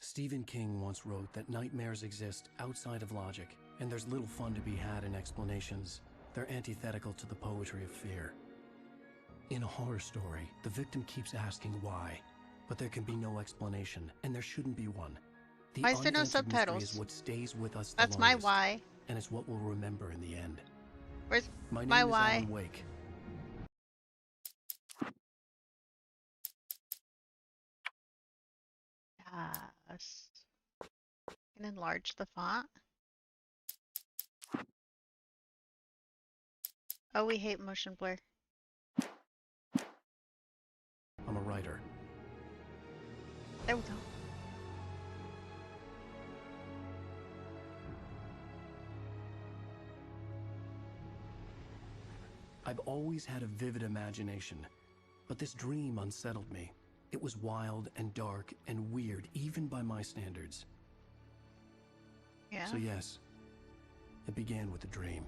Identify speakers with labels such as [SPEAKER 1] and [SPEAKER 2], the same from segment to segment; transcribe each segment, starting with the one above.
[SPEAKER 1] Stephen King once wrote that nightmares exist outside of logic, and there's little fun to be had in explanations. They're antithetical to the poetry of fear. In a horror story, the victim keeps asking why, but there can be no explanation, and there shouldn't be one. The
[SPEAKER 2] Why is there no
[SPEAKER 1] unanswered mystery
[SPEAKER 2] subtitles?
[SPEAKER 1] is what stays with us the
[SPEAKER 2] That's my
[SPEAKER 1] longest,
[SPEAKER 2] why.
[SPEAKER 1] and it's what we'll remember in the end.
[SPEAKER 2] Where's
[SPEAKER 1] My
[SPEAKER 2] my
[SPEAKER 1] name is
[SPEAKER 2] why?
[SPEAKER 1] Alan Wake.
[SPEAKER 2] Yes. And enlarge the font. Oh, we hate motion blur.
[SPEAKER 1] I'm a writer.
[SPEAKER 2] There we go.
[SPEAKER 1] I've always had a vivid imagination, but this dream unsettled me. It was wild and dark and weird, even by my standards.
[SPEAKER 2] Yeah.
[SPEAKER 1] So yes, it began with a dream.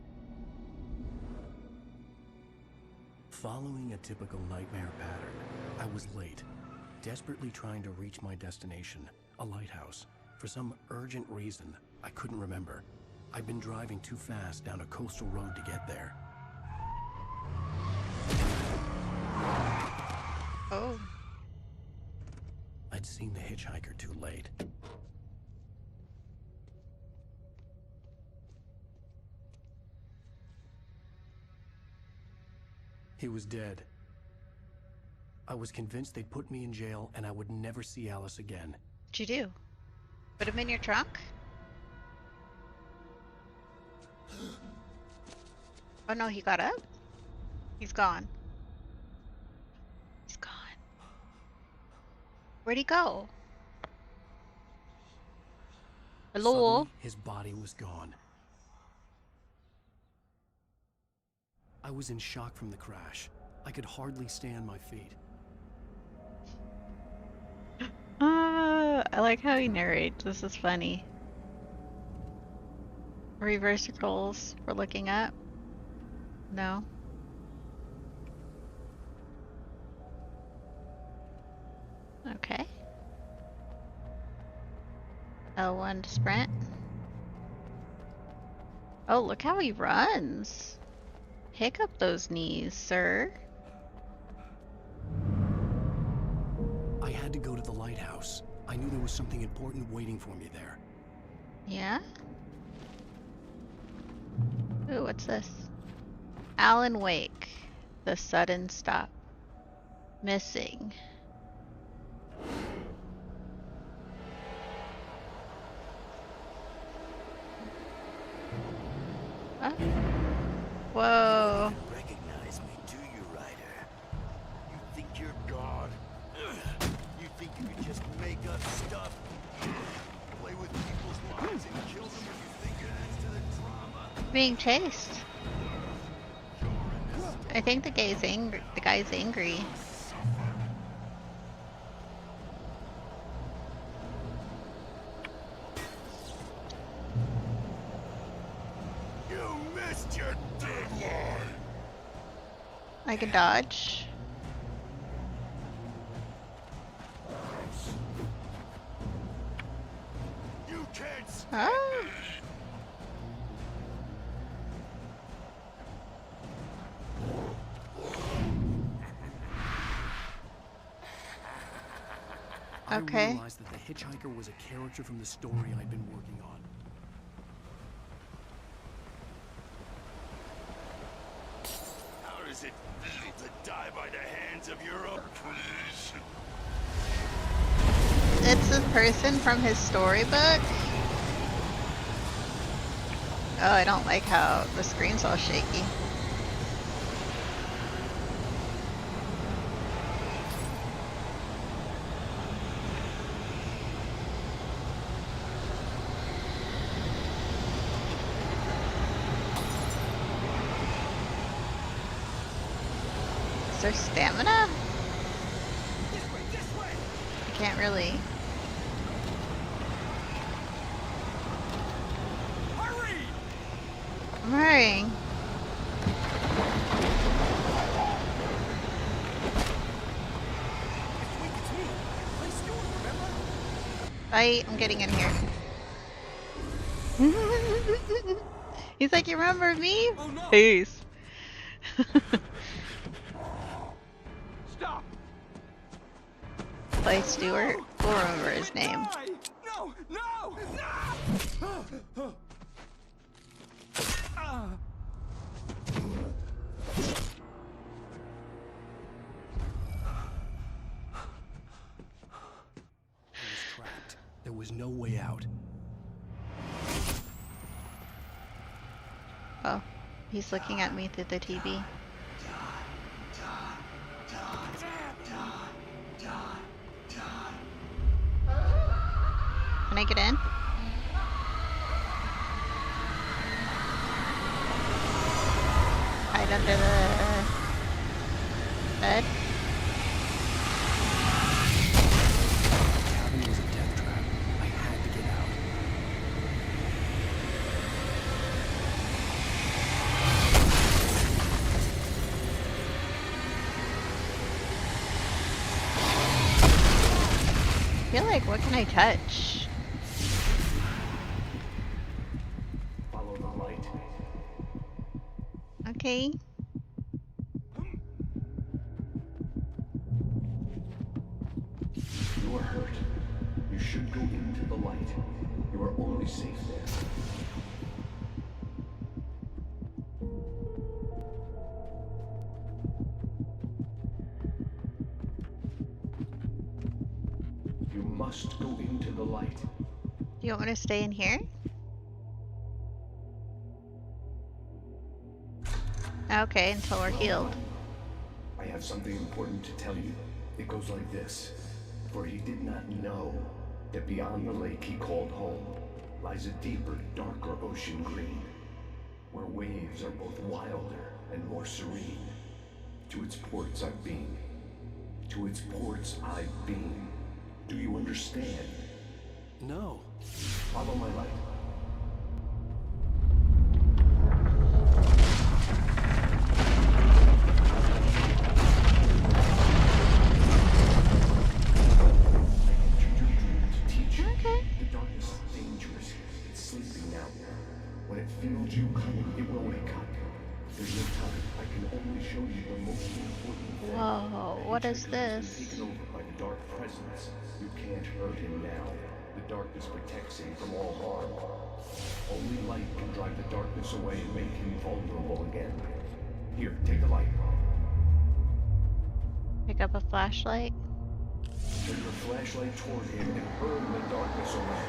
[SPEAKER 1] Following a typical nightmare pattern, I was late, desperately trying to reach my destination, a lighthouse. For some urgent reason, I couldn't remember. I'd been driving too fast down a coastal road to get there.
[SPEAKER 2] Oh.
[SPEAKER 1] I'd seen the hitchhiker too late. He was dead. I was convinced they'd put me in jail and I would never see Alice again.
[SPEAKER 2] What'd you do? Put him in your trunk? Oh no, he got up? He's gone. He's gone. Where'd he go? Hello?
[SPEAKER 1] Suddenly, his body was gone. I was in shock from the crash. I could hardly stay on my feet.
[SPEAKER 2] I like how he narrates. This is funny. Reverse scrolls we're looking at. No. Okay. L1 to sprint. Oh, look how he runs. Pick up those knees, sir.
[SPEAKER 1] I had to go to the lighthouse. I knew there was something important waiting for me there.
[SPEAKER 2] Yeah? Ooh, what's this? Alan Wake. The sudden stop. Missing. Huh? Whoa.
[SPEAKER 3] You recognize me, do you, Ryder? You think you're God? You think you can just make up stuff? Play with people's lives and kill them when you think it adds to the drama?
[SPEAKER 2] Being chased. I think the guy's angry. The guy's angry.
[SPEAKER 3] You missed your deadline!
[SPEAKER 2] I can dodge.
[SPEAKER 3] You can't
[SPEAKER 2] Oh. Okay.
[SPEAKER 1] I realized that the hitchhiker was a character from the story I'd been working on.
[SPEAKER 3] How does it feel to die by the hands of your own creation?
[SPEAKER 2] It's a person from his storybook. Oh, I don't like how the screen's all shaky. Is there stamina? I can't really. I'm hurrying. Bye, I'm getting in here. He's like, you remember me?
[SPEAKER 4] Oh no!
[SPEAKER 2] Peace.
[SPEAKER 4] Stop!
[SPEAKER 2] Clay Stewart. We'll remember his name.
[SPEAKER 4] Die! No! No! No!
[SPEAKER 1] I was trapped. There was no way out.
[SPEAKER 2] Oh, he's looking at me through the TV. Can I get in? Hide under the bed.
[SPEAKER 1] The cabin was a death trap. I had to get out.
[SPEAKER 2] I feel like, what can I touch?
[SPEAKER 3] Follow the light.
[SPEAKER 2] Okay.
[SPEAKER 5] You are hurt. You should go into the light. You are only safe there. You must go into the light.
[SPEAKER 2] Do you want me to stay in here? Okay, until we're healed.
[SPEAKER 5] I have something important to tell you. It goes like this. For he did not know that beyond the lake he called home lies a deeper, darker ocean green, where waves are both wilder and more serene. To its ports I've been. To its ports I've been. Do you understand?
[SPEAKER 1] No.
[SPEAKER 5] Follow my light.
[SPEAKER 2] Okay.
[SPEAKER 5] The darkness is dangerous. It's sleeping now. When it feels you coming, it will wake up. There's no time. I can only show you the most important thing.
[SPEAKER 2] Whoa, what is
[SPEAKER 5] Jacob has been
[SPEAKER 2] this?
[SPEAKER 5] taken over by the dark presence. You can't hurt him now. The darkness protects him from all harm. Only light can drive the darkness away and make him vulnerable again. Here, take the light.
[SPEAKER 2] Pick up a flashlight.
[SPEAKER 5] Turn your flashlight toward him and burn the darkness away.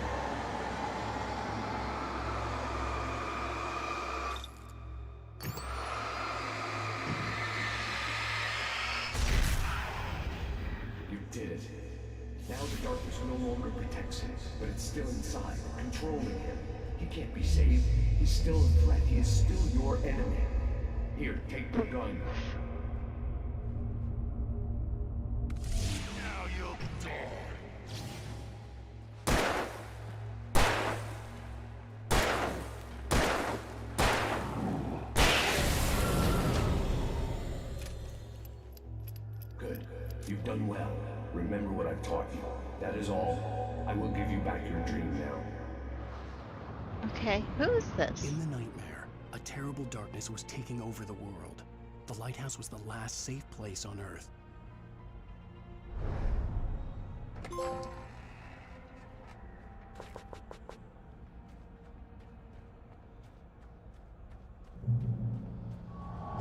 [SPEAKER 5] You did it. Now the darkness no longer protects him, but it's still inside, controlling him. He can't be saved. He's still a threat. He is still your enemy. Here, take the gun.
[SPEAKER 3] Now you'll die.
[SPEAKER 5] Good. You've done well. Remember what I've taught you. That is all. I will give you back your dream now.
[SPEAKER 2] Okay, who is this?
[SPEAKER 1] In the nightmare, a terrible darkness was taking over the world. The lighthouse was the last safe place on Earth.
[SPEAKER 3] You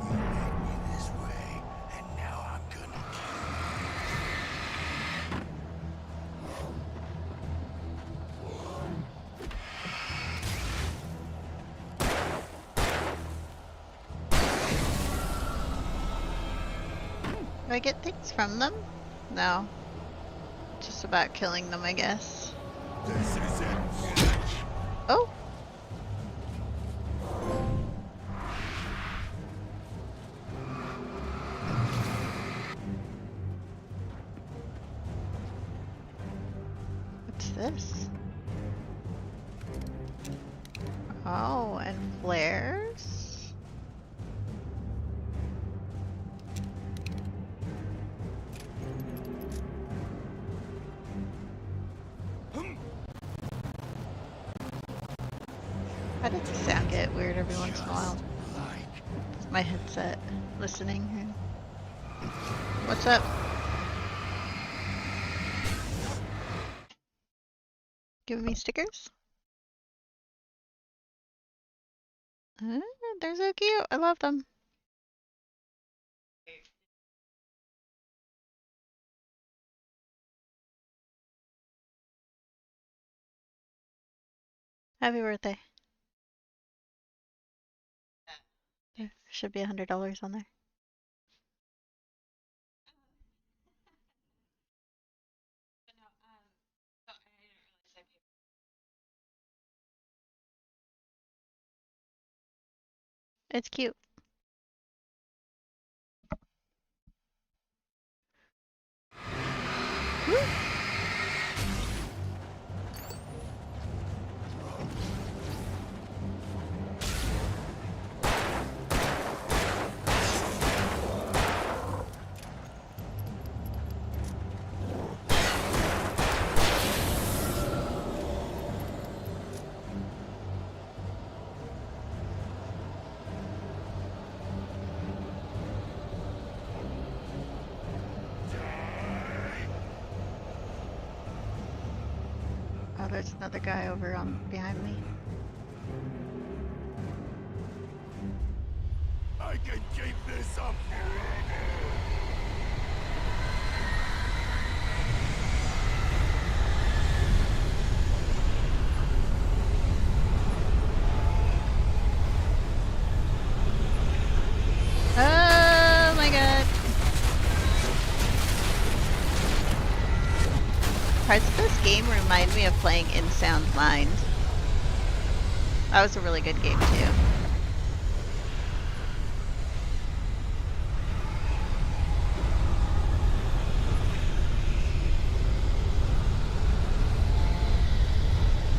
[SPEAKER 3] led me this way, and now I'm gonna
[SPEAKER 2] Do I get things from them? No. Just about killing them, I guess.
[SPEAKER 3] This is it.
[SPEAKER 2] Oh! What's this? Oh, and flares? Why does the sound get weird every once in a while?
[SPEAKER 3] Just like
[SPEAKER 2] It's my headset listening. What's up? Giving me stickers? They're so cute. I love them. Happy birthday. There should be $100 on there. It's cute. Oh, there's another guy over on behind me.
[SPEAKER 3] I can keep this up forever.
[SPEAKER 2] Oh my god. Parts of this game remind me of playing In Sound Mind. That was a really good game too.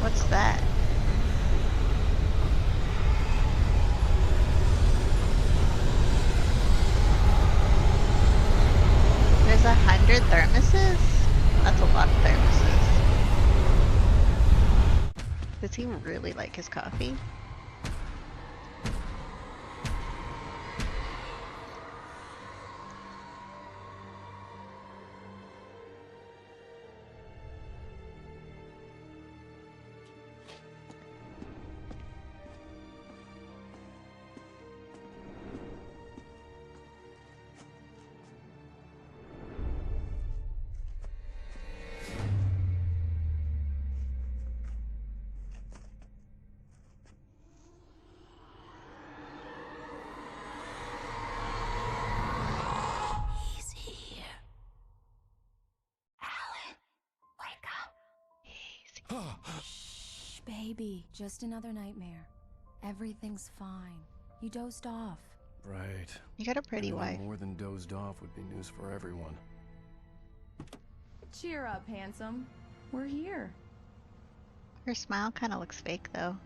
[SPEAKER 2] What's that? There's 100 thermoses? That's a lot of thermoses. Does he really like his coffee?
[SPEAKER 6] He's here. Alan, wake up. Shh, baby. Just another nightmare. Everything's fine. You dozed off.
[SPEAKER 1] Right.
[SPEAKER 2] You got a pretty
[SPEAKER 1] Anyone
[SPEAKER 2] wife.
[SPEAKER 1] more than dozed off would be news for everyone.
[SPEAKER 6] Cheer up, handsome. We're here.
[SPEAKER 2] Her smile kind of looks fake though.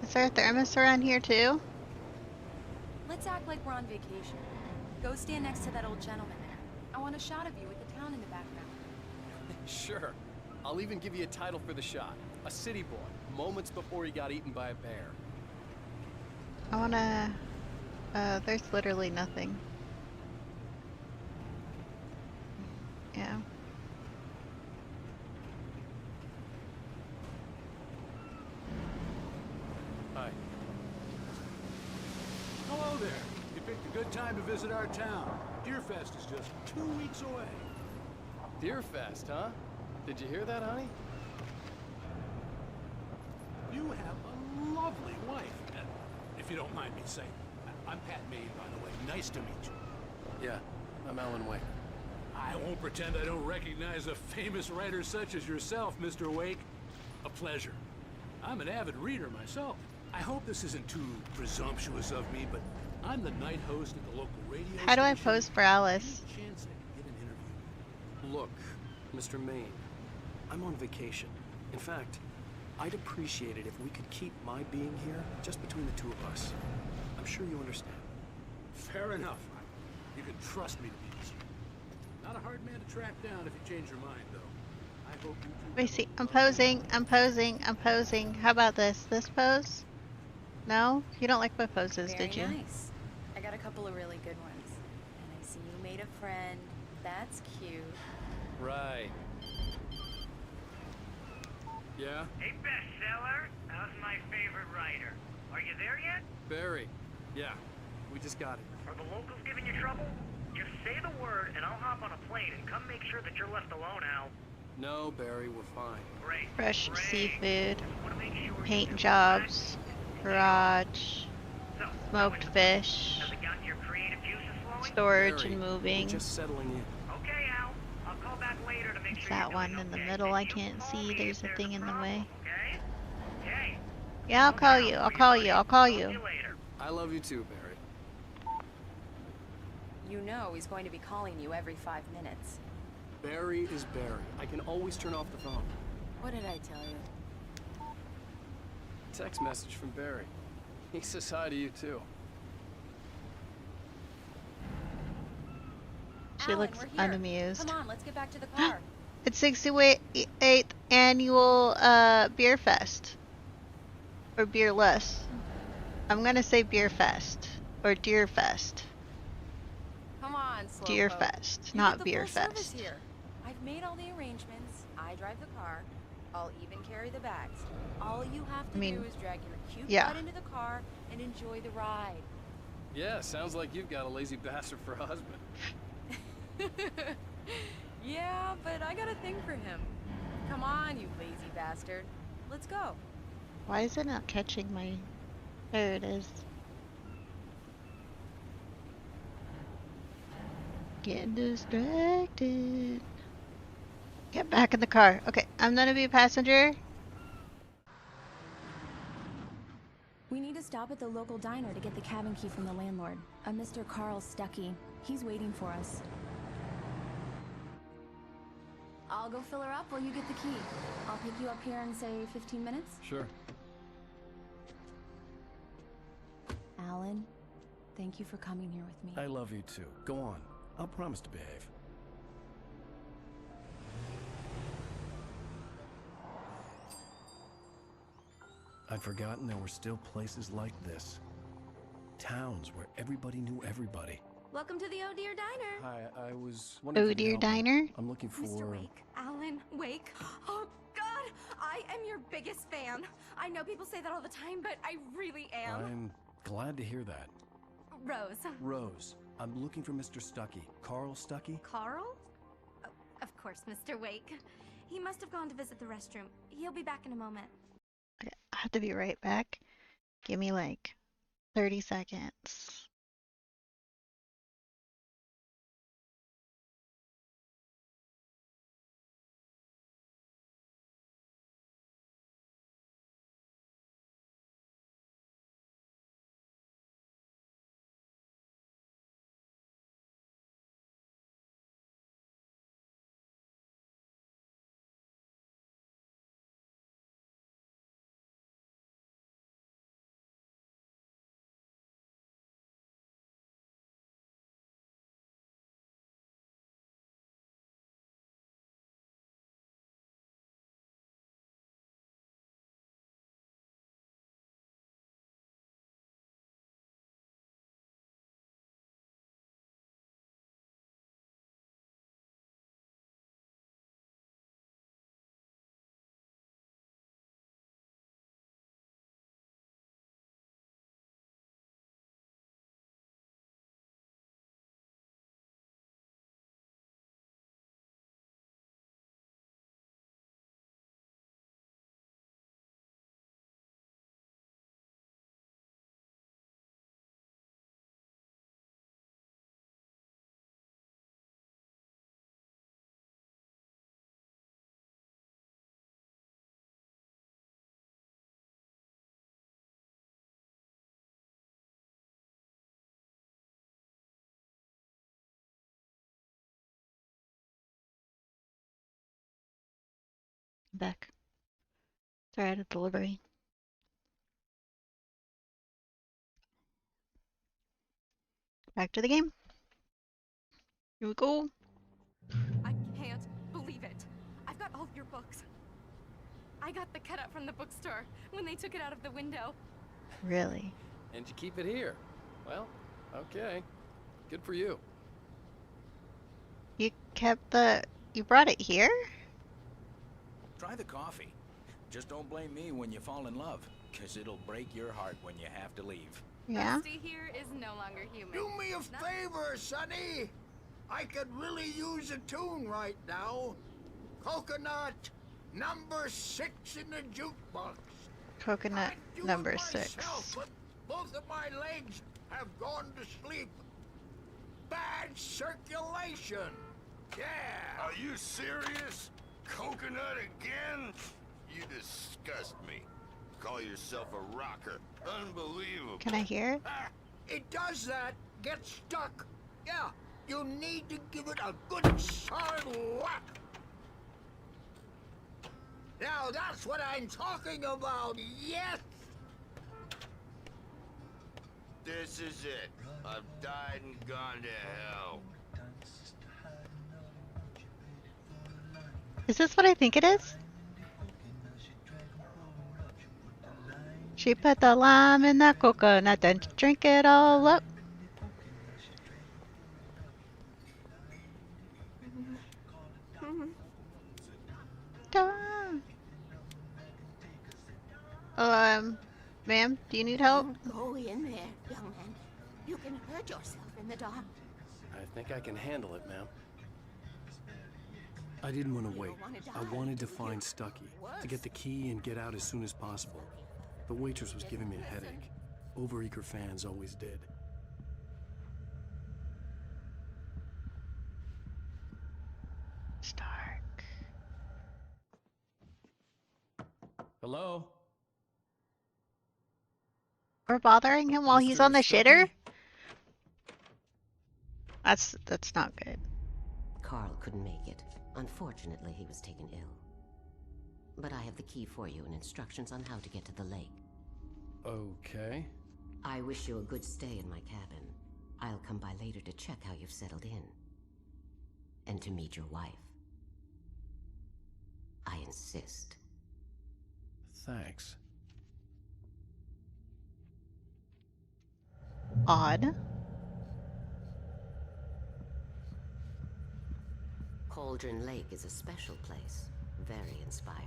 [SPEAKER 2] Is there a thermos around here too?
[SPEAKER 6] Let's act like we're on vacation. Go stand next to that old gentleman there. I want a shot of you with the town in the background.
[SPEAKER 7] Sure. I'll even give you a title for the shot. A city boy, moments before he got eaten by a bear.
[SPEAKER 2] I wanna... there's literally nothing. Yeah.
[SPEAKER 7] Hi.
[SPEAKER 8] Hello there. You picked a good time to visit our town. Deerfest is just 2 weeks away.
[SPEAKER 7] Deerfest, huh? Did you hear that, honey?
[SPEAKER 8] You have a lovely wife, if you don't mind mind me saying. I'm Pat Maine, by the way. Nice to meet you.
[SPEAKER 7] Yeah, I'm Alan Wake.
[SPEAKER 8] I won't pretend I don't recognize a famous writer such as yourself, Mr. Wake. A pleasure. I'm an avid reader myself. I hope this isn't too presumptuous of me, but I'm the night host at the local radio
[SPEAKER 2] How do I
[SPEAKER 8] station.
[SPEAKER 2] pose for Alice?
[SPEAKER 8] Any chance I can get an interview?
[SPEAKER 7] Look, Mr. Maine, I'm on vacation. In fact, I'd appreciate it if we could keep my being here just between the two of us. I'm sure you understand.
[SPEAKER 8] Fair enough. You can trust me to be this. Not a hard man to track down if you change your mind, though. I hope you two
[SPEAKER 2] Let me see. I'm posing. I'm posing. I'm posing. How about this? This pose? No? You don't like my poses,
[SPEAKER 6] Very
[SPEAKER 2] did you?
[SPEAKER 6] nice. I got a couple of really good ones. And I see you made a friend. That's cute.
[SPEAKER 7] Right. Yeah?
[SPEAKER 9] Hey, bestseller, how's my favorite writer? Are you there yet?
[SPEAKER 7] Barry. Yeah, we just got it.
[SPEAKER 9] Are the locals giving you trouble? Just say the word and I'll hop on a plane and come make sure that you're left alone, Al.
[SPEAKER 7] No, Barry, we're fine.
[SPEAKER 9] Great.
[SPEAKER 2] Fresh
[SPEAKER 9] Great.
[SPEAKER 2] seafood,
[SPEAKER 9] Just wanna make sure you
[SPEAKER 2] paint
[SPEAKER 9] do
[SPEAKER 2] jobs,
[SPEAKER 9] that.
[SPEAKER 2] garage,
[SPEAKER 9] So,
[SPEAKER 2] smoked fish,
[SPEAKER 9] has it gotten your creative juices flowing?
[SPEAKER 2] storage
[SPEAKER 7] Barry,
[SPEAKER 2] and
[SPEAKER 7] we're
[SPEAKER 2] moving.
[SPEAKER 7] just settling in.
[SPEAKER 9] Okay, Al. I'll call back later to make
[SPEAKER 2] It's
[SPEAKER 9] sure
[SPEAKER 2] that
[SPEAKER 9] you're doing
[SPEAKER 2] one in the
[SPEAKER 9] okay.
[SPEAKER 2] middle
[SPEAKER 9] And
[SPEAKER 2] I
[SPEAKER 9] you
[SPEAKER 2] can't
[SPEAKER 9] call
[SPEAKER 2] see.
[SPEAKER 9] me
[SPEAKER 2] There's
[SPEAKER 9] if
[SPEAKER 2] a
[SPEAKER 9] there's
[SPEAKER 2] thing in the
[SPEAKER 9] problem,
[SPEAKER 2] way.
[SPEAKER 9] Okay? Okay.
[SPEAKER 2] Yeah, I'll call you. I'll call you. I'll call
[SPEAKER 9] Talk to
[SPEAKER 2] you.
[SPEAKER 9] you later.
[SPEAKER 7] I love you too, Barry.
[SPEAKER 6] You know he's going to be calling you every 5 minutes.
[SPEAKER 7] Barry is Barry. I can always turn off the phone.
[SPEAKER 6] What did I tell you?
[SPEAKER 7] Text message from Barry. He says hi to you too.
[SPEAKER 2] She
[SPEAKER 6] Alan,
[SPEAKER 2] looks
[SPEAKER 6] we're here.
[SPEAKER 2] unamused.
[SPEAKER 6] Come on, let's get back to the car.
[SPEAKER 2] It's 68th annual beer fest. Or beerless. I'm gonna say beer fest. Or deer fest.
[SPEAKER 6] Come on, Slowpoke.
[SPEAKER 2] Deer fest,
[SPEAKER 6] You
[SPEAKER 2] not
[SPEAKER 6] get the
[SPEAKER 2] beer
[SPEAKER 6] full service
[SPEAKER 2] fest.
[SPEAKER 6] here. I've made all the arrangements. I drive the car. I'll even carry the bags. All you have to
[SPEAKER 2] I mean,
[SPEAKER 6] do is drag your cute
[SPEAKER 2] yeah.
[SPEAKER 6] butt into the car and enjoy the ride.
[SPEAKER 7] Yeah, sounds like you've got a lazy bastard for a husband.
[SPEAKER 6] Yeah, but I got a thing for him. Come on, you lazy bastard. Let's go.
[SPEAKER 2] Why is it not catching my... There it is. Getting distracted. Get back in the car. Okay, I'm gonna be a passenger.
[SPEAKER 10] We need to stop at the local diner to get the cabin key from the landlord, a Mr. Carl Stuckey. He's waiting for us. I'll go fill her up while you get the key. I'll pick you up here in, say, 15 minutes?
[SPEAKER 7] Sure.
[SPEAKER 10] Alan, thank you for coming here with me.
[SPEAKER 7] I love you too. Go on. I'll promise to behave. I'd forgotten there were still places like this. Towns where everybody knew everybody.
[SPEAKER 10] Welcome to the Oh Dear Diner.
[SPEAKER 7] Hi, I was wondering
[SPEAKER 2] Oh
[SPEAKER 7] if you
[SPEAKER 2] Dear
[SPEAKER 7] could help me.
[SPEAKER 2] Diner?
[SPEAKER 7] I'm looking for...
[SPEAKER 11] Mr. Wake, Alan Wake. Oh, God, I am your biggest fan. I know people say that all the time, but I really am.
[SPEAKER 7] I'm glad to hear that.
[SPEAKER 11] Rose.
[SPEAKER 7] Rose, I'm looking for Mr. Stuckey. Carl Stuckey?
[SPEAKER 11] Carl? Oh, of course, Mr. Wake. He must have gone to visit the restroom. He'll be back in a moment.
[SPEAKER 2] Okay, I have to be right back. Give me like 30 seconds. Back. Sorry, I had a delivery. Back to the game. Here we go.
[SPEAKER 11] I can't believe it. I've got all of your books. I got the cutout from the bookstore when they took it out of the window.
[SPEAKER 2] Really?
[SPEAKER 7] And you keep it here. Well, okay. Good for you.
[SPEAKER 2] You kept the... You brought it here?
[SPEAKER 12] Try the coffee. Just don't blame me when you fall in love, because it'll break your heart when you have to leave.
[SPEAKER 2] Yeah?
[SPEAKER 11] Rusty here is no longer human.
[SPEAKER 3] Do me a favor, Sonny. I could really use a tune right now. Coconut number 6 in the jukebox.
[SPEAKER 2] Coconut
[SPEAKER 3] Do it
[SPEAKER 2] number 6.
[SPEAKER 3] myself, but both of my legs have gone to sleep. Bad circulation. Yeah.
[SPEAKER 13] Are you serious? Coconut again? You disgust me. Call yourself a rocker. Unbelievable.
[SPEAKER 2] Can I hear it?
[SPEAKER 3] It does that. Get stuck. Yeah. You need to give it a good solid whack. Now that's what I'm talking about. Yes.
[SPEAKER 13] This is it. I've died and gone to hell.
[SPEAKER 2] Is this what I think it is? She put the lime in the coconut and drink it all up. Ma'am, do you need help?
[SPEAKER 14] Go in there, young man. You can hurt yourself in the dark.
[SPEAKER 7] I think I can handle it, ma'am.
[SPEAKER 1] I didn't want to wait. I wanted to find Stucky, to get the key and get out as soon as possible. The waitress was giving me a headache. Overeager fans always did.
[SPEAKER 2] Stark.
[SPEAKER 1] Hello?
[SPEAKER 2] We're bothering him while he's on the shitter? That's not good.
[SPEAKER 15] Carl couldn't make it. Unfortunately, he was taken ill. But I have the key for you and instructions on how to get to the lake.
[SPEAKER 1] Okay.
[SPEAKER 15] I wish you a good stay in my cabin. I'll come by later to check how you've settled in. And to meet your wife. I insist.
[SPEAKER 1] Thanks.
[SPEAKER 2] Odd.
[SPEAKER 15] Cauldron Lake is a special place. Very inspiring.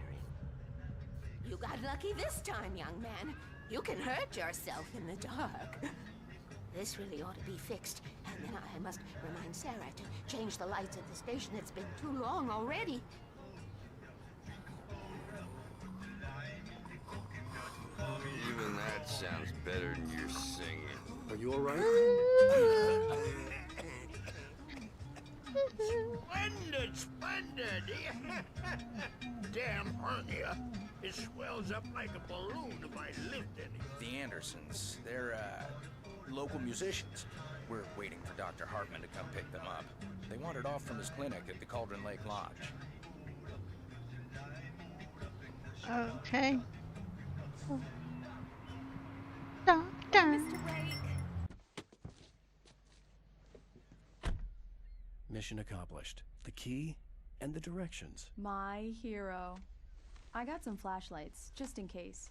[SPEAKER 14] You got lucky this time, young man. You can hurt yourself in the dark. This really ought to be fixed. And then I must remind Sarah to change the lights at the station. It's been too long already.
[SPEAKER 13] Even that sounds better than your singing.
[SPEAKER 7] Are you alright?
[SPEAKER 3] Splendid, splendid. Damn hernia. It swells up like a balloon if I lift any.
[SPEAKER 12] The Andersons, they're, local musicians. We're waiting for Dr. Hartman to come pick them up. They wandered off from his clinic at the Cauldron Lake Lodge.
[SPEAKER 2] Okay. Doctor.
[SPEAKER 11] Mr. Wake.
[SPEAKER 1] Mission accomplished. The key and the directions.
[SPEAKER 10] My hero. I got some flashlights, just in case.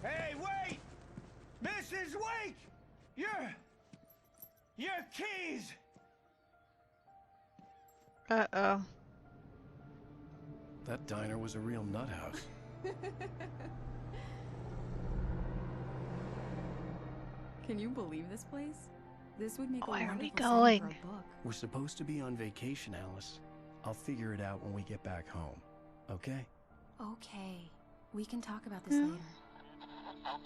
[SPEAKER 4] Hey, wait! Mrs. Wake! Your keys!
[SPEAKER 2] Uh-oh.
[SPEAKER 1] That diner was a real nut house.
[SPEAKER 10] Can you believe this place? This would make a
[SPEAKER 2] Where are we
[SPEAKER 10] wonderful setting
[SPEAKER 2] going?
[SPEAKER 10] for a book.
[SPEAKER 1] We're supposed to be on vacation, Alice. I'll figure it out when we get back home. Okay?
[SPEAKER 10] Okay. We can talk about this later.
[SPEAKER 8] Pat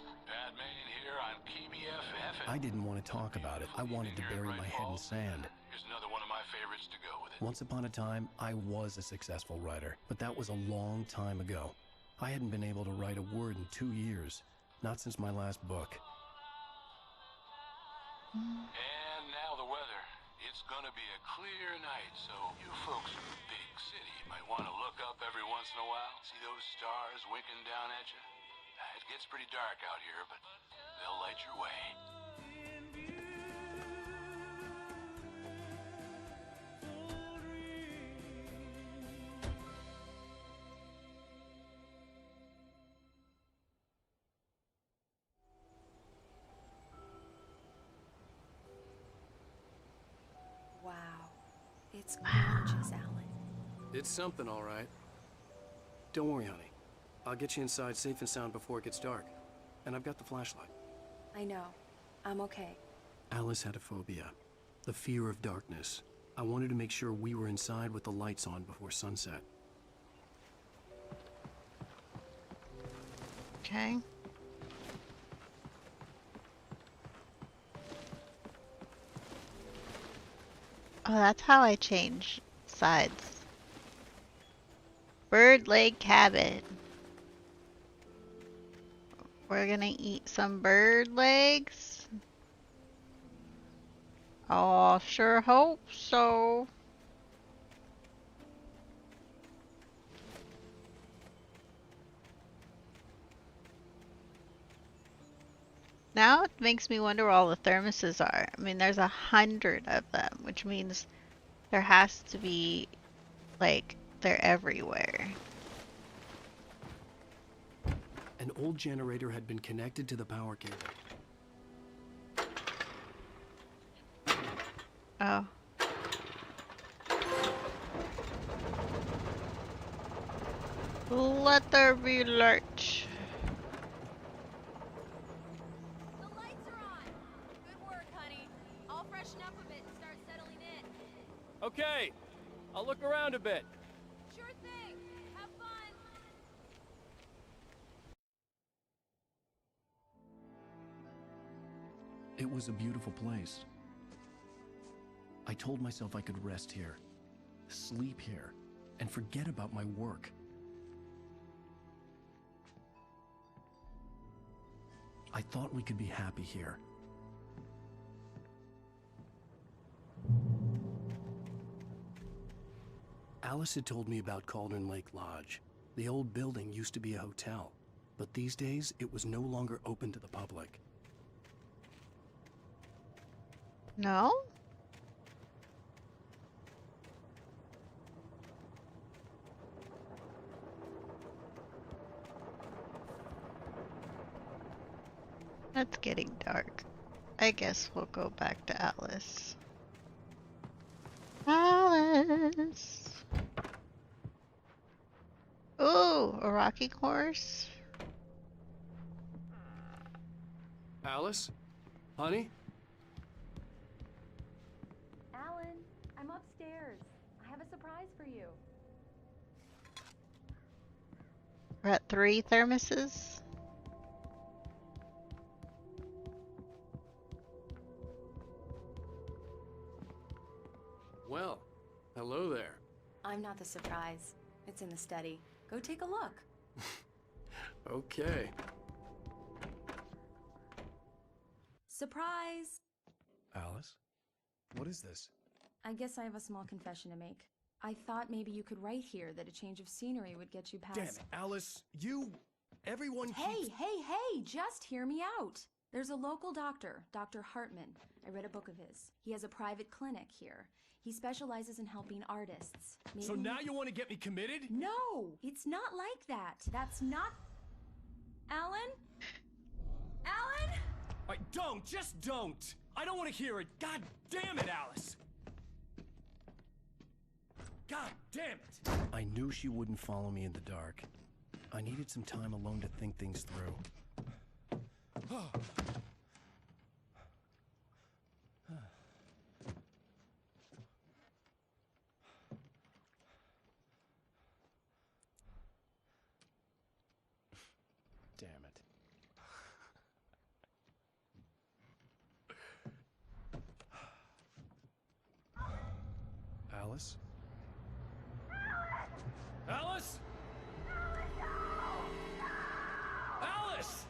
[SPEAKER 8] Main here on PBFF.
[SPEAKER 1] I didn't want to talk about it. I wanted to bury my head in sand.
[SPEAKER 8] Here's another one of my favorites to go with it.
[SPEAKER 1] Once upon a time, I was a successful writer, but that was a long time ago. I hadn't been able to write a word in 2 years. Not since my last book.
[SPEAKER 8] And now the weather. It's gonna be a clear night, so you folks in the big city might want to look up every once in a while. See those stars winking down at you? It gets pretty dark out here, but they'll light your way.
[SPEAKER 6] Wow. It's gorgeous, Alan.
[SPEAKER 7] It's something, all right. Don't worry, honey. I'll get you inside safe and sound before it gets dark. And I've got the flashlight.
[SPEAKER 6] I know. I'm okay.
[SPEAKER 1] Alice had a phobia, the fear of darkness. I wanted to make sure we were inside with the lights on before sunset.
[SPEAKER 2] Okay. Oh, that's how I change sides. Bird Lake Cabin. We're gonna eat some bird legs. Oh, sure hope so. Now it makes me wonder where all the thermoses are. I mean, there's 100 of them, which means there has to be, like, they're everywhere.
[SPEAKER 1] An old generator had been connected to the power cable.
[SPEAKER 2] Oh. Let there be light.
[SPEAKER 11] The lights are on. Good work, honey. I'll freshen up a bit and start settling in.
[SPEAKER 7] Okay. I'll look around a bit.
[SPEAKER 11] Sure thing. Have fun.
[SPEAKER 1] It was a beautiful place. I told myself I could rest here, sleep here, and forget about my work. I thought we could be happy here. Alice had told me about Cauldron Lake Lodge. The old building used to be a hotel, but these days it was no longer open to the public.
[SPEAKER 2] No? It's getting dark. I guess we'll go back to Alice. Alice! Ooh, a rocking horse.
[SPEAKER 7] Alice? Honey?
[SPEAKER 6] Alan, I'm upstairs. I have a surprise for you.
[SPEAKER 2] We're at 3 thermoses.
[SPEAKER 7] Well, hello there.
[SPEAKER 6] I'm not the surprise. It's in the study. Go take a look.
[SPEAKER 7] Okay.
[SPEAKER 6] Surprise!
[SPEAKER 1] Alice? What is this?
[SPEAKER 10] I guess I have a small confession to make. I thought maybe you could write here that a change of scenery would get you past...
[SPEAKER 1] Damn it, Alice, everyone keeps...
[SPEAKER 10] Hey, just hear me out. There's a local doctor, Dr. Hartman. I read a book of his. He has a private clinic here. He specializes in helping artists. Maybe...
[SPEAKER 1] So now you want to get me committed?
[SPEAKER 10] No, it's not like that. That's not... Alan? Alan?
[SPEAKER 1] Just don't! I don't want to hear it! God damn it, Alice! God damn it! I knew she wouldn't follow me in the dark. I needed some time alone to think things through. Damn it. Alice? Alice? Alice!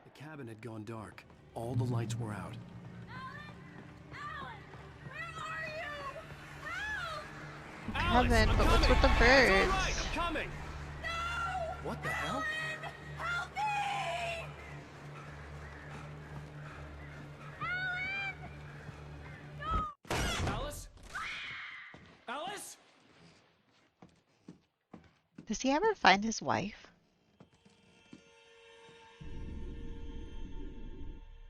[SPEAKER 1] The cabin had gone dark. All the lights were out.
[SPEAKER 11] Alan!
[SPEAKER 2] heaven, but what's with the birds?
[SPEAKER 7] I'm coming. What the hell?
[SPEAKER 11] Help me!
[SPEAKER 7] Alice? Alice?
[SPEAKER 2] Does he ever find his wife?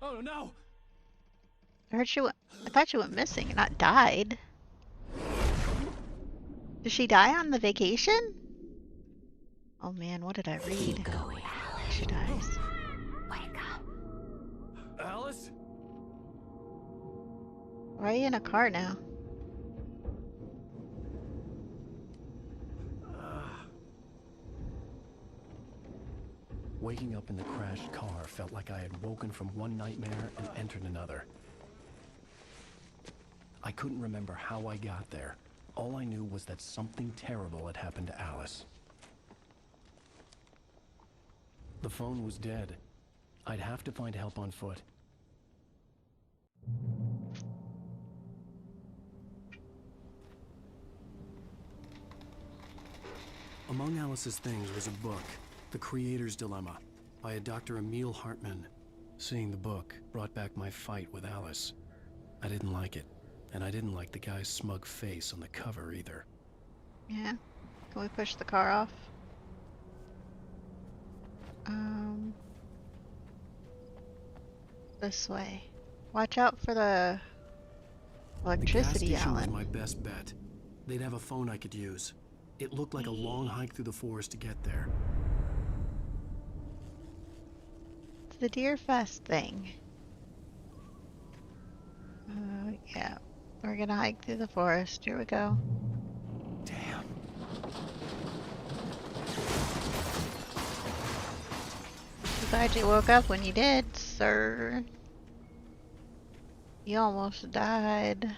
[SPEAKER 7] Oh no!
[SPEAKER 2] I heard she went. I thought she went missing, not died. Did she die on the vacation? Oh man, what did I read?
[SPEAKER 15] Going,
[SPEAKER 2] She dies.
[SPEAKER 15] wake up.
[SPEAKER 7] Alice?
[SPEAKER 2] Why are you in a car now?
[SPEAKER 1] Waking up in the crashed car felt like I had woken from one nightmare and entered another. I couldn't remember how I got there. All I knew was that something terrible had happened to Alice. The phone was dead. I'd have to find help on foot. Among Alice's things was a book, The Creator's Dilemma, by a Dr. Emil Hartman. Seeing the book brought back my fight with Alice. I didn't like it, and I didn't like the guy's smug face on the cover either.
[SPEAKER 2] Yeah. Can we push the car off? This way. Watch out for the electricity,
[SPEAKER 1] The gas station was
[SPEAKER 2] Alan.
[SPEAKER 1] my best bet. They'd have a phone I could use. It looked like a long hike through the forest to get there.
[SPEAKER 2] It's the Deerfest thing. Yeah. We're gonna hike through the forest. Here we go.
[SPEAKER 1] Damn.
[SPEAKER 2] Glad you woke up when you did, sir. You almost died.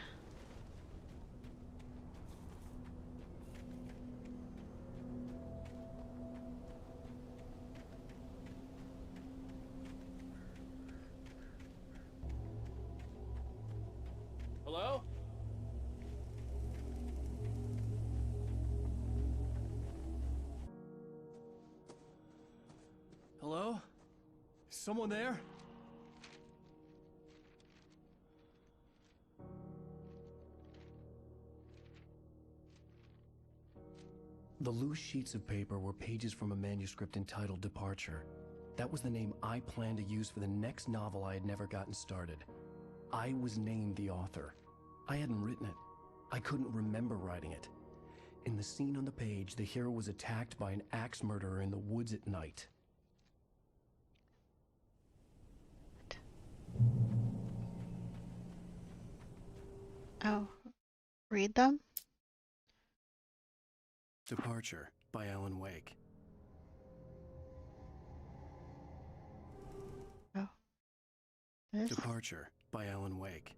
[SPEAKER 7] Hello? Hello? Is someone there?
[SPEAKER 1] The loose sheets of paper were pages from a manuscript entitled Departure. That was the name I planned to use for the next novel I had never gotten started. I was named the author. I hadn't written it. I couldn't remember writing it. In the scene on the page, the hero was attacked by an axe murderer in the woods at night.
[SPEAKER 2] Oh. Read them?
[SPEAKER 1] Departure by Alan Wake.
[SPEAKER 2] Oh. This?
[SPEAKER 1] Departure by Alan Wake.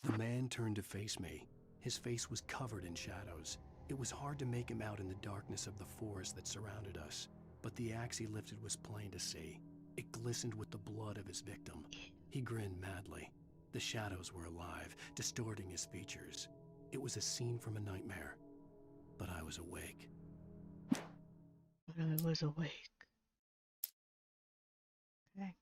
[SPEAKER 1] The man turned to face me. His face was covered in shadows. It was hard to make him out in the darkness of the forest that surrounded us, but the axe he lifted was plain to see. It glistened with the blood of his victim. He grinned madly. The shadows were alive, distorting his features. It was a scene from a nightmare, but I was awake.
[SPEAKER 2] I was awake. Okay.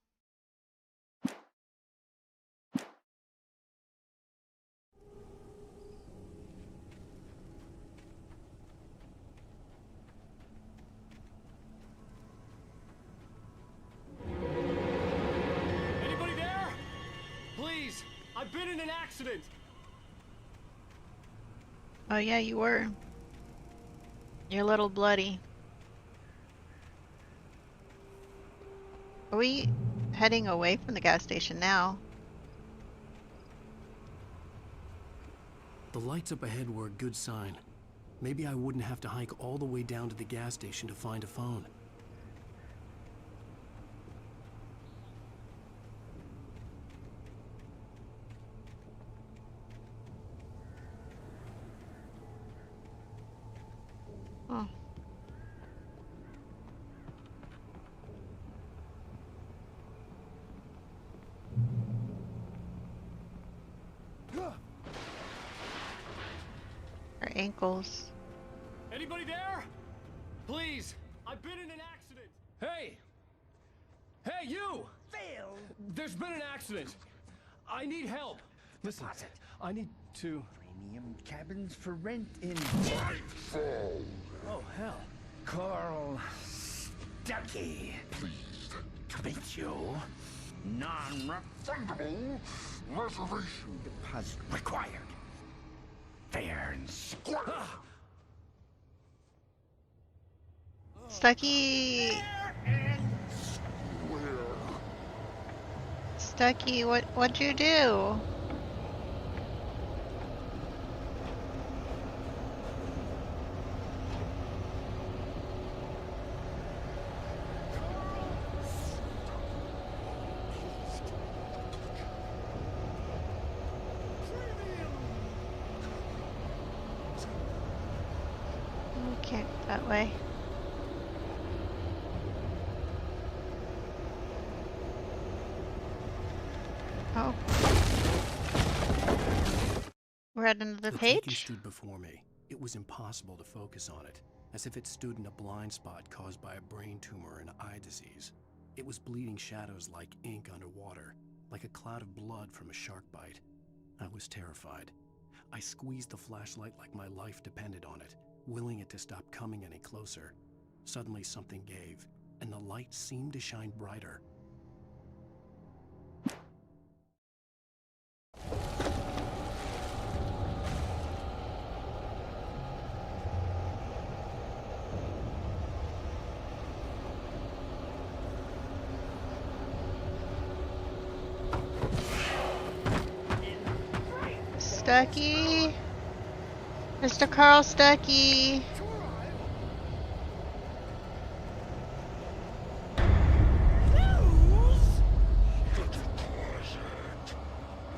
[SPEAKER 7] Anybody there? Please, I've been in an accident.
[SPEAKER 2] Oh yeah, you were. You're a little bloody. Are we heading away from the gas station now?
[SPEAKER 1] The lights up ahead were a good sign. Maybe I wouldn't have to hike all the way down to the gas station to find a phone.
[SPEAKER 2] Oh. ankles.
[SPEAKER 7] Anybody there? Please, I've been in an accident. Hey! Hey, you!
[SPEAKER 4] Phil!
[SPEAKER 7] There's been an accident. I need help. Listen, I need to...
[SPEAKER 4] Premium cabins for rent in...
[SPEAKER 7] Oh, hell.
[SPEAKER 4] Carl Stucky.
[SPEAKER 16] Pleased
[SPEAKER 4] to meet you. Non-refundable reservation deposit required. Fair and square.
[SPEAKER 2] Stucky. Stucky, what'd you do? We can't go that way. Oh. We're at another
[SPEAKER 1] The
[SPEAKER 2] page?
[SPEAKER 1] Tiki stood before me. It was impossible to focus on it, as if it stood in a blind spot caused by a brain tumor and eye disease. It was bleeding shadows like ink underwater, like a cloud of blood from a shark bite. I was terrified. I squeezed the flashlight like my life depended on it, willing it to stop coming any closer. Suddenly something gave, and the light seemed to shine brighter.
[SPEAKER 2] Stucky. Mr. Carl Stucky.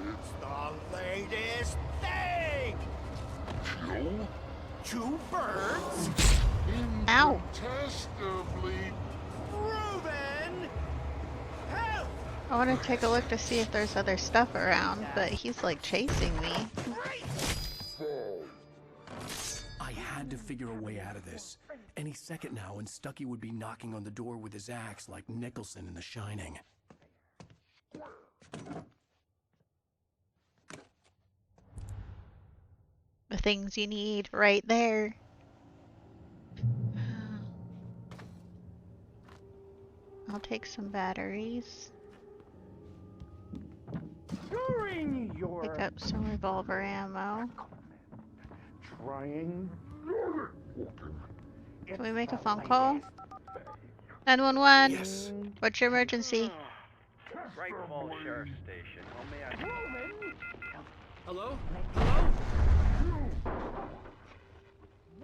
[SPEAKER 3] It's the latest thing!
[SPEAKER 16] Kill?
[SPEAKER 3] Two birds?
[SPEAKER 2] Ow.
[SPEAKER 16] Incontestably
[SPEAKER 3] Proven! Help!
[SPEAKER 2] I want to take a look to see if there's other stuff around, but he's like chasing me.
[SPEAKER 1] I had to figure a way out of this. Any second now, and Stucky would be knocking on the door with his axe like Nicholson in The Shining.
[SPEAKER 2] The things you need right there. I'll take some batteries.
[SPEAKER 4] During your
[SPEAKER 2] Pick up some revolver ammo.
[SPEAKER 4] trying.
[SPEAKER 2] Can we make a phone call? 911.
[SPEAKER 1] Yes.
[SPEAKER 2] What's your emergency?
[SPEAKER 17] Bright Falls Sheriff Station. How may I
[SPEAKER 7] Hello? Hello?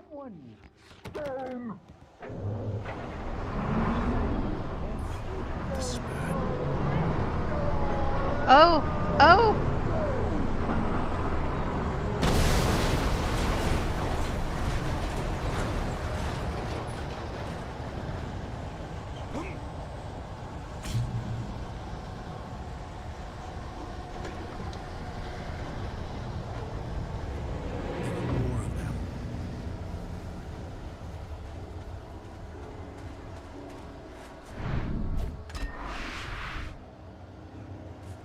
[SPEAKER 4] One.
[SPEAKER 16] down.
[SPEAKER 1] This is bad.
[SPEAKER 2] Oh! Oh!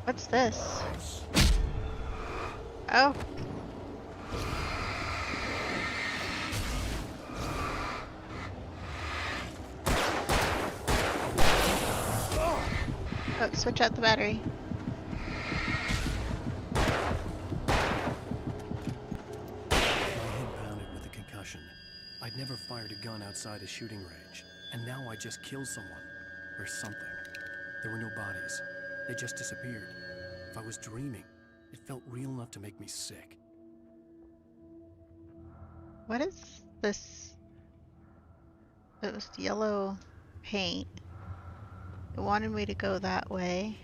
[SPEAKER 2] What's this? Oh. Oh, switch out the battery.
[SPEAKER 1] My head pounded with a concussion. I'd never fired a gun outside a shooting range, and now I just killed someone. Or something. There were no bodies. They just disappeared. If I was dreaming, it felt real enough to make me sick.
[SPEAKER 2] What is this? It was yellow paint. It wanted me to go that way.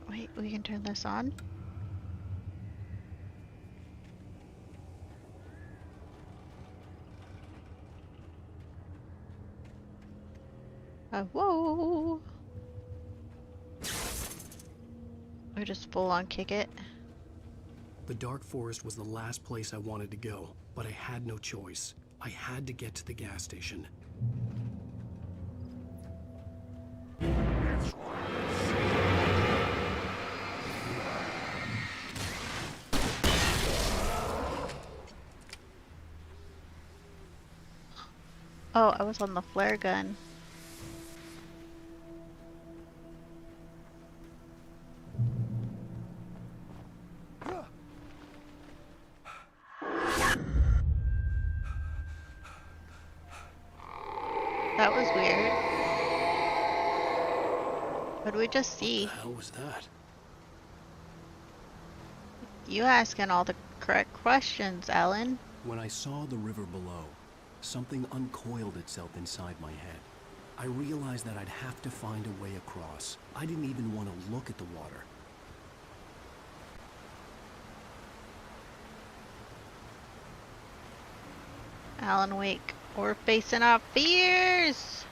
[SPEAKER 2] Wait, we can turn this on? Whoa! Or just full on kick it.
[SPEAKER 1] The Dark Forest was the last place I wanted to go, but I had no choice. I had to get to the gas station.
[SPEAKER 2] Oh, I was on the flare gun. That was weird. What did we just see?
[SPEAKER 1] What the hell was that?
[SPEAKER 2] You asking all the correct questions, Alan.
[SPEAKER 1] When I saw the river below, something uncoiled itself inside my head. I realized that I'd have to find a way across. I didn't even want to look at the water.
[SPEAKER 2] Alan Wake, we're facing our fears!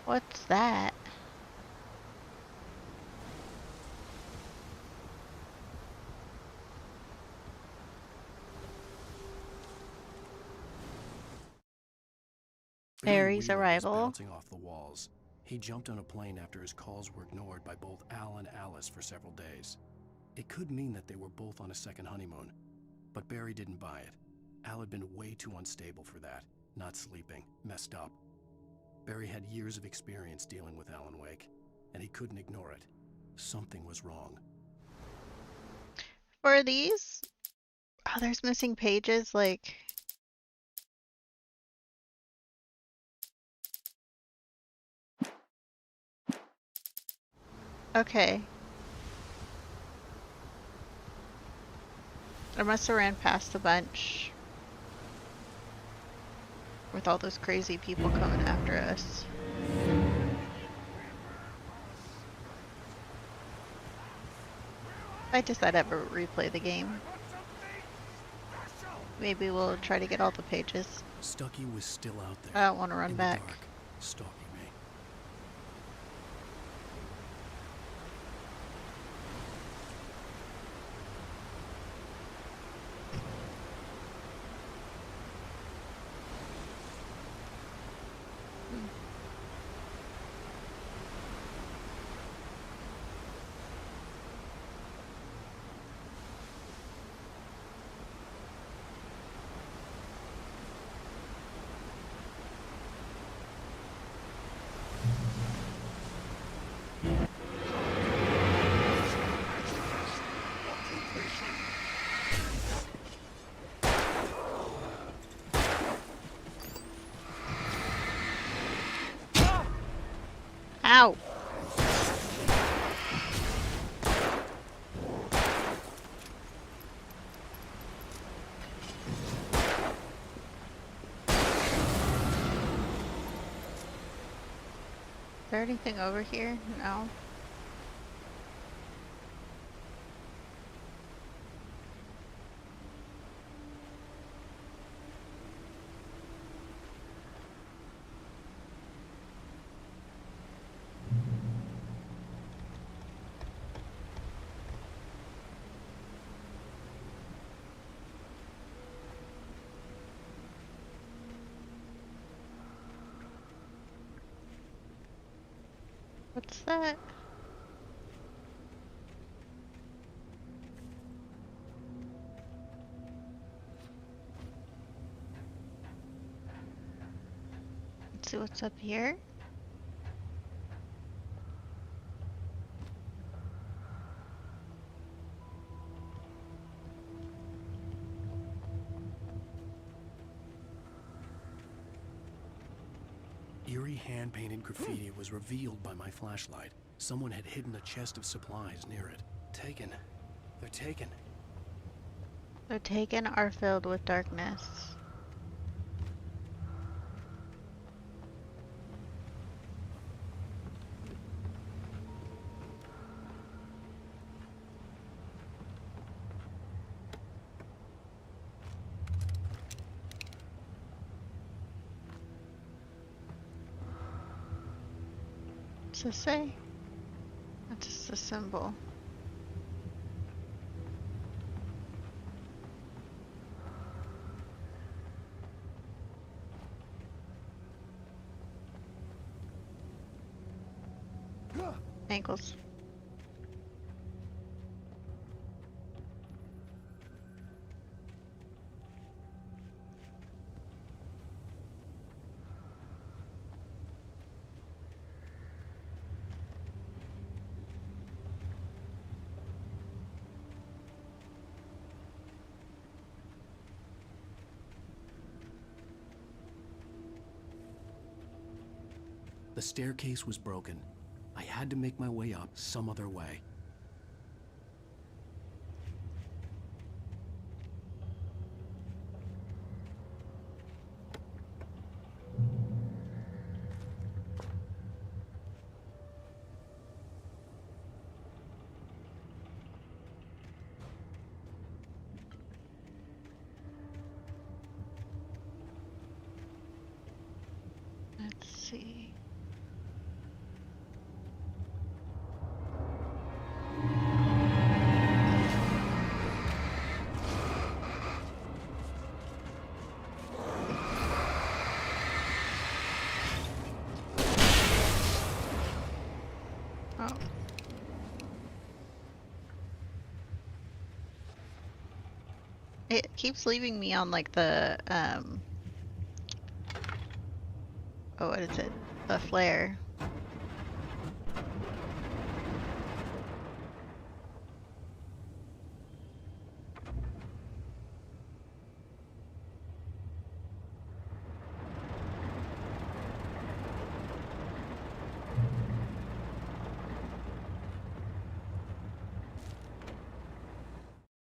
[SPEAKER 2] What's that? Barry's arrival.
[SPEAKER 1] Bouncing off the walls. He jumped on a plane after his calls were ignored by both Al and Alice for several days. It could mean that they were both on a second honeymoon, but Barry didn't buy it. Al had been way too unstable for that, not sleeping, messed up. Barry had years of experience dealing with Alan Wake, and he couldn't ignore it. Something was wrong.
[SPEAKER 2] For these? Oh, there's missing pages, like... Okay. I must have ran past a bunch. With all those crazy people coming after us. I just thought I'd ever replay the game. Maybe we'll try to get all the pages.
[SPEAKER 1] Stucky was still out there.
[SPEAKER 2] I don't want to run
[SPEAKER 1] in
[SPEAKER 2] back.
[SPEAKER 1] The dark, stalking me.
[SPEAKER 2] Ow! Is there anything over here? No. What's that? Let's see what's up here.
[SPEAKER 1] Eerie hand-painted graffiti was revealed by my flashlight. Someone had hidden a chest of supplies near it. Taken. They're taken.
[SPEAKER 2] They're taken are filled with darkness. does this say? That's just a symbol. Ankles.
[SPEAKER 1] The staircase was broken. I had to make my way up some other way.
[SPEAKER 2] Let's see. Oh. It keeps leaving me on like the oh, what is it? The flare.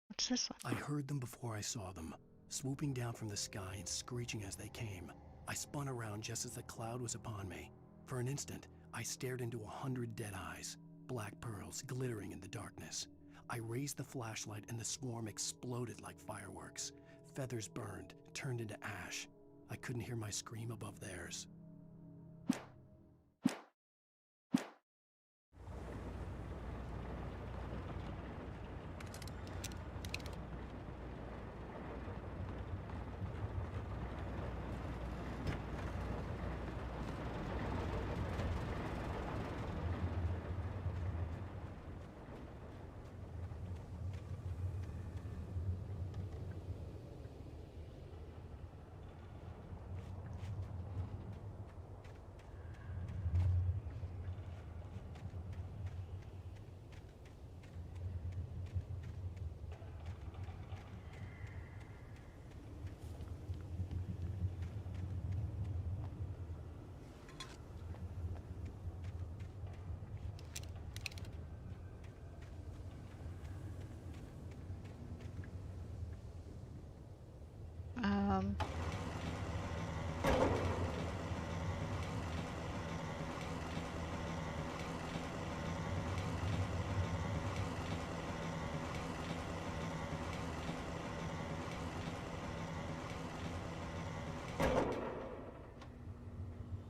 [SPEAKER 2] What's this one?
[SPEAKER 1] I heard them before I saw them, swooping down from the sky and screeching as they came. I spun around just as the cloud was upon me. For an instant, I stared into 100 dead eyes, black pearls glittering in the darkness. I raised the flashlight and the swarm exploded like fireworks. Feathers burned, turned into ash. I couldn't hear my scream above theirs.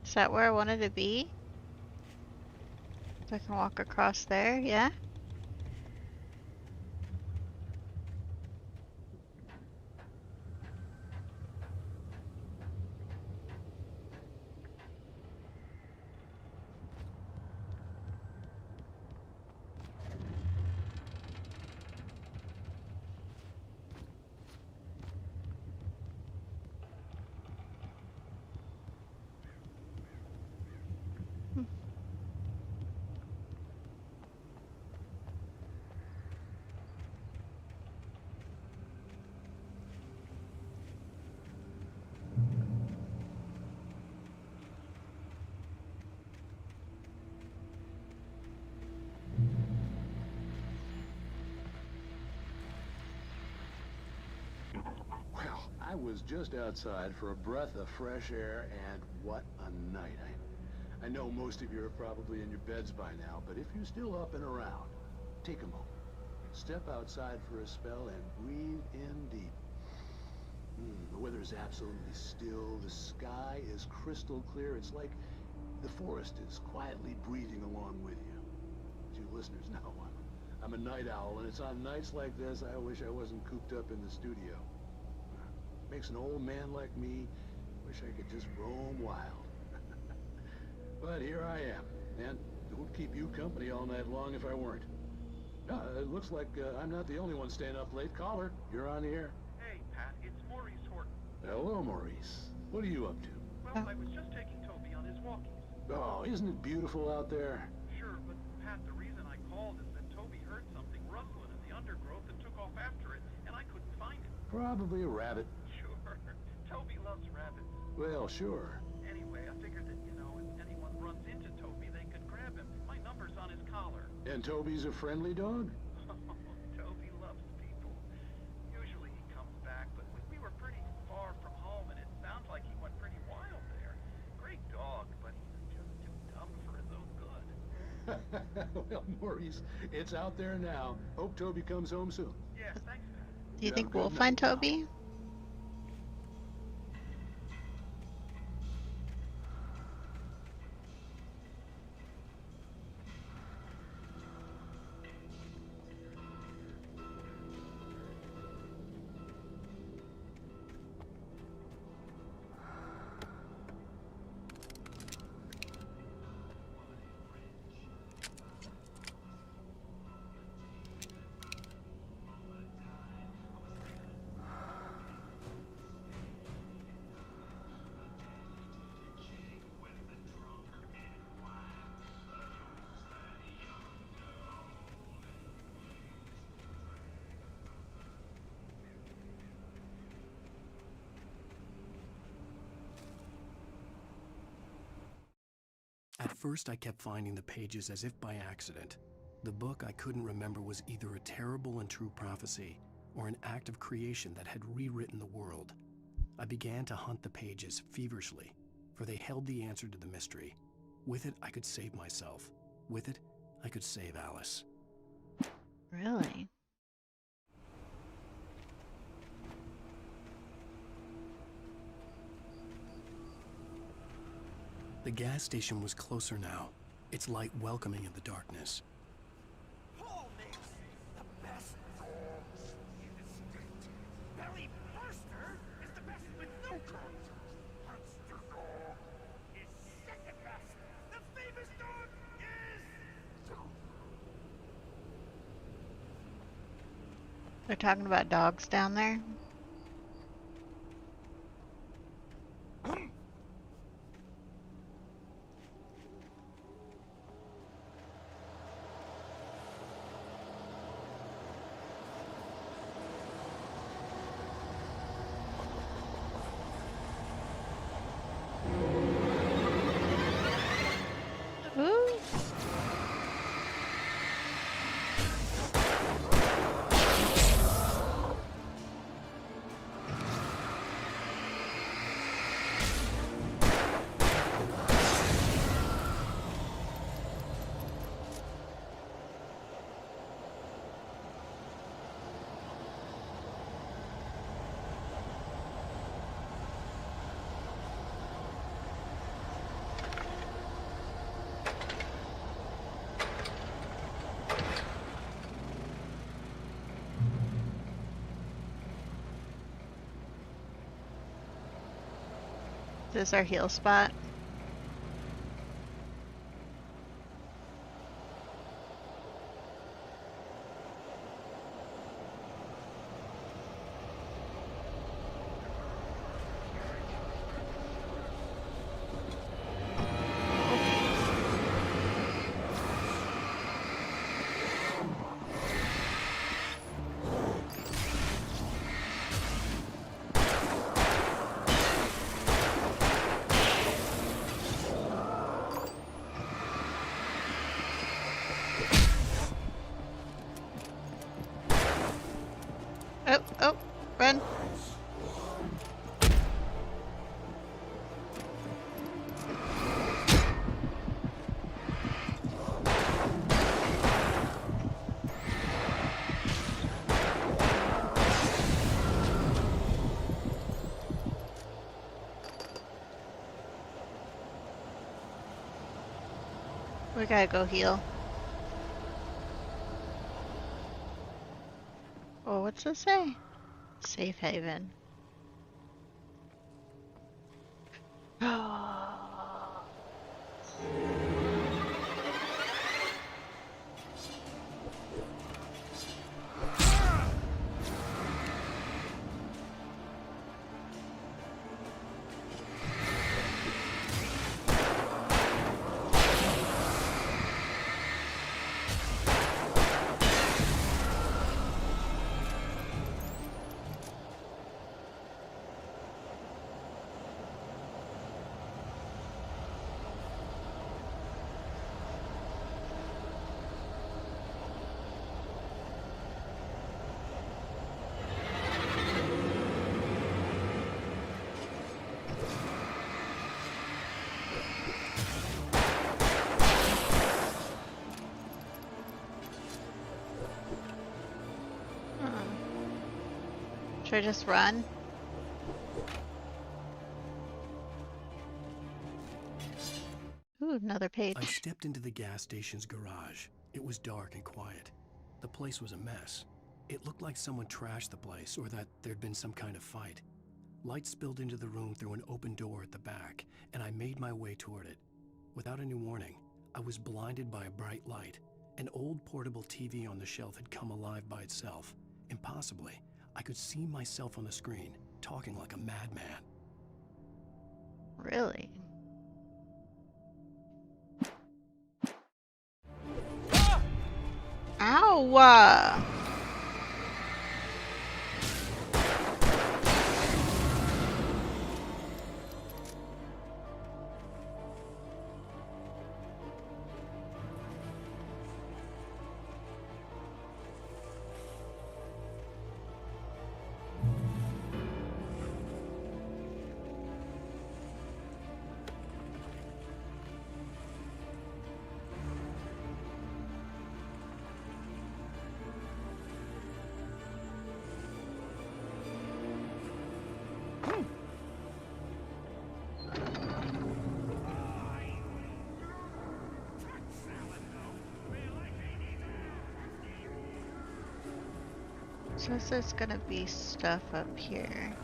[SPEAKER 2] Is that where I wanted to be? So I can walk across there, yeah?
[SPEAKER 18] Well, I was just outside for a breath of fresh air, and what a night. I know most of you are probably in your beds by now, but if you're still up and around, take a moment. Step outside for a spell and breathe in deep. The weather is absolutely still. The sky is crystal clear. It's like The forest is quietly breathing along with you. As you listeners know, I'm a night owl, and it's on nights like this I wish I wasn't cooped up in the studio. Makes an old man like me wish I could just roam wild. But here I am, and it would keep you company all night long if I weren't. It looks like I'm not the only one staying up late. Caller, you're on the air.
[SPEAKER 9] Hey, Pat, it's Maurice Horton.
[SPEAKER 18] Hello, Maurice. What are you up to?
[SPEAKER 9] Well, I was just taking Toby on his walkies.
[SPEAKER 18] Oh, isn't it beautiful out there?
[SPEAKER 9] Sure, but Pat, the reason I called is that Toby heard something rustling in the undergrowth and took off after it, and I couldn't find it.
[SPEAKER 18] Probably a rabbit.
[SPEAKER 9] Sure. Toby loves rabbits.
[SPEAKER 18] Well, sure.
[SPEAKER 9] Anyway, I figured that, you know, if anyone runs into Toby, they could grab him. My number's on his collar.
[SPEAKER 18] And Toby's a friendly dog?
[SPEAKER 9] Toby loves people. Usually he comes back, but we were pretty far from home, and it sounds like he went pretty wild there. Great dog, but he's just too dumb for his own good.
[SPEAKER 18] Well, Maurice, it's out there now. Hope Toby comes home soon.
[SPEAKER 9] Yeah, thanks, Pat.
[SPEAKER 2] Do you think we'll find Toby?
[SPEAKER 1] At first, I kept finding the pages as if by accident. The book I couldn't remember was either a terrible and true prophecy or an act of creation that had rewritten the world. I began to hunt the pages feverishly, for they held the answer to the mystery. With it, I could save myself. With it, I could save Alice.
[SPEAKER 2] Really?
[SPEAKER 1] The gas station was closer now, its light welcoming in the darkness.
[SPEAKER 3] Paul makes the best dogs in the state. Barry Burster is the best with no coat. Monster Dog is second best. The famous dog is...
[SPEAKER 2] They're talking about dogs down there. Is this our heal spot? Oh, run. gotta go heal. Oh, what's this say? Safe haven. Should I just run? Ooh, another page.
[SPEAKER 1] I stepped into the gas station's garage. It was dark and quiet. The place was a mess. It looked like someone trashed the place or that there'd been some kind of fight. Light spilled into the room through an open door at the back, and I made my way toward it. Without any warning, I was blinded by a bright light. An old portable TV on the shelf had come alive by itself. Impossibly, I could see myself on the screen, talking like a madman.
[SPEAKER 2] Really? Ow! So there's gonna be stuff up here.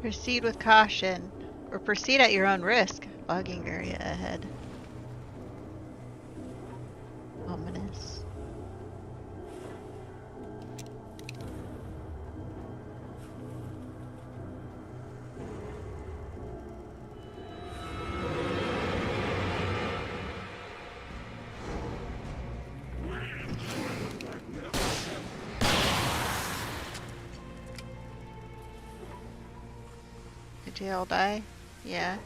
[SPEAKER 2] Proceed with caution, or proceed at your own risk. Logging area ahead. Ominous. Did you all die? Yeah.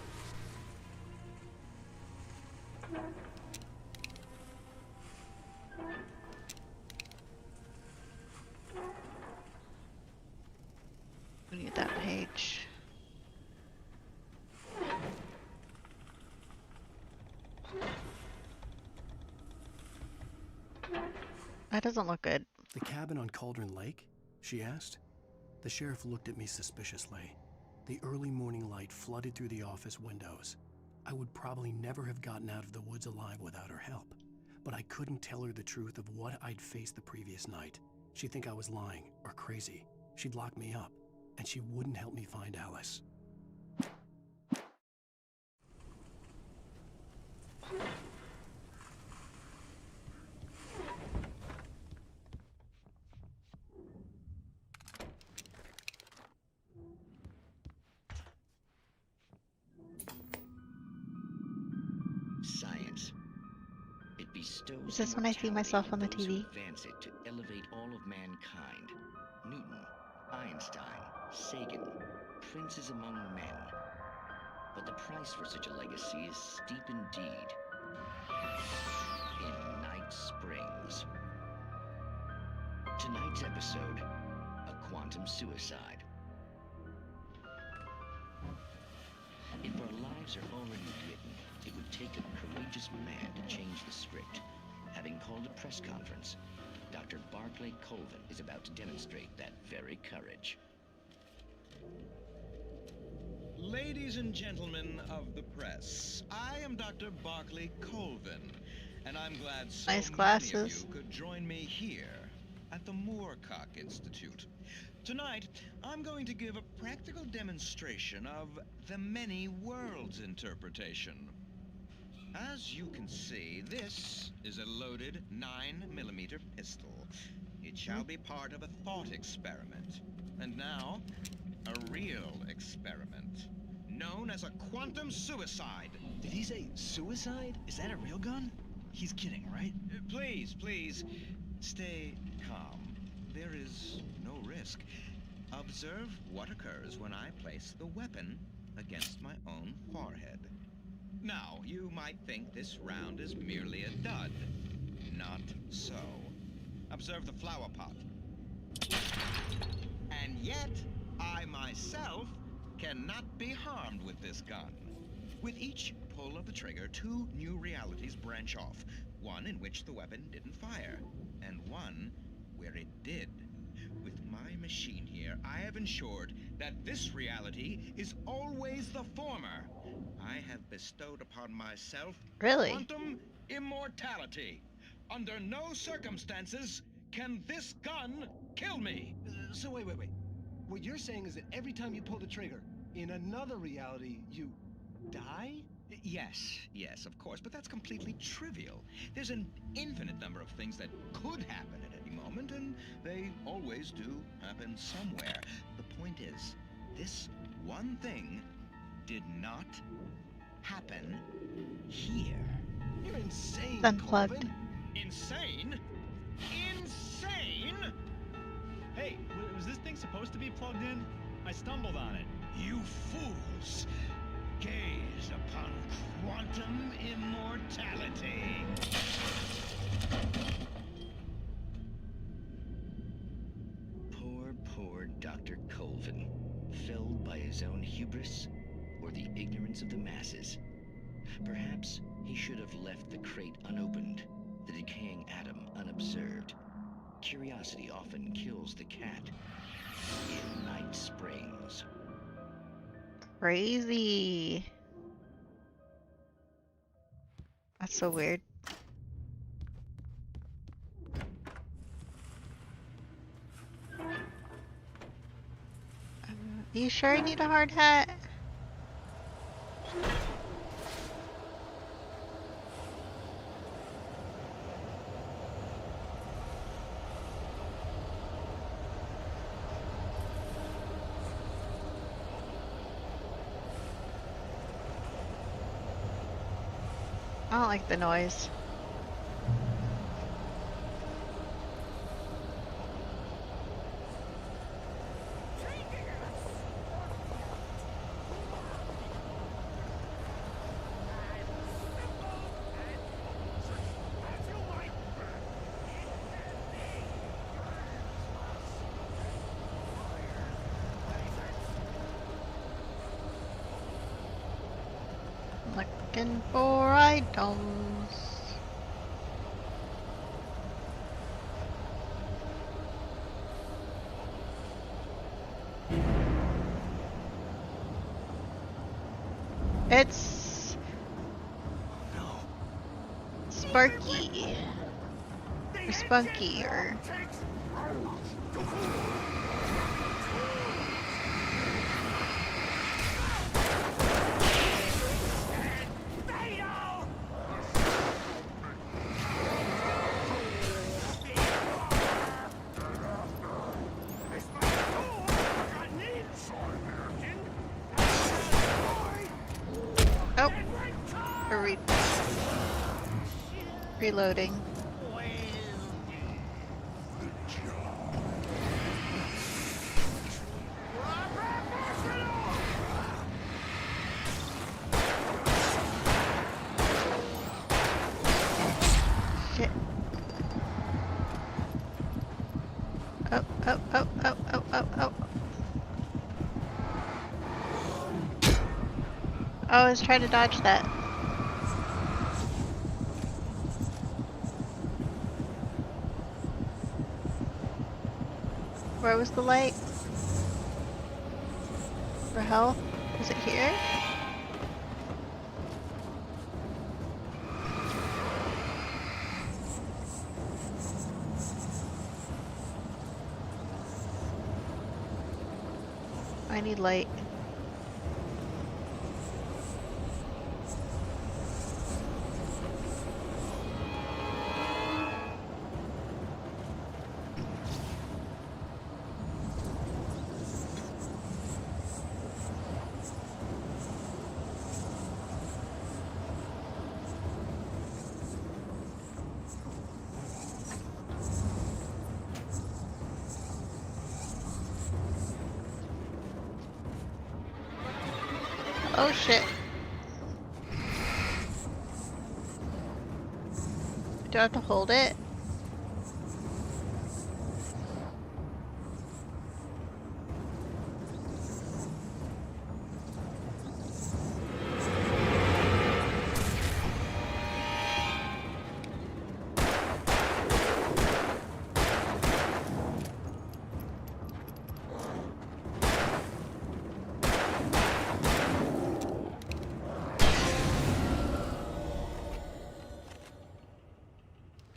[SPEAKER 2] We need that page. That doesn't look good.
[SPEAKER 1] The cabin on Cauldron Lake? She asked. The sheriff looked at me suspiciously. The early morning light flooded through the office windows. I would probably never have gotten out of the woods alive without her help, but I couldn't tell her the truth of what I'd faced the previous night. She'd think I was lying or crazy. She'd lock me up, and she wouldn't help me find Alice.
[SPEAKER 19] Science. It bestows
[SPEAKER 2] Is this when I see myself on the
[SPEAKER 19] those who
[SPEAKER 2] TV?
[SPEAKER 19] advance it to elevate all of mankind. Newton, Einstein, Sagan, princes among men. But the price for such a legacy is steep indeed. In night themselves. Tonight's episode, a quantum suicide. If our lives are already written, it would take a courageous man to change the script. Having called a press conference, Dr. Barclay Colvin is about to demonstrate that very courage.
[SPEAKER 20] Ladies and gentlemen of the press, I am Dr. Barclay Colvin, and I'm glad so
[SPEAKER 2] Nice
[SPEAKER 20] many
[SPEAKER 2] glasses.
[SPEAKER 20] of you could join me here at the Moorcock Institute. Tonight, I'm going to give a practical demonstration of the many worlds interpretation. As you can see, this is a loaded 9mm pistol. It shall be part of a thought experiment. And now, a real experiment, known as a quantum suicide.
[SPEAKER 21] Did he say suicide? Is that a real gun? He's kidding, right?
[SPEAKER 20] Please, please, stay calm. There is no risk. Observe what occurs when I place the weapon against my own forehead. Now, you might think this round is merely a dud. Not so. Observe the flower pot. And yet, I myself cannot be harmed with this gun. With each pull of the trigger, 2 new realities branch off. One in which the weapon didn't fire, and one where it did. With my machine here, I have ensured that this reality is always the former. I have bestowed upon myself quantum immortality. Under no circumstances can this gun kill me.
[SPEAKER 21] So wait. What you're saying is that every time you pull the trigger, in another reality, you die?
[SPEAKER 20] Yes, of course, but that's completely trivial. There's an infinite number of things that could happen at any moment, and they always do happen somewhere. The point is, this one thing did not happen here.
[SPEAKER 21] You're insane,
[SPEAKER 2] Unplugged.
[SPEAKER 21] Colvin.
[SPEAKER 20] Insane? Insane?
[SPEAKER 22] Hey, was this thing supposed to be plugged in? I stumbled on it.
[SPEAKER 20] You fools! Gaze upon quantum immortality.
[SPEAKER 19] Poor Dr. Colvin, felled by his own hubris or the ignorance of the masses. Perhaps he should have left the crate unopened, the decaying atom unobserved. Curiosity often kills the cat. In Night Springs.
[SPEAKER 2] Crazy. That's so weird. You sure I need a hard hat? I don't like the noise. Looking for items. It's Sparky or Spunky or reloading. Shit. Oh, oh, oh, oh, oh, oh. Oh, I was trying to dodge that. Where was the light? For health? Is it here? I need light. Oh shit. Do I have to hold it?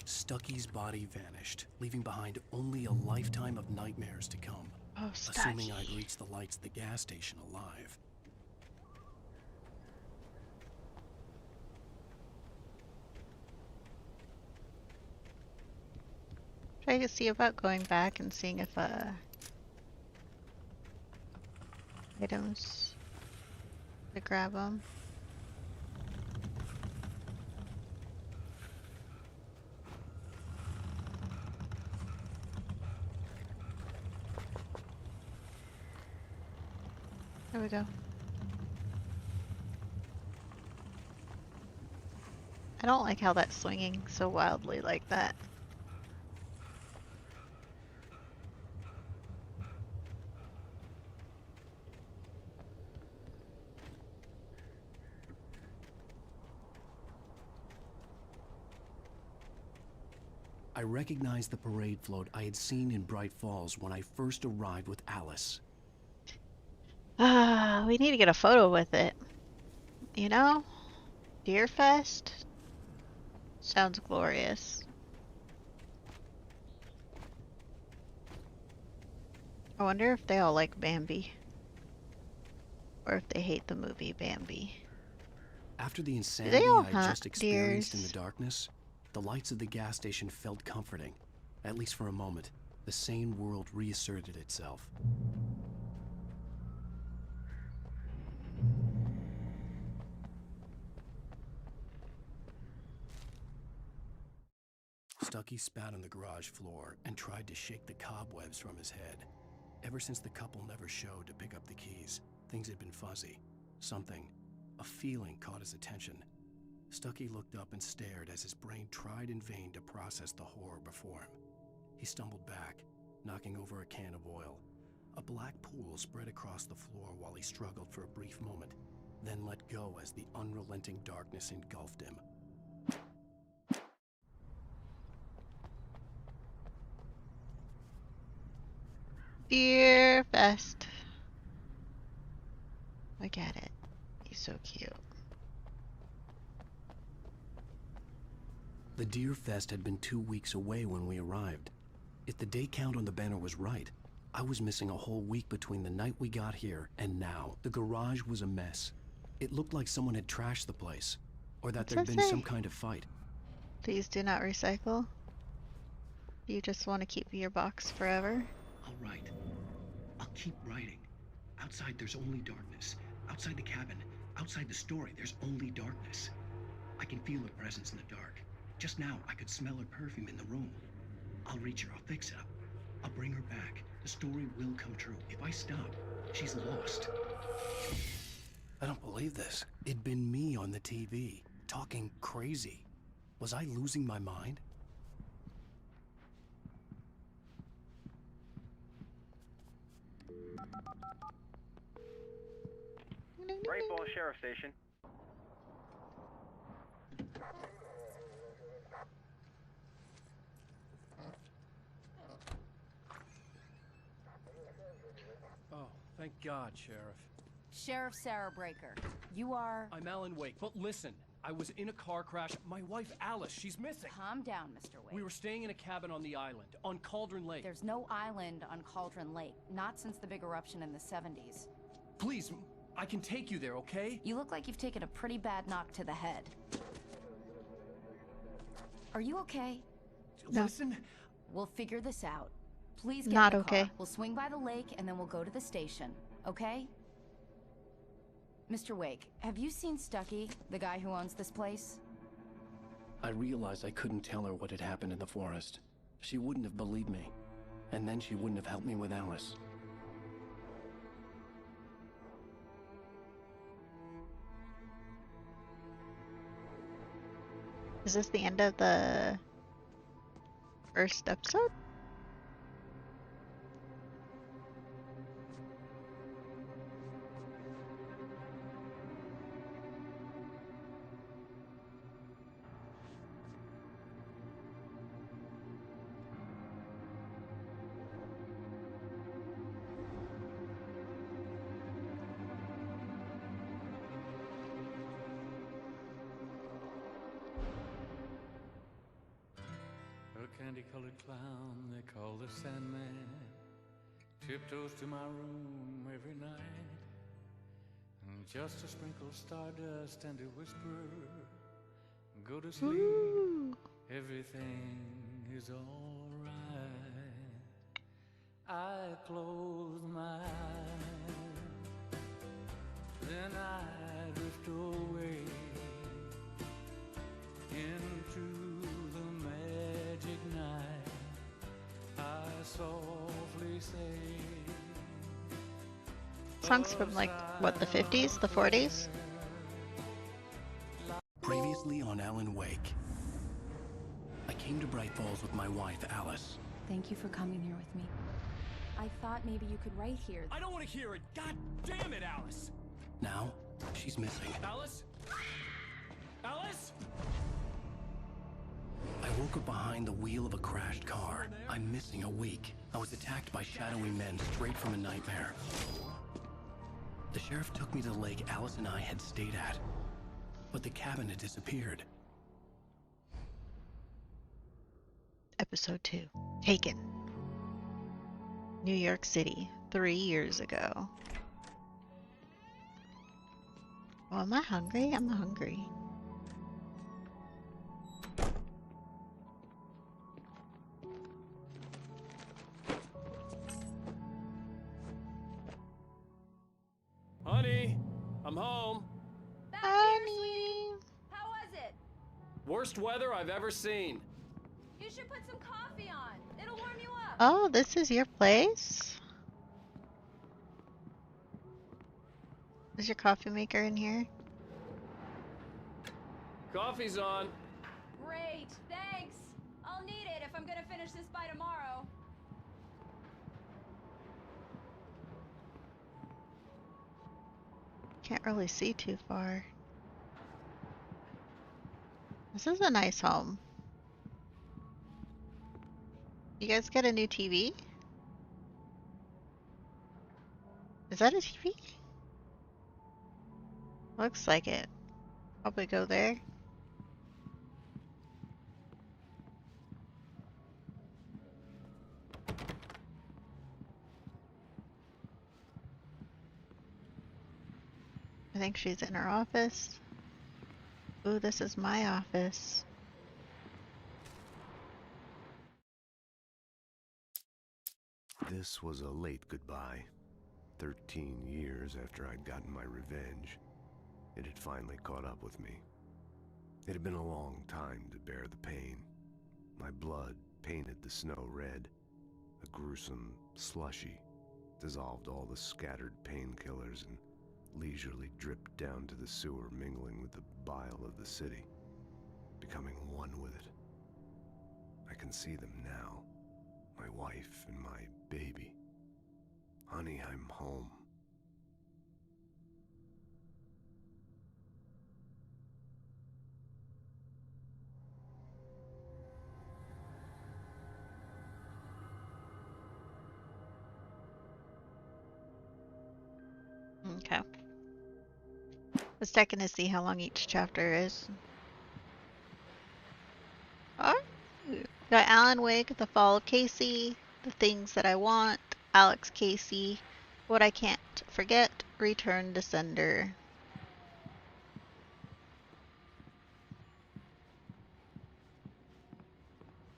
[SPEAKER 1] Stucky's body vanished, leaving behind only a lifetime of nightmares to come.
[SPEAKER 2] Oh,
[SPEAKER 1] assuming I'd reached the lights of the gas station alive.
[SPEAKER 2] Try to see about going back and seeing if items to grab them. There we go. I don't like how that's swinging so wildly like that.
[SPEAKER 1] I recognized the parade float I had seen in Bright Falls when I first arrived with Alice.
[SPEAKER 2] Ah, we need to get a photo with it. You know? Deerfest? Sounds glorious. I wonder if they all like Bambi. Or if they hate the movie Bambi.
[SPEAKER 1] After the insanity
[SPEAKER 2] all
[SPEAKER 1] I
[SPEAKER 2] hunt
[SPEAKER 1] just experienced in
[SPEAKER 2] deers?
[SPEAKER 1] the darkness, the lights of the gas station felt comforting. At least for a moment, the sane world reasserted itself. Stucky spat on the garage floor and tried to shake the cobwebs from his head. Ever since the couple never showed to pick up the keys, things had been fuzzy. Something, a feeling caught his attention. Stucky looked up and stared as his brain tried in vain to process the horror before him. He stumbled back, knocking over a can of oil. A black pool spread across the floor while he struggled for a brief moment, then let go as the unrelenting darkness engulfed him.
[SPEAKER 2] Deerfest. Look at it. He's so cute.
[SPEAKER 1] The Deerfest had been 2 weeks away when we arrived. If the day count on the banner was right, I was missing a whole week between the night we got here and now. The garage was a mess. It looked like someone had trashed the place, or that
[SPEAKER 2] What's
[SPEAKER 1] there'd
[SPEAKER 2] that
[SPEAKER 1] been
[SPEAKER 2] say?
[SPEAKER 1] some kind of fight.
[SPEAKER 2] Please do not recycle. You just want to keep your box forever?
[SPEAKER 5] I'll write. I'll keep writing. Outside there's only darkness. Outside the cabin, outside the story, there's only darkness. I can feel her presence in the dark. Just now, I could smell her perfume in the room. I'll reach her, I'll fix it up. I'll bring her back. The story will come true. If I stop, she's lost.
[SPEAKER 1] I don't believe this. It'd been me on the TV, talking crazy. Was I losing my mind?
[SPEAKER 17] Bright Falls Sheriff Station.
[SPEAKER 1] Oh, thank God, Sheriff.
[SPEAKER 13] Sheriff Sarah Breaker. You are...
[SPEAKER 1] I'm Alan Wake, but listen. I was in a car crash. My wife, Alice, she's missing.
[SPEAKER 13] Calm down, Mr. Wake.
[SPEAKER 1] We were staying in a cabin on the island, on Cauldron Lake.
[SPEAKER 13] There's no island on Cauldron Lake. Not since the big eruption in the 70s.
[SPEAKER 1] Please, I can take you there, okay?
[SPEAKER 13] You look like you've taken a pretty bad knock to the head. Are you okay?
[SPEAKER 2] No.
[SPEAKER 1] Listen.
[SPEAKER 13] We'll figure this out. Please get
[SPEAKER 2] Not
[SPEAKER 13] in the car.
[SPEAKER 2] okay.
[SPEAKER 13] We'll swing by the lake and then we'll go to the station, okay? Mr. Wake, have you seen Stucky, the guy who owns this place?
[SPEAKER 1] I realized I couldn't tell her what had happened in the forest. She wouldn't have believed me. And then she wouldn't have helped me with Alice.
[SPEAKER 2] Is this the end of the first episode?
[SPEAKER 8] A candy-colored clown they call the Sandman tiptoes to my room every night, and just to sprinkle stardust and to whisper, go to sleep, everything is alright. I close my eyes, then I drift away into the magic night. I softly say,
[SPEAKER 2] Songs from like, what, the 50s? The 40s?
[SPEAKER 1] Previously on Alan Wake. I came to Bright Falls with my wife, Alice.
[SPEAKER 10] Thank you for coming here with me. I thought maybe you could write here.
[SPEAKER 1] I don't want to hear it! God damn it, Alice! Now, she's missing.
[SPEAKER 7] Alice? Alice?
[SPEAKER 1] I woke up behind the wheel of a crashed car. I'm missing a week. I was attacked by shadowy men straight from a nightmare. The sheriff took me to the lake Alice and I had stayed at. But the cabin had disappeared.
[SPEAKER 2] Episode 2. Taken. New York City, 3 years ago. Oh, am I hungry? I'm hungry.
[SPEAKER 7] Honey, I'm home.
[SPEAKER 2] Honey.
[SPEAKER 6] How was it?
[SPEAKER 7] Worst weather I've ever seen.
[SPEAKER 6] You should put some coffee on. It'll warm you up.
[SPEAKER 2] Oh, this is your place? Is your coffee maker in here?
[SPEAKER 7] Coffee's on.
[SPEAKER 6] Great, thanks. I'll need it if I'm gonna finish this by tomorrow.
[SPEAKER 2] Can't really see too far. This is a nice home. You guys get a new TV? Is that a TV? Looks like it. Probably go there. I think she's in her office. Ooh, this is my office.
[SPEAKER 3] This was a late goodbye. 13 years after I'd gotten my revenge, it had finally caught up with me. It had been a long time to bear the pain. My blood painted the snow red. A gruesome slushy dissolved all the scattered painkillers and leisurely dripped down to the sewer, mingling with the bile of the city, becoming one with it. I can see them now, my wife and my baby. Honey, I'm home.
[SPEAKER 2] Okay. Let's check in to see how long each chapter is. Oh, got Alan Wake, The Fall of Casey, The Things That I Want, Alex Casey, What I Can't Forget, Return to Sender.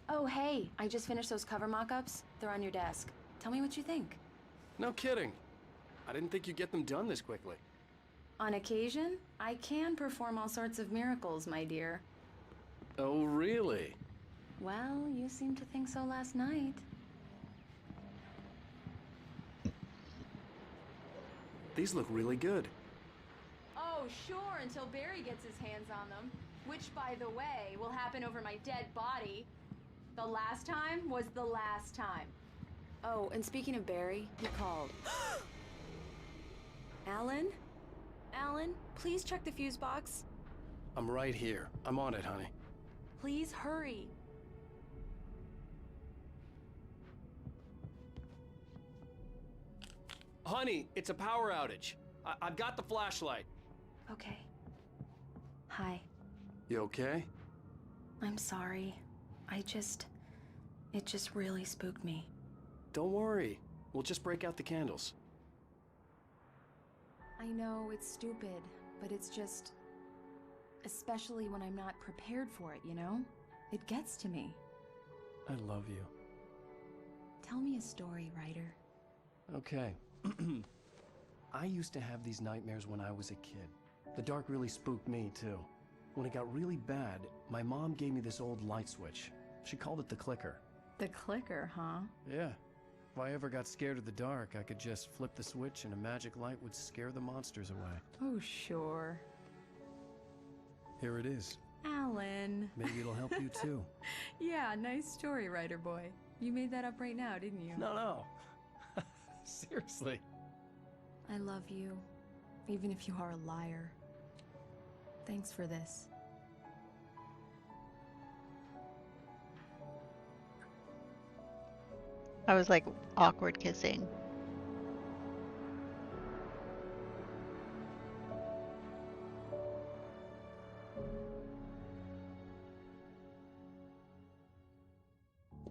[SPEAKER 10] Oh, hey, I just finished those cover mock-ups. They're on your desk. Tell me what you think.
[SPEAKER 7] No kidding. I didn't think you'd get them done this quickly.
[SPEAKER 10] On occasion, I can perform all sorts of miracles, my dear.
[SPEAKER 7] Oh, really?
[SPEAKER 10] Well, you seemed to think so last night.
[SPEAKER 7] These look really good.
[SPEAKER 10] Oh, sure, until Barry gets his hands on them. Which, by the way, will happen over my dead body. The last time was the last time. Oh, and speaking of Barry, he called. Alan? Alan, please check the fuse box.
[SPEAKER 7] I'm right here. I'm on it, honey.
[SPEAKER 10] Please hurry.
[SPEAKER 7] Honey, it's a power outage. I've got the flashlight.
[SPEAKER 10] Okay. Hi.
[SPEAKER 7] You okay?
[SPEAKER 10] I'm sorry. It just really spooked me.
[SPEAKER 7] Don't worry. We'll just break out the candles.
[SPEAKER 10] I know it's stupid, but it's just... especially when I'm not prepared for it, you know? It gets to me.
[SPEAKER 7] I love you.
[SPEAKER 10] Tell me a story, writer.
[SPEAKER 7] Okay. I used to have these nightmares when I was a kid. The dark really spooked me, too. When it got really bad, my mom gave me this old light switch. She called it the clicker.
[SPEAKER 10] The clicker, huh?
[SPEAKER 7] Yeah. If I ever got scared of the dark, I could just flip the switch and a magic light would scare the monsters away.
[SPEAKER 10] Oh, sure.
[SPEAKER 7] Here it is.
[SPEAKER 10] Alan.
[SPEAKER 7] Maybe it'll help you, too.
[SPEAKER 10] Yeah, nice story, writer boy. You made that up right now, didn't you?
[SPEAKER 7] No. Seriously.
[SPEAKER 10] I love you, even if you are a liar. Thanks for this.
[SPEAKER 2] I was like awkward kissing.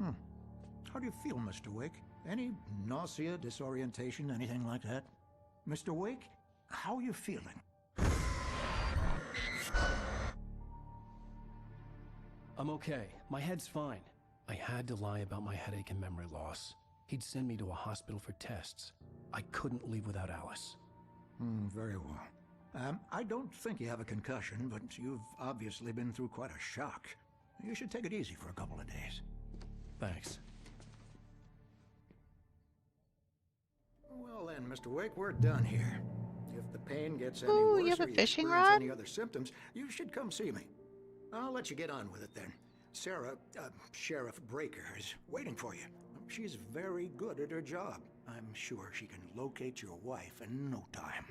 [SPEAKER 12] How do you feel, Mr. Wake? Any nausea, disorientation, anything like that? Mr. Wake, how are you feeling?
[SPEAKER 1] I'm okay. My head's fine. I had to lie about my headache and memory loss. He'd send me to a hospital for tests. I couldn't leave without Alice.
[SPEAKER 12] Very well. I don't think you have a concussion, but you've obviously been through quite a shock. You should take it easy for a couple of days.
[SPEAKER 1] Thanks.
[SPEAKER 12] Well then, Mr. Wake, we're done here. If the pain gets any
[SPEAKER 2] Ooh,
[SPEAKER 12] worse
[SPEAKER 2] you have a
[SPEAKER 12] or you
[SPEAKER 2] fishing
[SPEAKER 12] experience
[SPEAKER 2] rod?
[SPEAKER 12] any other symptoms, you should come see me. I'll let you get on with it then. Sarah, Sheriff Breaker, is waiting for you. She's very good at her job. I'm sure she can locate your wife in no time.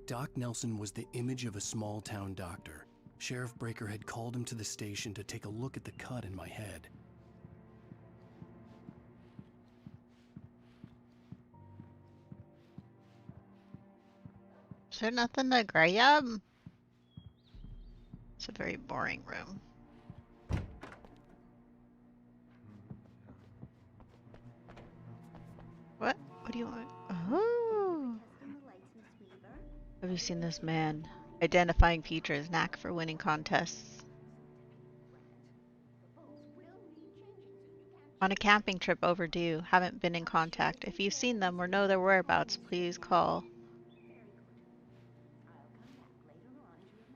[SPEAKER 1] Doc Nelson was the image of a small-town doctor. Sheriff Breaker had called him to the station to take a look at the cut in my head.
[SPEAKER 2] Is there nothing to grab? It's a very boring room. What? What do you want? Oh! Have you seen this man? Identifying features, knack for winning contests. On a camping trip overdue. Haven't been in contact. If you've seen them or know their whereabouts, please call.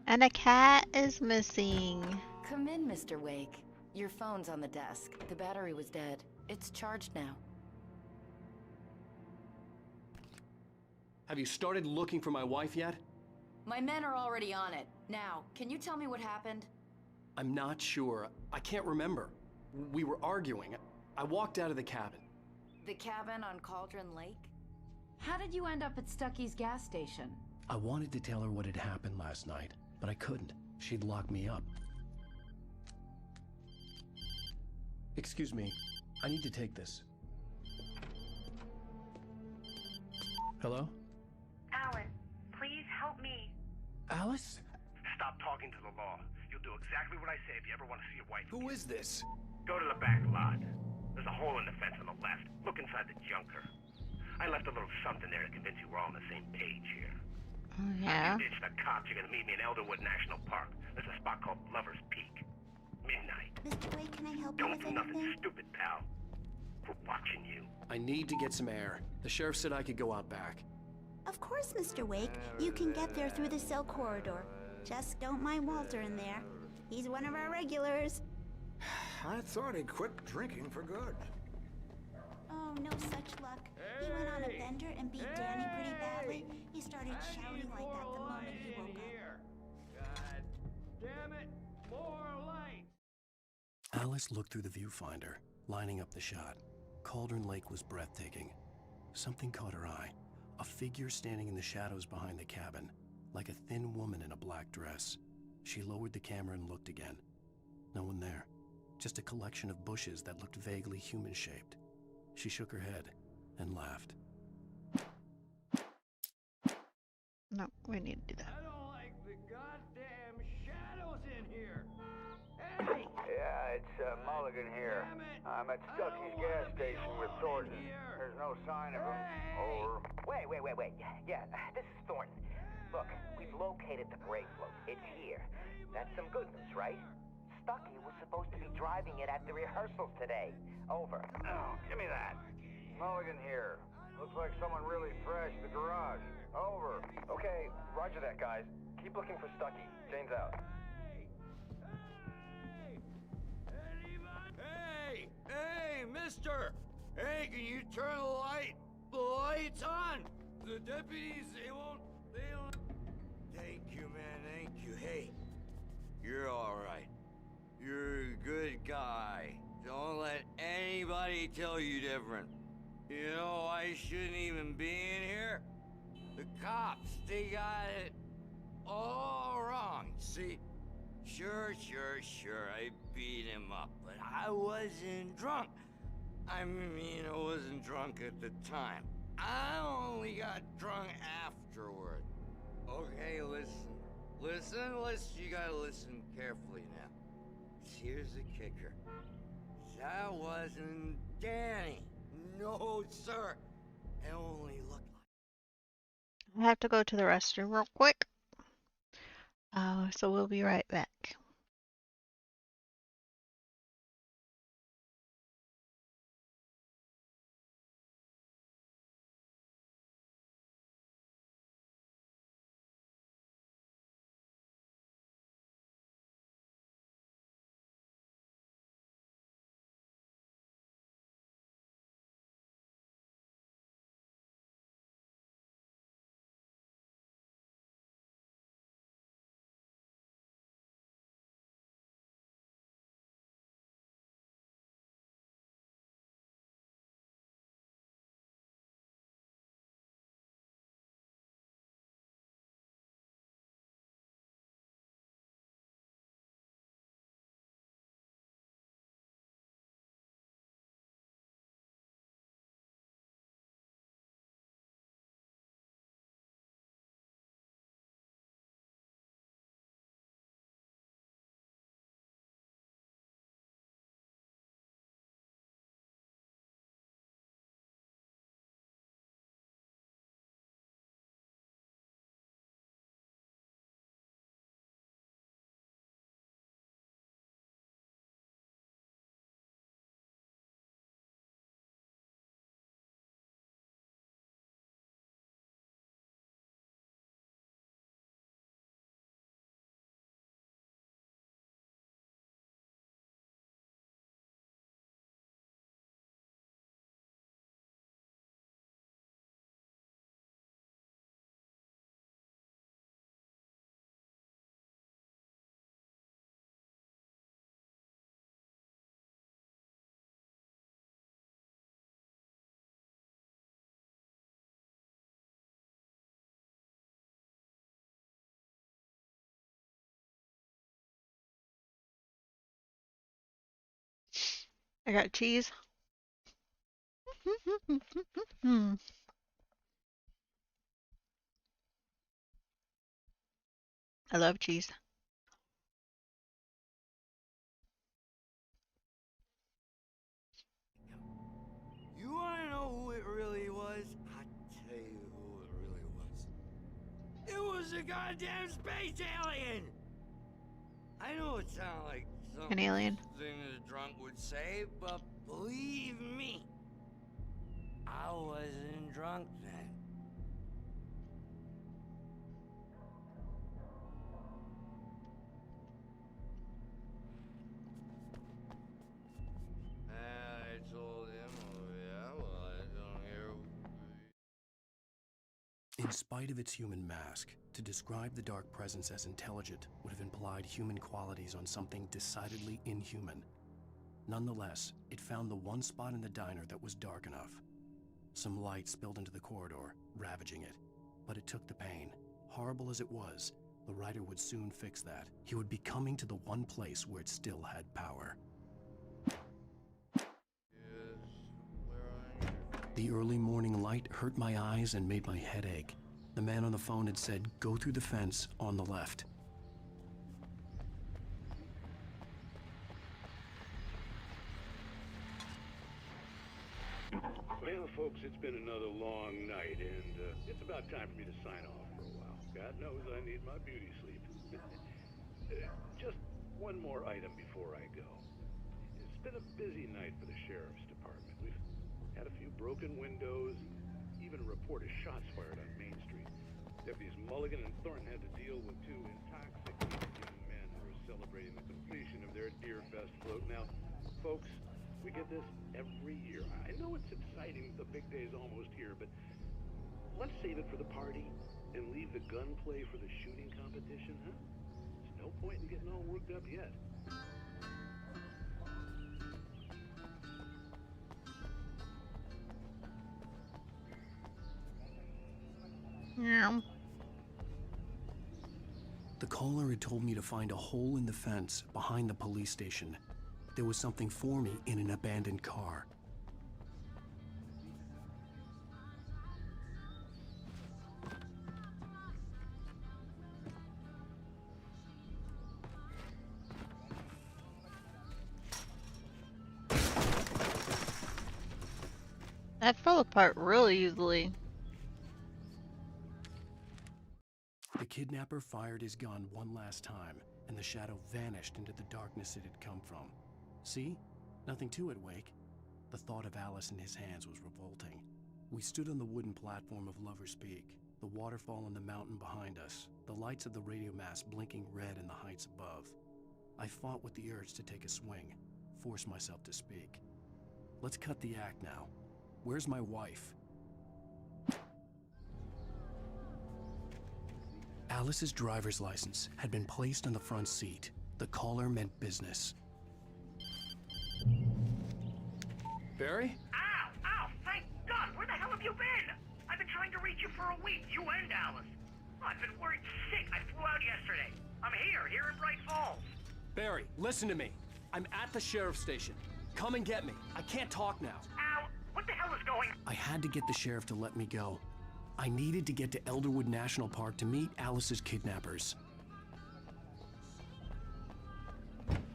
[SPEAKER 2] And a cat is missing.
[SPEAKER 13] Come in, Mr. Wake. Your phone's on the desk. The battery was dead. It's charged now.
[SPEAKER 7] Have you started looking for my wife yet?
[SPEAKER 13] My men are already on it. Now, can you tell me what happened?
[SPEAKER 7] I'm not sure. I can't remember. We were arguing. I walked out of the cabin.
[SPEAKER 13] The cabin on Cauldron Lake?
[SPEAKER 11] How did you end up at Stucky's gas station?
[SPEAKER 1] I wanted to tell her what had happened last night, but I couldn't. She'd lock me up. Excuse me, I need to take this. Hello?
[SPEAKER 14] Alan, please help me.
[SPEAKER 1] Alice?
[SPEAKER 23] Stop talking to the law. You'll do exactly what I say if you ever want to see your wife.
[SPEAKER 1] Who is this?
[SPEAKER 23] Go to the back lot. There's a hole in the fence on the left. Look inside the junker. I left a little something there to convince you we're all on the same page here.
[SPEAKER 2] Yeah.
[SPEAKER 23] If you ditch the cops, you're gonna meet me in Elderwood National Park. There's a spot called Lover's Peak. Midnight.
[SPEAKER 24] Mr. Wake, can I help you
[SPEAKER 23] Don't
[SPEAKER 24] with
[SPEAKER 23] do nothing
[SPEAKER 24] anything?
[SPEAKER 23] stupid, pal. We're watching you.
[SPEAKER 1] I need to get some air. The sheriff said I could go out back.
[SPEAKER 24] Of course, Mr. Wake. You can get there through the cell corridor. Just don't mind Walter in there. He's one of our regulars.
[SPEAKER 12] I thought he'd quit drinking for good.
[SPEAKER 24] Oh, no such luck. He went on a bender and beat Danny pretty badly. He started shouting like that the moment he woke up.
[SPEAKER 3] God damn it! More light!
[SPEAKER 1] Alice looked through the viewfinder, lining up the shot. Cauldron Lake was breathtaking. Something caught her eye. A figure standing in the shadows behind the cabin, like a thin woman in a black dress. She lowered the camera and looked again. No one there. Just a collection of bushes that looked vaguely human-shaped. She shook her head and laughed.
[SPEAKER 2] No, we need to do that.
[SPEAKER 3] I don't like the goddamn shadows in here. Hey!
[SPEAKER 25] Yeah, it's Mulligan here. I'm at Stucky's gas station with Thornton. There's no sign of him. Over.
[SPEAKER 26] Wait. Yeah, this is Thornton. Look, we've located the brake float. It's here. That's some good news, right? Stucky was supposed to be driving it at the rehearsals today. Over.
[SPEAKER 25] Oh, give me that. Mulligan here. Looks like someone really trashed the garage. Over.
[SPEAKER 26] Okay, roger that, guys. Keep looking for Stucky. Jane's out.
[SPEAKER 3] Hey, mister! Hey, can you turn the lights on? The deputies, they don't... Thank you, man, thank you. Hey, you're alright. You're a good guy. Don't let anybody tell you different. You know, I shouldn't even be in here. The cops, they got it all wrong, see? Sure, I beat him up, but I wasn't drunk. I wasn't drunk at the time. I only got drunk afterward. Okay, listen, you gotta listen carefully now. Here's the kicker. That wasn't Danny. No, sir. It only looked like...
[SPEAKER 2] I have to go to the restroom real quick. So we'll be right back. I got cheese. I love cheese.
[SPEAKER 3] You wanna know who it really was? I'll tell you who it really was. It was a goddamn space alien! I know it sounds like
[SPEAKER 2] An alien.
[SPEAKER 3] something a drunk would say, but believe me, I wasn't drunk then. I told him, oh yeah, well, I don't hear.
[SPEAKER 1] In spite of its human mask, to describe the dark presence as intelligent would have implied human qualities on something decidedly inhuman. Nonetheless, it found the one spot in the diner that was dark enough. Some light spilled into the corridor, ravaging it. But it took the pain. Horrible as it was, the writer would soon fix that. He would be coming to the one place where it still had power. The early morning light hurt my eyes and made my head ache. The man on the phone had said, "Go through the fence on the left."
[SPEAKER 8] Well, folks, it's been another long night, and it's about time for me to sign off for a while. God knows I need my beauty sleep. Just one more item before I go. It's been a busy night for the sheriff's department. We've had a few broken windows, and even a report of shots fired on Main Street. Deputies Mulligan and Thornton had to deal with two intoxicated young men who were celebrating the completion of their Deerfest float. Now, folks, we get this every year. I know it's exciting, the big day's almost here, but let's save it for the party and leave the gunplay for the shooting competition, huh? There's no point in getting all worked up yet.
[SPEAKER 2] Yeah.
[SPEAKER 1] The caller had told me to find a hole in the fence behind the police station. There was something for me in an abandoned car.
[SPEAKER 2] That fell apart really easily.
[SPEAKER 1] The kidnapper fired his gun one last time, and the shadow vanished into the darkness it had come from. See? Nothing to it, Wake. The thought of Alice in his hands was revolting. We stood on the wooden platform of Lover's Peak, the waterfall in the mountain behind us, the lights of the radio mast blinking red in the heights above. I fought with the urge to take a swing, force myself to speak. Let's cut the act now. Where's my wife? Alice's driver's license had been placed on the front seat. The caller meant business.
[SPEAKER 7] Barry?
[SPEAKER 23] Ow! Ow! Thank God! Where the hell have you been? I've been trying to reach you for a week, you and Alice. I've been worried sick. I flew out yesterday. I'm here in Bright Falls.
[SPEAKER 7] Barry, listen to me. I'm at the sheriff's station. Come and get me. I can't talk now.
[SPEAKER 23] Ow! What the hell is going on?
[SPEAKER 1] I had to get the sheriff to let me go. I needed to get to Elderwood National Park to meet Alice's kidnappers.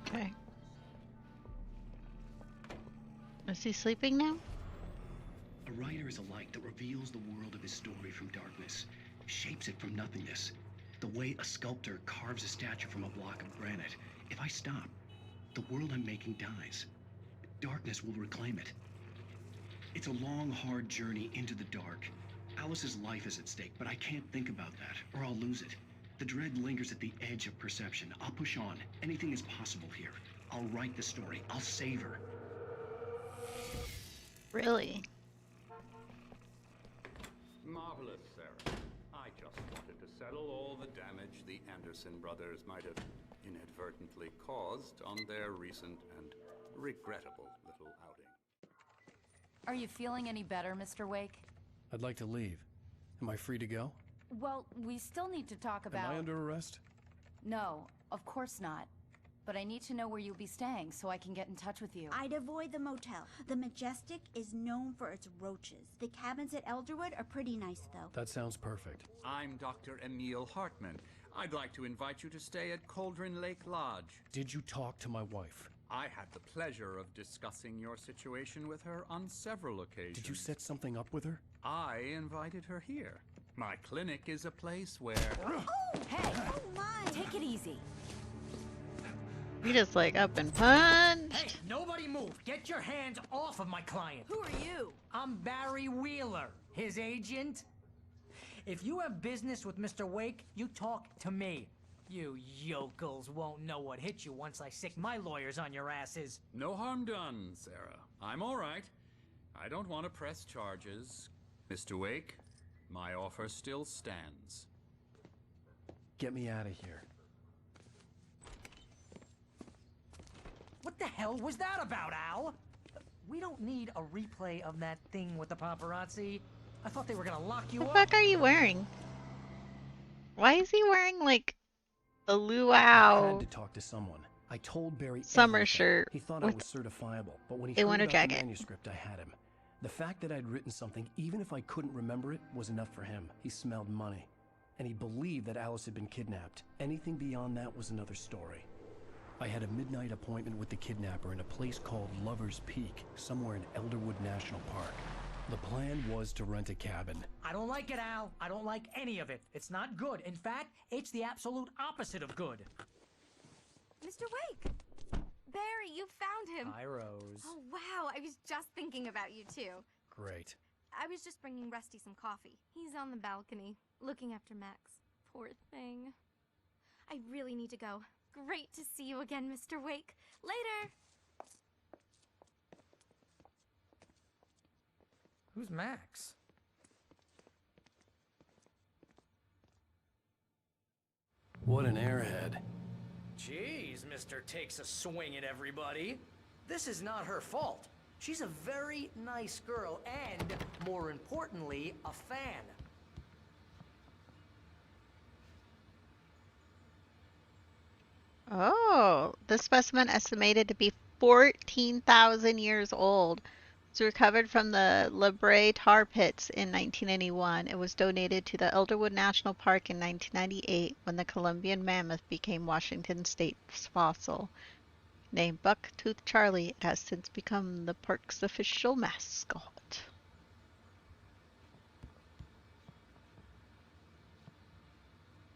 [SPEAKER 2] Okay. Is he sleeping now?
[SPEAKER 5] A writer is a light that reveals the world of his story from darkness, shapes it from nothingness. The way a sculptor carves a statue from a block of granite. If I stop, the world I'm making dies. Darkness will reclaim it. It's a long, hard journey into the dark. Alice's life is at stake, but I can't think about that, or I'll lose it. The dread lingers at the edge of perception. I'll push on. Anything is possible here. I'll write the story. I'll save her.
[SPEAKER 2] Really?
[SPEAKER 4] Marvelous, Sarah. I just wanted to settle all the damage the Anderson brothers might have inadvertently caused on their recent and regrettable little outing.
[SPEAKER 11] Are you feeling any better, Mr. Wake?
[SPEAKER 1] I'd like to leave. Am I free to go?
[SPEAKER 11] Well, we still need to talk about...
[SPEAKER 1] Am I under arrest?
[SPEAKER 11] No, of course not. but I need to know where you'll be staying so I can get in touch with you.
[SPEAKER 24] I'd avoid the motel. The Majestic is known for its roaches. The cabins at Elderwood are pretty nice, though.
[SPEAKER 7] That sounds perfect.
[SPEAKER 4] I'm Dr. Emil Hartman. I'd like to invite you to stay at Cauldron Lake Lodge.
[SPEAKER 7] Did you talk to my wife?
[SPEAKER 4] I had the pleasure of discussing your situation with her on several occasions.
[SPEAKER 7] Did you set something up with her?
[SPEAKER 4] I invited her here. My clinic is a place where...
[SPEAKER 24] Oh!
[SPEAKER 11] Hey!
[SPEAKER 24] Oh, my!
[SPEAKER 11] Take it easy.
[SPEAKER 2] You just like up and punched.
[SPEAKER 9] Hey, nobody move. Get your hands off of my client.
[SPEAKER 11] Who are you?
[SPEAKER 9] I'm Barry Wheeler, his agent. If you have business with Mr. Wake, you talk to me. You yokels won't know what hit you once I sick my lawyers on your asses.
[SPEAKER 4] No harm done, Sarah. I'm all right. I don't want to press charges. Mr. Wake, my offer still stands.
[SPEAKER 7] Get me out of here.
[SPEAKER 9] What the hell was that about, Al? We don't need a replay of that thing with the paparazzi. I thought they were gonna lock you up.
[SPEAKER 2] What the fuck are you wearing? Why is he wearing like a
[SPEAKER 7] I
[SPEAKER 2] luau
[SPEAKER 7] had to talk to someone. I told Barry
[SPEAKER 2] summer
[SPEAKER 7] everything.
[SPEAKER 2] shirt
[SPEAKER 7] He thought I
[SPEAKER 2] with
[SPEAKER 7] was certifiable, but when he
[SPEAKER 2] a
[SPEAKER 7] heard
[SPEAKER 2] winter
[SPEAKER 7] about
[SPEAKER 2] jacket?
[SPEAKER 7] the manuscript, I had him. The fact that I'd written something, even if I couldn't remember it, was enough for him. He smelled money. And he believed that Alice had been kidnapped. Anything beyond that was another story. I had a midnight appointment with the kidnapper in a place called Lover's Peak, somewhere in Elderwood National Park. The plan was to rent a cabin.
[SPEAKER 9] I don't like it, Al. I don't like any of it. It's not good. In fact, it's the absolute opposite of good.
[SPEAKER 10] Mr. Wake! Barry, you found him!
[SPEAKER 9] Hi, Rose.
[SPEAKER 10] Oh, wow. I was just thinking about you, too.
[SPEAKER 7] Great.
[SPEAKER 10] I was just bringing Rusty some coffee. He's on the balcony, looking after Max. Poor thing. I really need to go. Great to see you again, Mr. Wake. Later!
[SPEAKER 9] Who's Max?
[SPEAKER 7] What an airhead.
[SPEAKER 9] Jeez, Mr. Takes a swing at everybody. This is not her fault. She's a very nice girl and, more importantly, a fan.
[SPEAKER 2] Oh, this specimen estimated to be 14,000 years old. It's recovered from the La Brea tar pits in 1991. It was donated to the Elderwood National Park in 1998 when the Columbian mammoth became Washington State's fossil. Named Bucktooth Charlie, it has since become the park's official mascot.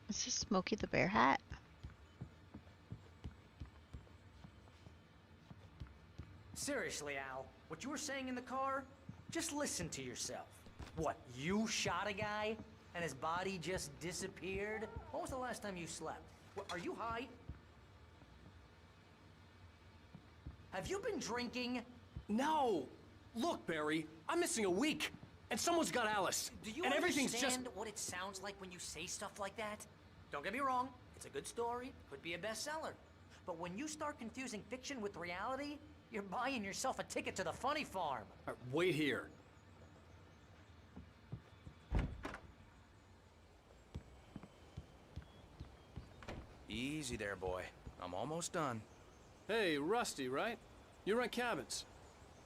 [SPEAKER 2] Is this Smokey the Bear hat?
[SPEAKER 9] Seriously, Al, what you were saying in the car? Just listen to yourself. What, you shot a guy and his body just disappeared? When was the last time you slept? What, are you high? Have you been drinking?
[SPEAKER 7] No! Look, Barry, I'm missing a week, and someone's got Alice.
[SPEAKER 9] Do you
[SPEAKER 7] and everything's
[SPEAKER 9] understand
[SPEAKER 7] just...
[SPEAKER 9] what it sounds like when you say stuff like that? Don't get me wrong, it's a good story, could be a bestseller. But when you start confusing fiction with reality, you're buying yourself a ticket to the funny farm.
[SPEAKER 7] Wait here.
[SPEAKER 15] Easy there, boy. I'm almost done.
[SPEAKER 16] Hey, Rusty, right? You rent cabins.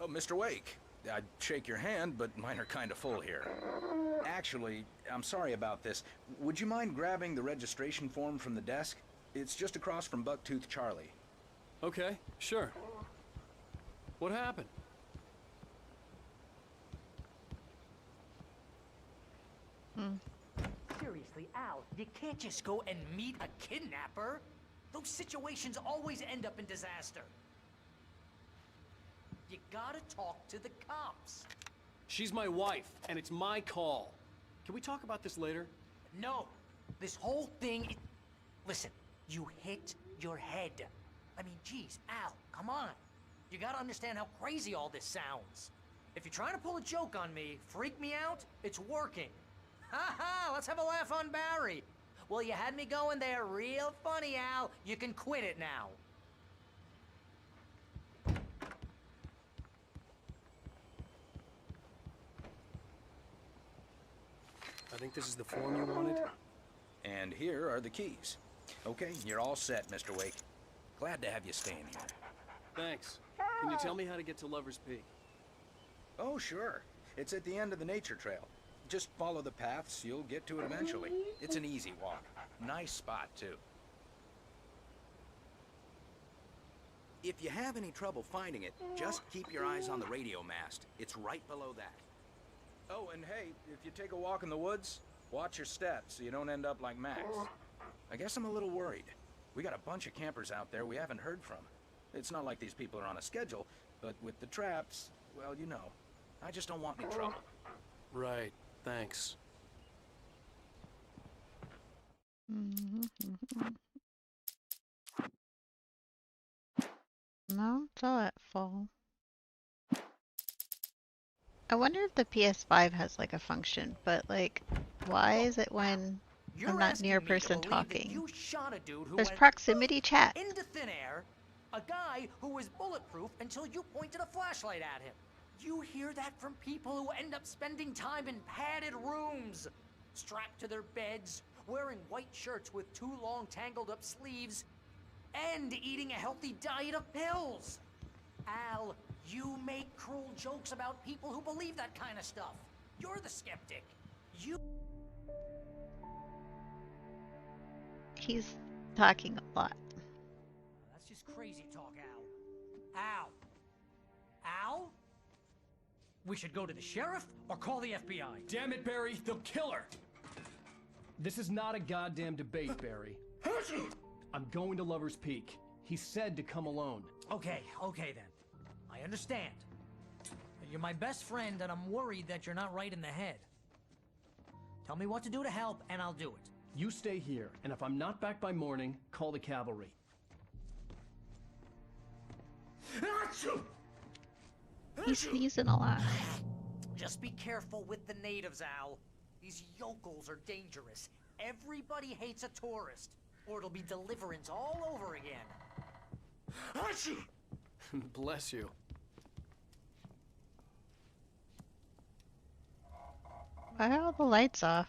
[SPEAKER 15] Oh, Mr. Wake. I'd shake your hand, but mine are kind of full here. Actually, I'm sorry about this. Would you mind grabbing the registration form from the desk? It's just across from Bucktooth Charlie.
[SPEAKER 16] Okay, sure. What happened?
[SPEAKER 9] Seriously, Al, you can't just go and meet a kidnapper. Those situations always end up in disaster. You gotta talk to the cops.
[SPEAKER 16] She's my wife, and it's my call. Can we talk about this later?
[SPEAKER 9] No, this whole thing... Listen, you hit your head. I mean, geez, Al, come on. You gotta understand how crazy all this sounds. If you're trying to pull a joke on me, freak me out, it's working. Ha ha, let's have a laugh on Barry. Well, you had me going there real funny, Al. You can quit it now.
[SPEAKER 16] I think this is the form you wanted.
[SPEAKER 15] And here are the keys. Okay, you're all set, Mr. Wake. Glad to have you staying here.
[SPEAKER 16] Thanks. Can you tell me how to get to Lover's Peak?
[SPEAKER 15] Oh, sure. It's at the end of the nature trail. Just follow the paths, you'll get to it eventually. It's an easy walk. Nice spot, too. If you have any trouble finding it, just keep your eyes on the radio mast. It's right below that. Oh, and hey, if you take a walk in the woods, watch your steps so you don't end up like Max. I guess I'm a little worried. We got a bunch of campers out there we haven't heard from. It's not like these people are on a schedule, but with the traps, well, you know. I just don't want any trouble.
[SPEAKER 16] Right. Thanks.
[SPEAKER 2] No, it's all at full. I wonder if the PS5 has like a function, but like, why is it when I'm not near a person talking?
[SPEAKER 9] You shot a dude who
[SPEAKER 2] There's
[SPEAKER 9] went
[SPEAKER 2] proximity chat.
[SPEAKER 9] into thin air, a guy who was bulletproof until you pointed a flashlight at him. You hear that from people who end up spending time in padded rooms, strapped to their beds, wearing white shirts with too long tangled up sleeves, and eating a healthy diet of pills. Al, you make cruel jokes about people who believe that kind of stuff. You're the skeptic. You...
[SPEAKER 2] He's talking a lot.
[SPEAKER 9] That's just crazy talk, Al. Al? Al? We should go to the sheriff or call the FBI.
[SPEAKER 7] Damn it, Barry, they'll kill her! This is not a goddamn debate, Barry. I'm going to Lover's Peak. He said to come alone.
[SPEAKER 9] Okay then. I understand. You're my best friend and I'm worried that you're not right in the head. Tell me what to do to help and I'll do it.
[SPEAKER 7] You stay here, and if I'm not back by morning, call the cavalry.
[SPEAKER 2] He's sneezing a lot.
[SPEAKER 9] Just be careful with the natives, Al. These yokels are dangerous. Everybody hates a tourist, or it'll be deliverance all over again.
[SPEAKER 16] Bless you.
[SPEAKER 2] Why are all the lights off?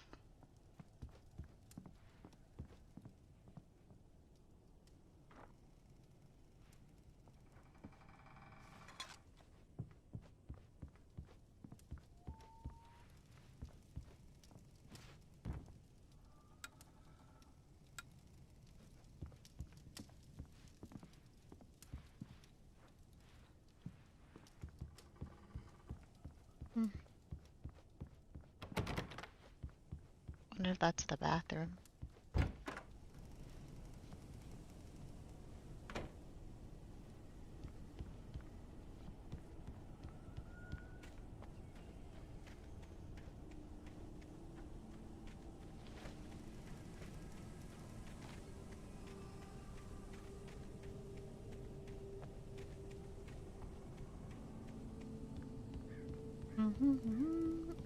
[SPEAKER 2] Wonder if that's the bathroom.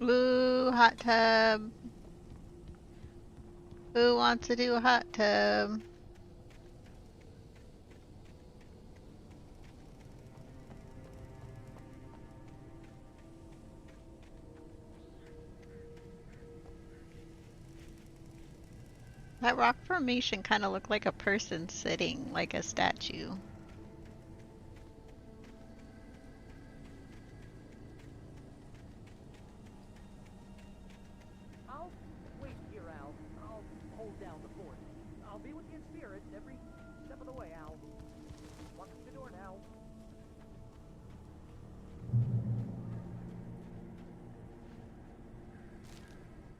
[SPEAKER 2] Ooh, hot tub. Who wants to do a hot tub? That rock formation kind of looked like a person sitting like a statue.
[SPEAKER 9] I'll wait here, Al. I'll hold down the fort. I'll be with you in spirit every step of the way, Al. Walk through the door now.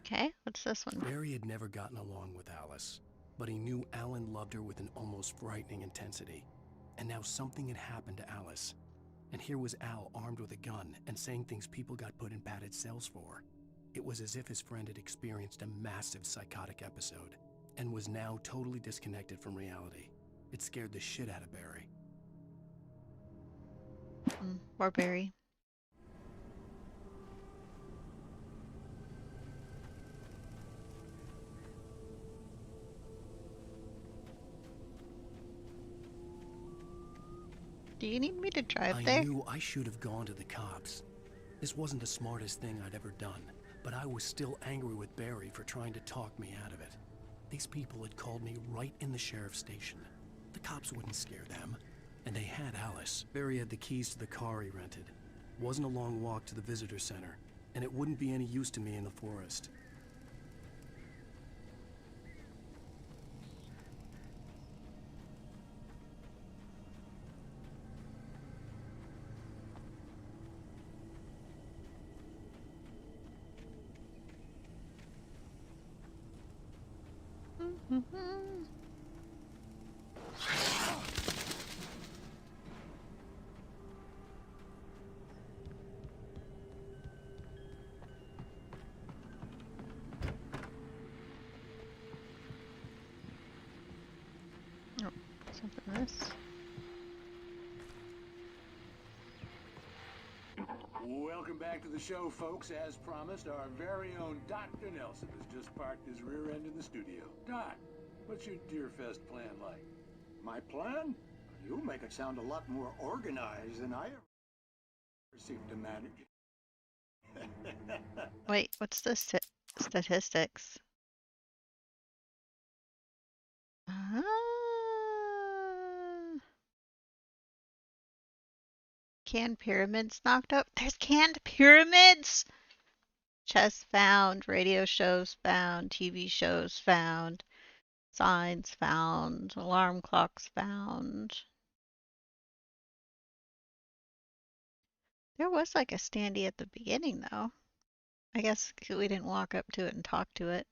[SPEAKER 2] Okay, what's this one?
[SPEAKER 1] Barry had never gotten along with Alice, but he knew Alan loved her with an almost frightening intensity. And now something had happened to Alice. And here was Al armed with a gun and saying things people got put in padded cells for. It was as if his friend had experienced a massive psychotic episode and was now totally disconnected from reality. It scared the shit out of Barry.
[SPEAKER 2] Poor Barry. Do you need me to drive there?
[SPEAKER 1] I knew I should have gone to the cops. This wasn't the smartest thing I'd ever done, but I was still angry with Barry for trying to talk me out of it. These people had called me right in the sheriff's station. The cops wouldn't scare them. And they had Alice. Barry had the keys to the car he rented. Wasn't a long walk to the visitor center, and it wouldn't be any use to me in the forest.
[SPEAKER 8] Welcome back to the show, folks. As promised, our very own Dr. Nelson has just parked his rear end in the studio. Doc, what's your Deerfest plan like?
[SPEAKER 12] My plan? You make it sound a lot more organized than I ever seem to manage.
[SPEAKER 2] Wait, what's the statistics? Canned pyramids knocked up? There's canned pyramids! Chess found, radio shows found, TV shows found, signs found, alarm clocks found. There was like a standee at the beginning though. I guess we didn't walk up to it and talk to it.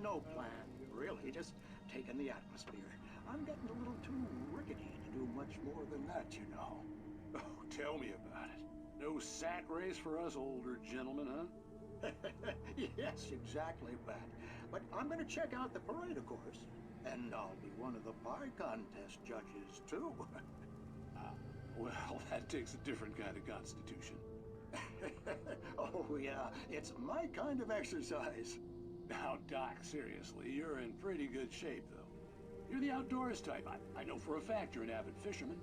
[SPEAKER 12] No plan, really, just taking the atmosphere. I'm getting a little too rickety to do much more than that, you know.
[SPEAKER 8] Oh, tell me about it. No sack race for us older gentlemen, huh?
[SPEAKER 12] Yes, exactly, Pat. But I'm going to check out the parade, of course. And I'll be one of the pie contest judges, too.
[SPEAKER 8] Well, that takes a different kind of constitution.
[SPEAKER 12] Oh, yeah, it's my kind of exercise.
[SPEAKER 8] Now, Doc, seriously, you're in pretty good shape, though. You're the outdoors type. I know for a fact you're an avid fisherman.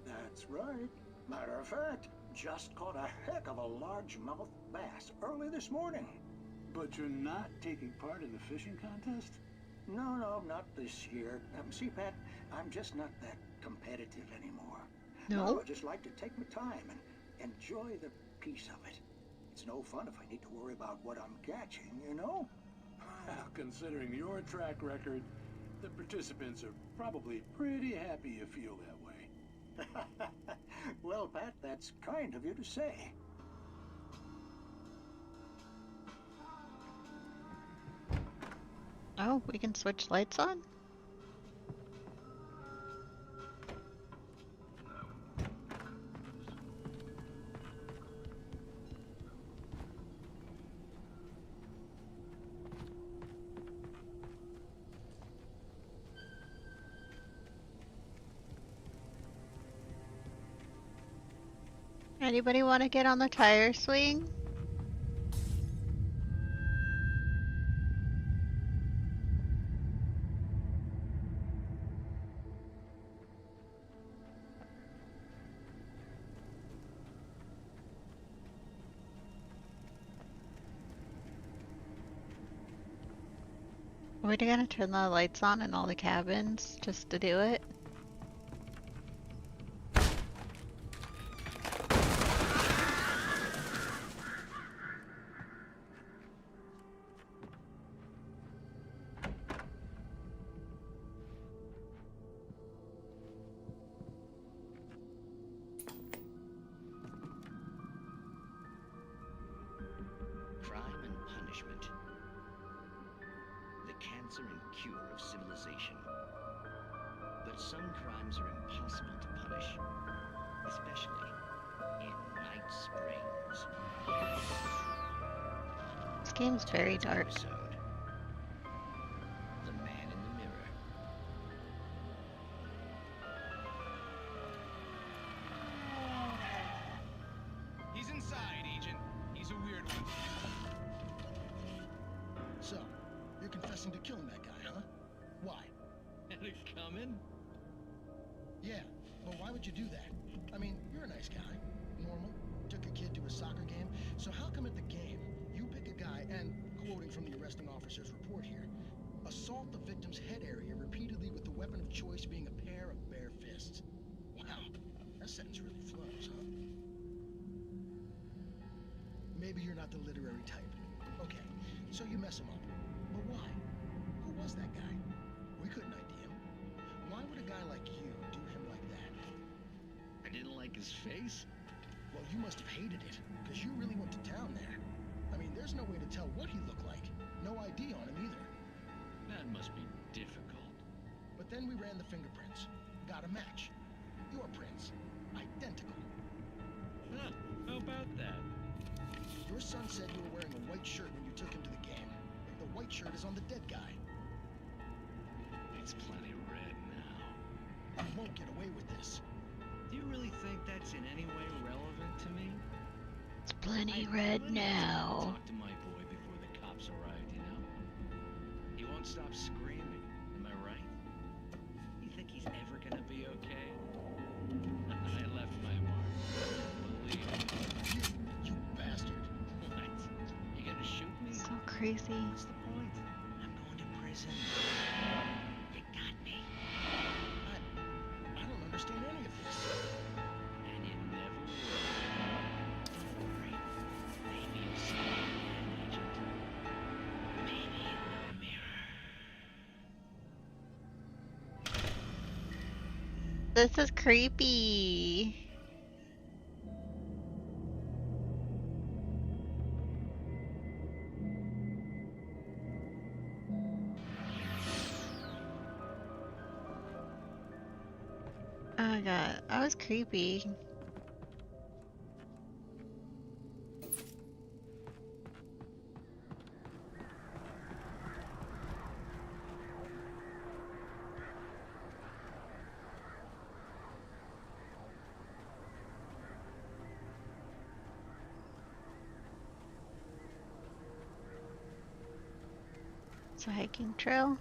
[SPEAKER 12] That's right. Matter of fact, just caught a heck of a largemouth bass early this morning.
[SPEAKER 8] But you're not taking part in the fishing contest?
[SPEAKER 12] No, not this year. See, Pat, I'm just not that competitive anymore.
[SPEAKER 2] No?
[SPEAKER 12] I just like to take my time and enjoy the peace of it. It's no fun if I need to worry about what I'm catching, you know?
[SPEAKER 8] Well, considering your track record, the participants are probably pretty happy you feel that way.
[SPEAKER 12] Well, Pat, that's kind of you to say.
[SPEAKER 2] Oh, we can switch lights on? Anybody want to get on the tire swing? Are we gonna turn the lights on in all the cabins just to do it?
[SPEAKER 5] Crime and punishment. The cancer and cure of civilization. But some crimes are impossible to punish, especially in Night Springs.
[SPEAKER 2] This game's very dark.
[SPEAKER 5] Episode. The Man in the Mirror.
[SPEAKER 17] He's inside, Agent. He's a weird one.
[SPEAKER 18] So, you're confessing to killing that guy, huh? Why?
[SPEAKER 17] Had it coming?
[SPEAKER 18] Yeah, but why would you do that? I mean, you're a nice guy. Normal. Took a kid to a soccer game. So how come at the game, you pick a guy and quoting from the arresting officer's report here. Assault the victim's head area repeatedly with the weapon of choice being a pair of bare fists. Wow, that sentence really flows, huh? Maybe you're not the literary type. Okay, so you mess him up. But why? Who was that guy? We couldn't ID him. Why would a guy like you do him like that?
[SPEAKER 5] I didn't like his face?
[SPEAKER 18] Well, you must have hated it, because you really went to town there. I mean, there's no way to tell what he looked like. No ID on him either.
[SPEAKER 5] That must be difficult.
[SPEAKER 18] But then we ran the fingerprints. Got a match. Your prints. Identical.
[SPEAKER 5] Huh, how about that?
[SPEAKER 18] Your son said you were wearing a white shirt when you took him to the game. The white shirt is on the dead guy.
[SPEAKER 5] It's plenty red now.
[SPEAKER 18] You won't get away with this.
[SPEAKER 5] Do you really think that's in any way relevant to me?
[SPEAKER 2] It's plenty red now.
[SPEAKER 5] Talk to my boy before the cops arrived, you know? He won't stop screaming, am I right? You think he's ever gonna be okay? I left my mark. Believe me.
[SPEAKER 18] You bastard.
[SPEAKER 5] What? You gonna shoot me?
[SPEAKER 2] So crazy.
[SPEAKER 5] What's the point? I'm going to prison. You got me.
[SPEAKER 18] I don't understand any of this.
[SPEAKER 5] And you never will. Don't worry. Maybe you'll see me again, Agent. Maybe in the mirror.
[SPEAKER 2] This is creepy. Oh my god, that was creepy. It's a hiking trail.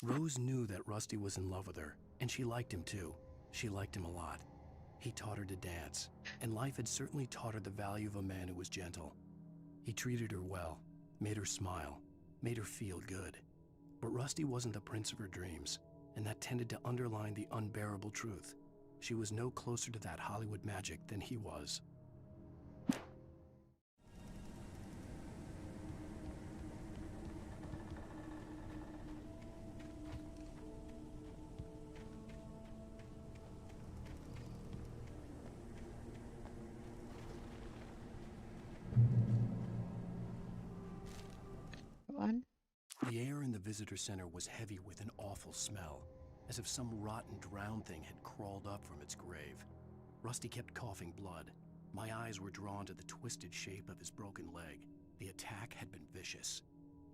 [SPEAKER 1] Rose knew that Rusty was in love with her, and she liked him too. She liked him a lot. He taught her to dance, and life had certainly taught her the value of a man who was gentle. He treated her well, made her smile, made her feel good. But Rusty wasn't the prince of her dreams, and that tended to underline the unbearable truth. She was no closer to that Hollywood magic than he was. The air in the visitor center was heavy with an awful smell, as if some rotten drowned thing had crawled up from its grave. Rusty kept coughing blood. My eyes were drawn to the twisted shape of his broken leg. The attack had been vicious.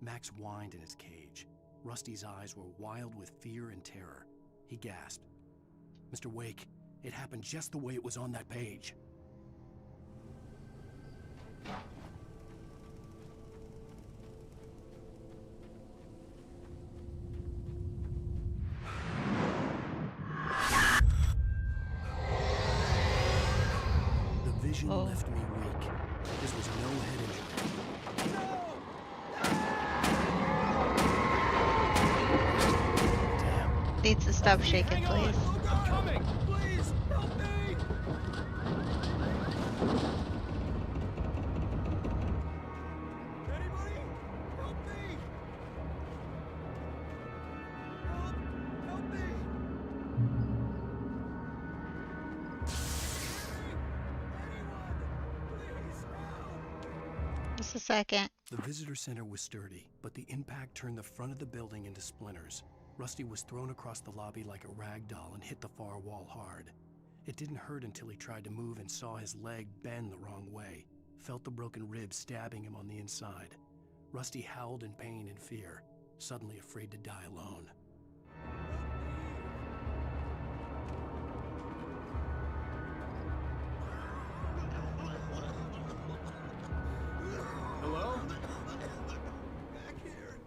[SPEAKER 1] Max whined in his cage. Rusty's eyes were wild with fear and terror. He gasped. "Mr. Wake, it happened just the way it was on that page." Vision left me weak. This was no head injury. Damn.
[SPEAKER 2] Needs to stop shaking, please.
[SPEAKER 16] I'm coming! Please, help me! Anybody? Help me! Help me!
[SPEAKER 2] Just a second.
[SPEAKER 1] The visitor center was sturdy, but the impact turned the front of the building into splinters. Rusty was thrown across the lobby like a rag doll and hit the far wall hard. It didn't hurt until he tried to move and saw his leg bend the wrong way, felt the broken rib stabbing him on the inside. Rusty howled in pain and fear, suddenly afraid to die alone.
[SPEAKER 16] Hello?
[SPEAKER 3] Back here.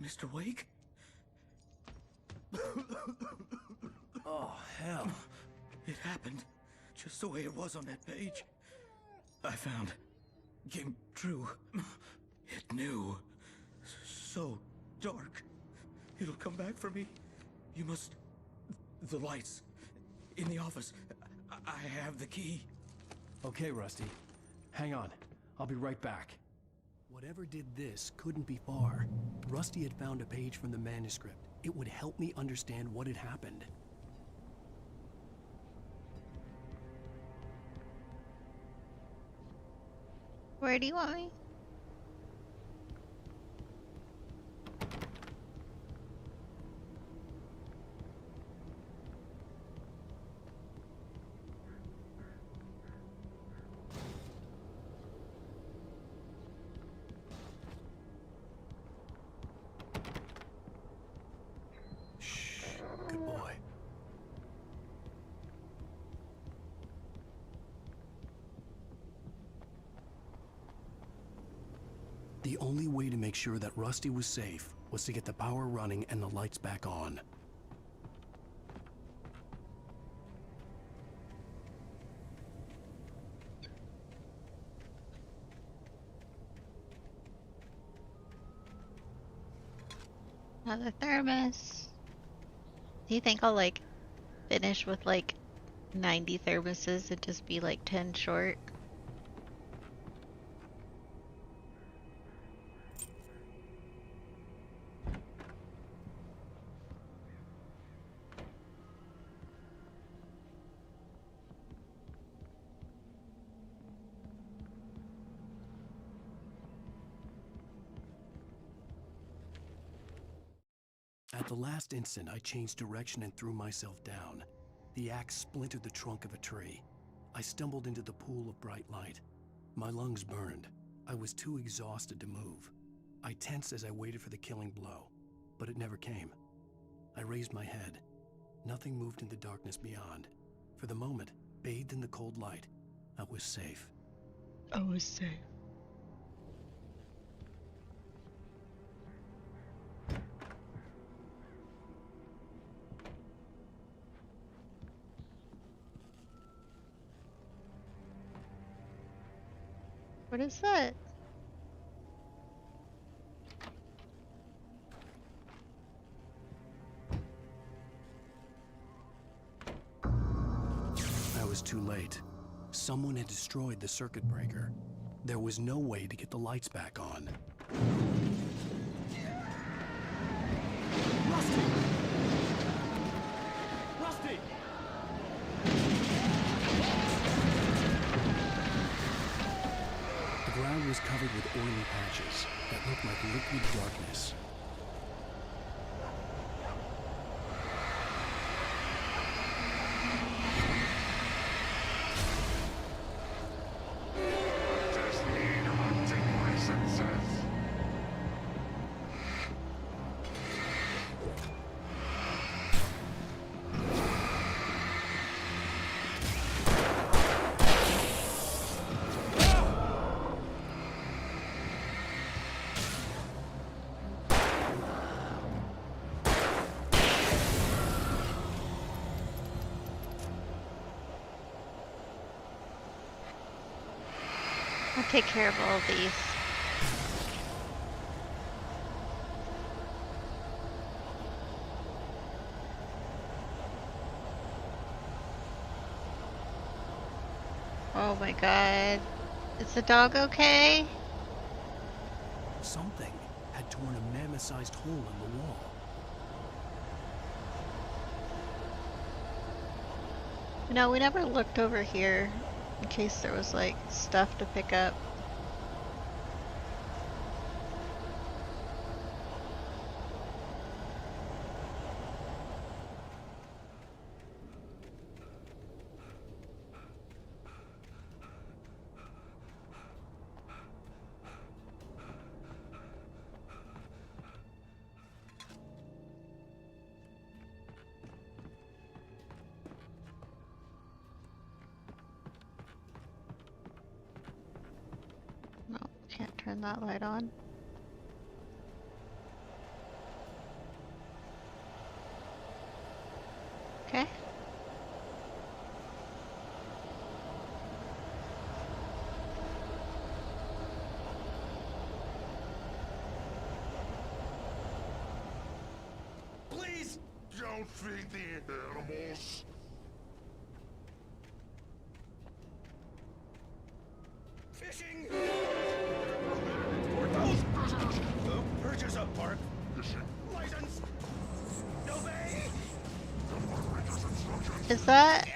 [SPEAKER 12] Mr. Wake?
[SPEAKER 7] Oh, hell.
[SPEAKER 12] It happened just the way it was on that page. I found. Came true. It knew. So dark. It'll come back for me. You must... The lights. In the office. I have the key.
[SPEAKER 7] Okay, Rusty. Hang on. I'll be right back.
[SPEAKER 1] Whatever did this couldn't be far. Rusty had found a page from the manuscript. It would help me understand what had happened.
[SPEAKER 2] Where do you want me?
[SPEAKER 1] Good boy. The only way to make sure that Rusty was safe was to get the power running and the lights back on.
[SPEAKER 2] Another thermos. Do you think I'll like finish with like 90 thermoses and just be like 10 short?
[SPEAKER 1] At the last instant, I changed direction and threw myself down. The axe splintered the trunk of a tree. I stumbled into the pool of bright light. My lungs burned. I was too exhausted to move. I tensed as I waited for the killing blow, but it never came. I raised my head. Nothing moved in the darkness beyond. For the moment, bathed in the cold light, I was safe.
[SPEAKER 2] I was safe. What is that?
[SPEAKER 1] I was too late. Someone had destroyed the circuit breaker. There was no way to get the lights back on.
[SPEAKER 16] Rusty! Rusty!
[SPEAKER 1] The ground was covered with oily patches that looked like liquid darkness.
[SPEAKER 2] I'll take care of all of these. Oh my god. Is the dog okay?
[SPEAKER 1] Something had torn a mammoth-sized hole in the wall.
[SPEAKER 2] No, we never looked over here in case there was like stuff to pick up. No, can't turn that light on.
[SPEAKER 6] don't feed the animals.
[SPEAKER 15] Fishing! For those who purchase a park license, obey!
[SPEAKER 2] Is that?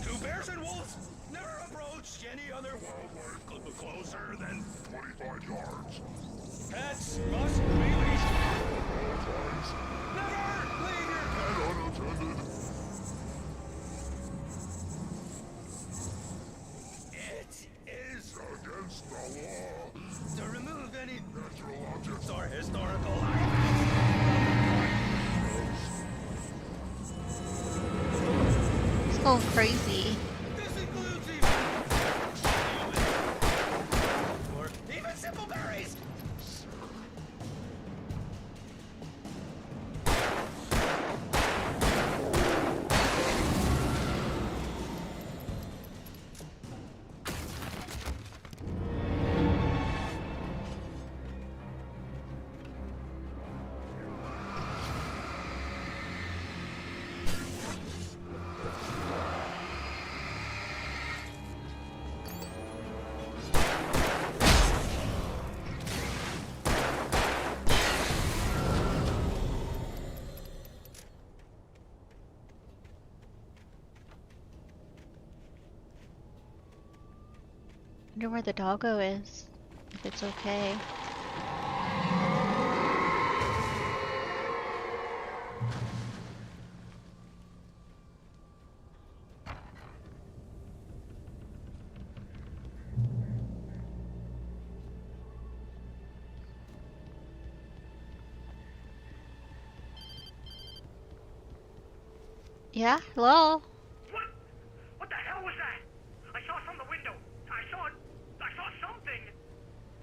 [SPEAKER 15] Two bears and wolves never approached any other wildlife closer than
[SPEAKER 6] 25 yards.
[SPEAKER 15] Pets must be leashed. Never leave your pet
[SPEAKER 6] unattended.
[SPEAKER 15] It is
[SPEAKER 6] against the law
[SPEAKER 15] to remove any
[SPEAKER 6] natural objects
[SPEAKER 15] or historical
[SPEAKER 2] It's going crazy.
[SPEAKER 15] This includes even simple berries.
[SPEAKER 2] I wonder where the doggo is. If it's okay. Yeah, hello?
[SPEAKER 23] What the hell was that? I saw it from the window. I saw something.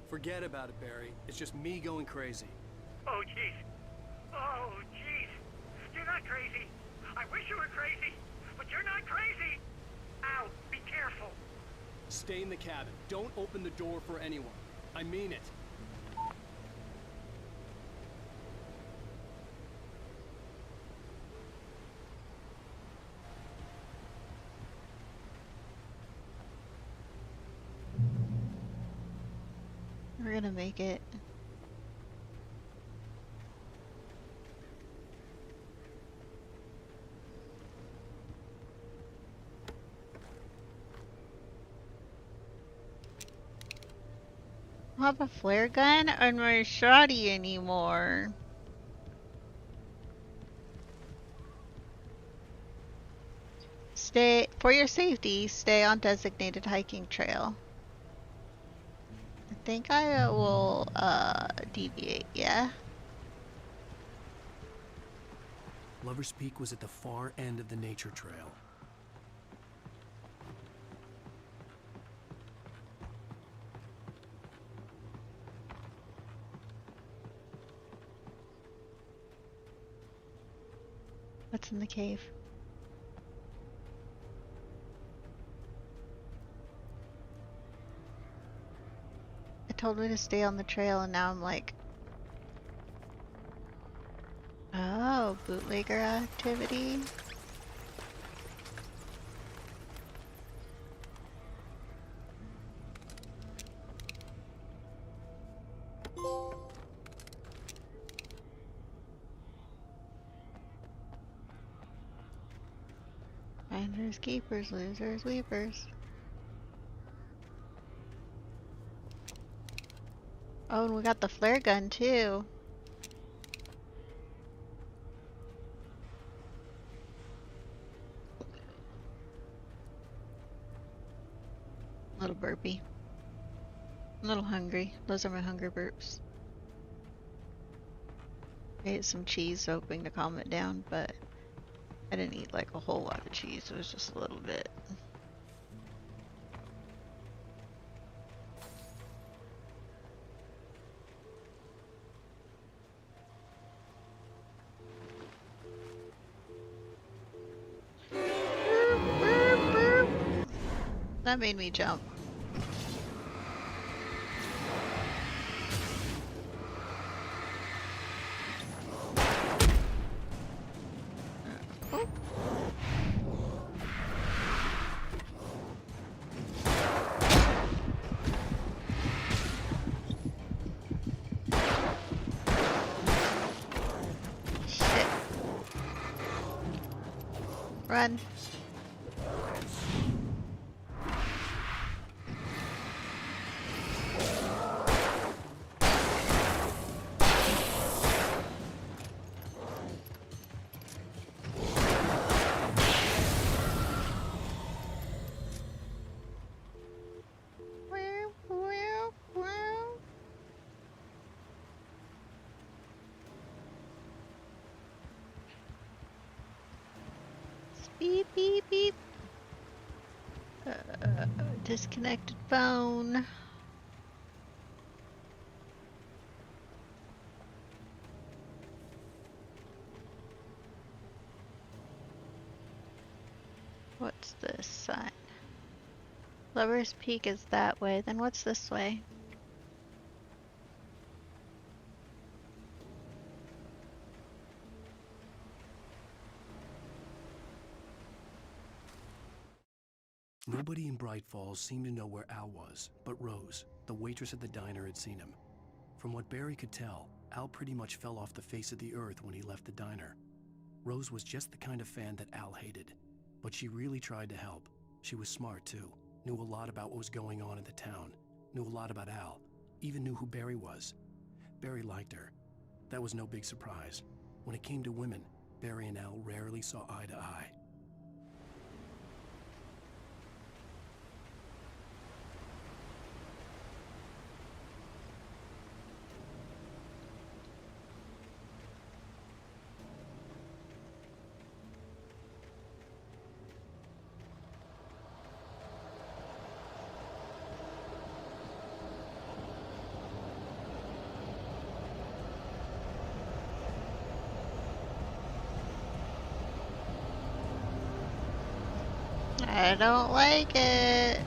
[SPEAKER 16] Forget about it, Barry. It's just me going crazy.
[SPEAKER 23] Oh, jeez. Oh, jeez. You're not crazy. I wish you were crazy, but you're not crazy. Ow, be careful.
[SPEAKER 16] Stay in the cabin. Don't open the door for anyone. I mean it.
[SPEAKER 2] We're gonna make it. I don't have a flare gun or my shoddy anymore. For your safety, stay on designated hiking trail. I think I will deviate, yeah?
[SPEAKER 1] Lover's Peak was at the far end of the nature trail.
[SPEAKER 2] What's in the cave? It told me to stay on the trail and now I'm like, oh, bootlegger activity. Finders, keepers, losers, weepers. Oh, and we got the flare gun too. Little burpy. I'm a little hungry. Those are my hunger burps. I ate some cheese hoping to calm it down, but I didn't eat like a whole lot of cheese. It was just a little bit. That made me jump. Run. Beep, beep, beep. Disconnected phone. What's this sign? Lover's Peak is that way. Then what's this way?
[SPEAKER 1] Nobody in Bright Falls seemed to know where Al was, but Rose, the waitress at the diner, had seen him. From what Barry could tell, Al pretty much fell off the face of the earth when he left the diner. Rose was just the kind of fan that Al hated, but she really tried to help. She was smart too, knew a lot about what was going on in the town, knew a lot about Al, even knew who Barry was. Barry liked her. That was no big surprise. When it came to women, Barry and Al rarely saw eye to eye.
[SPEAKER 2] I don't like it.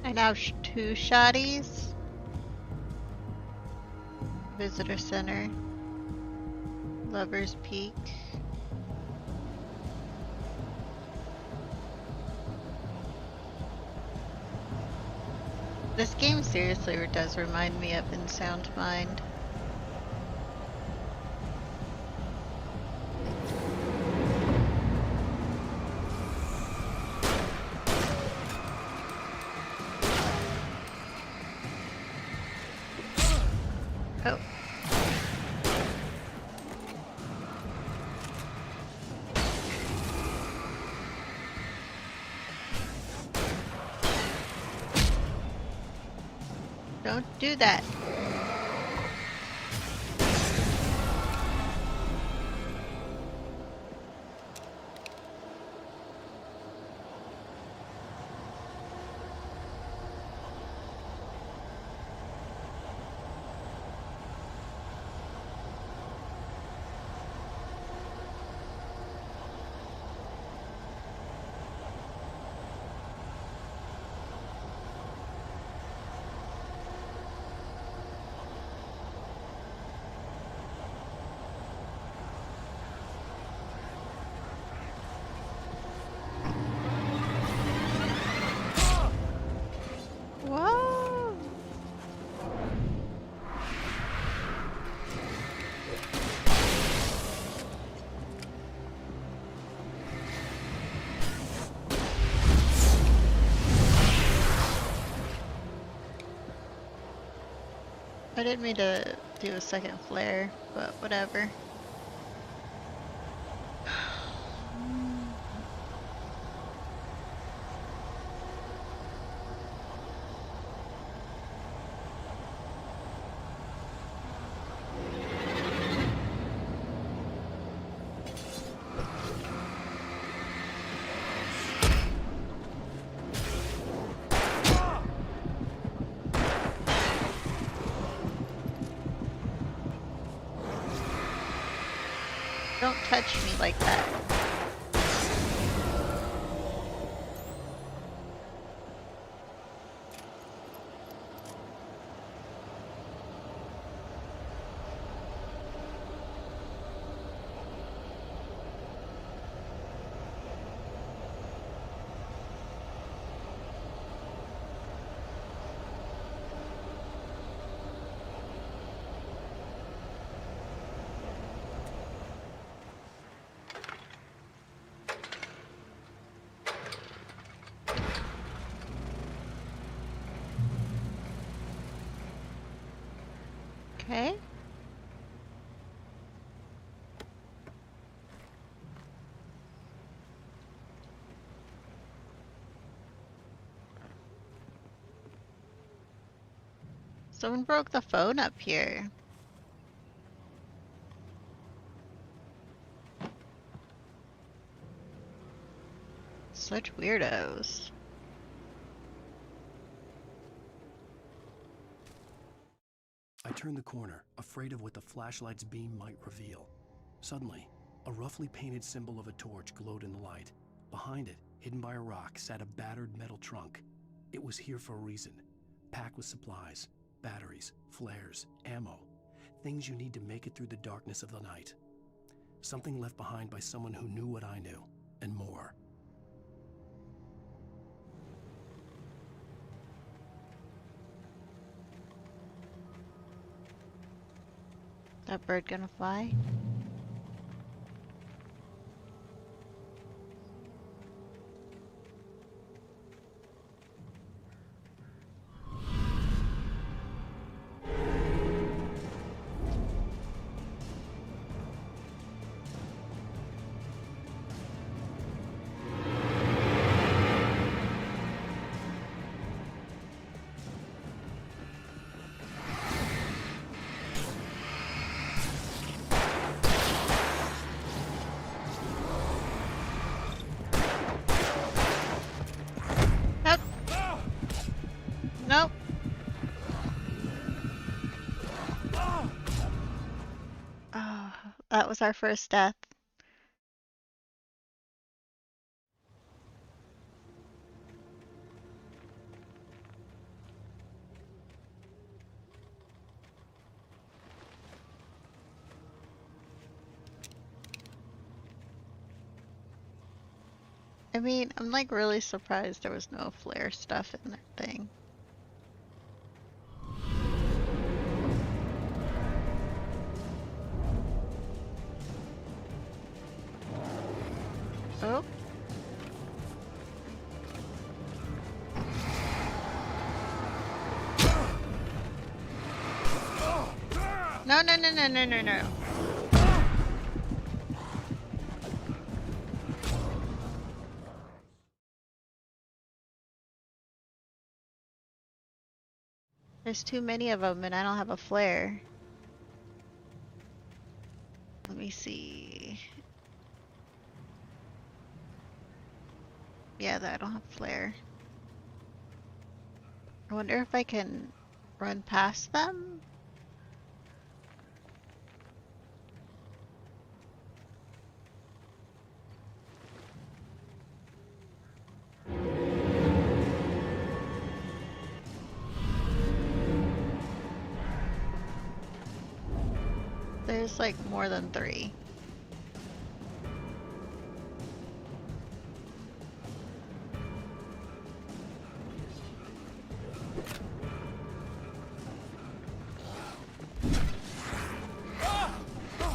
[SPEAKER 2] I now 2 shotties. Visitor Center, Lover's Peak. This game seriously does remind me of In Sound Mind. Oh. Don't do that. Whoa. I didn't mean to do a second flare, but whatever. Don't touch me like that. Okay. Someone broke the phone up here. Such weirdos.
[SPEAKER 1] I turned the corner, afraid of what the flashlight's beam might reveal. Suddenly, a roughly painted symbol of a torch glowed in the light. Behind it, hidden by a rock, sat a battered metal trunk. It was here for a reason, packed with supplies, batteries, flares, ammo, things you need to make it through the darkness of the night. Something left behind by someone who knew what I knew, and more.
[SPEAKER 2] That bird gonna fly? Nope. Oh, that was our first death. I mean, I'm like really surprised there was no flare stuff in their thing. Oh. No, no, no, no, no, no, no. There's too many of them and I don't have a flare. Let me see. Yeah, I don't have flare. I wonder if I can run past them? There's like more than 3.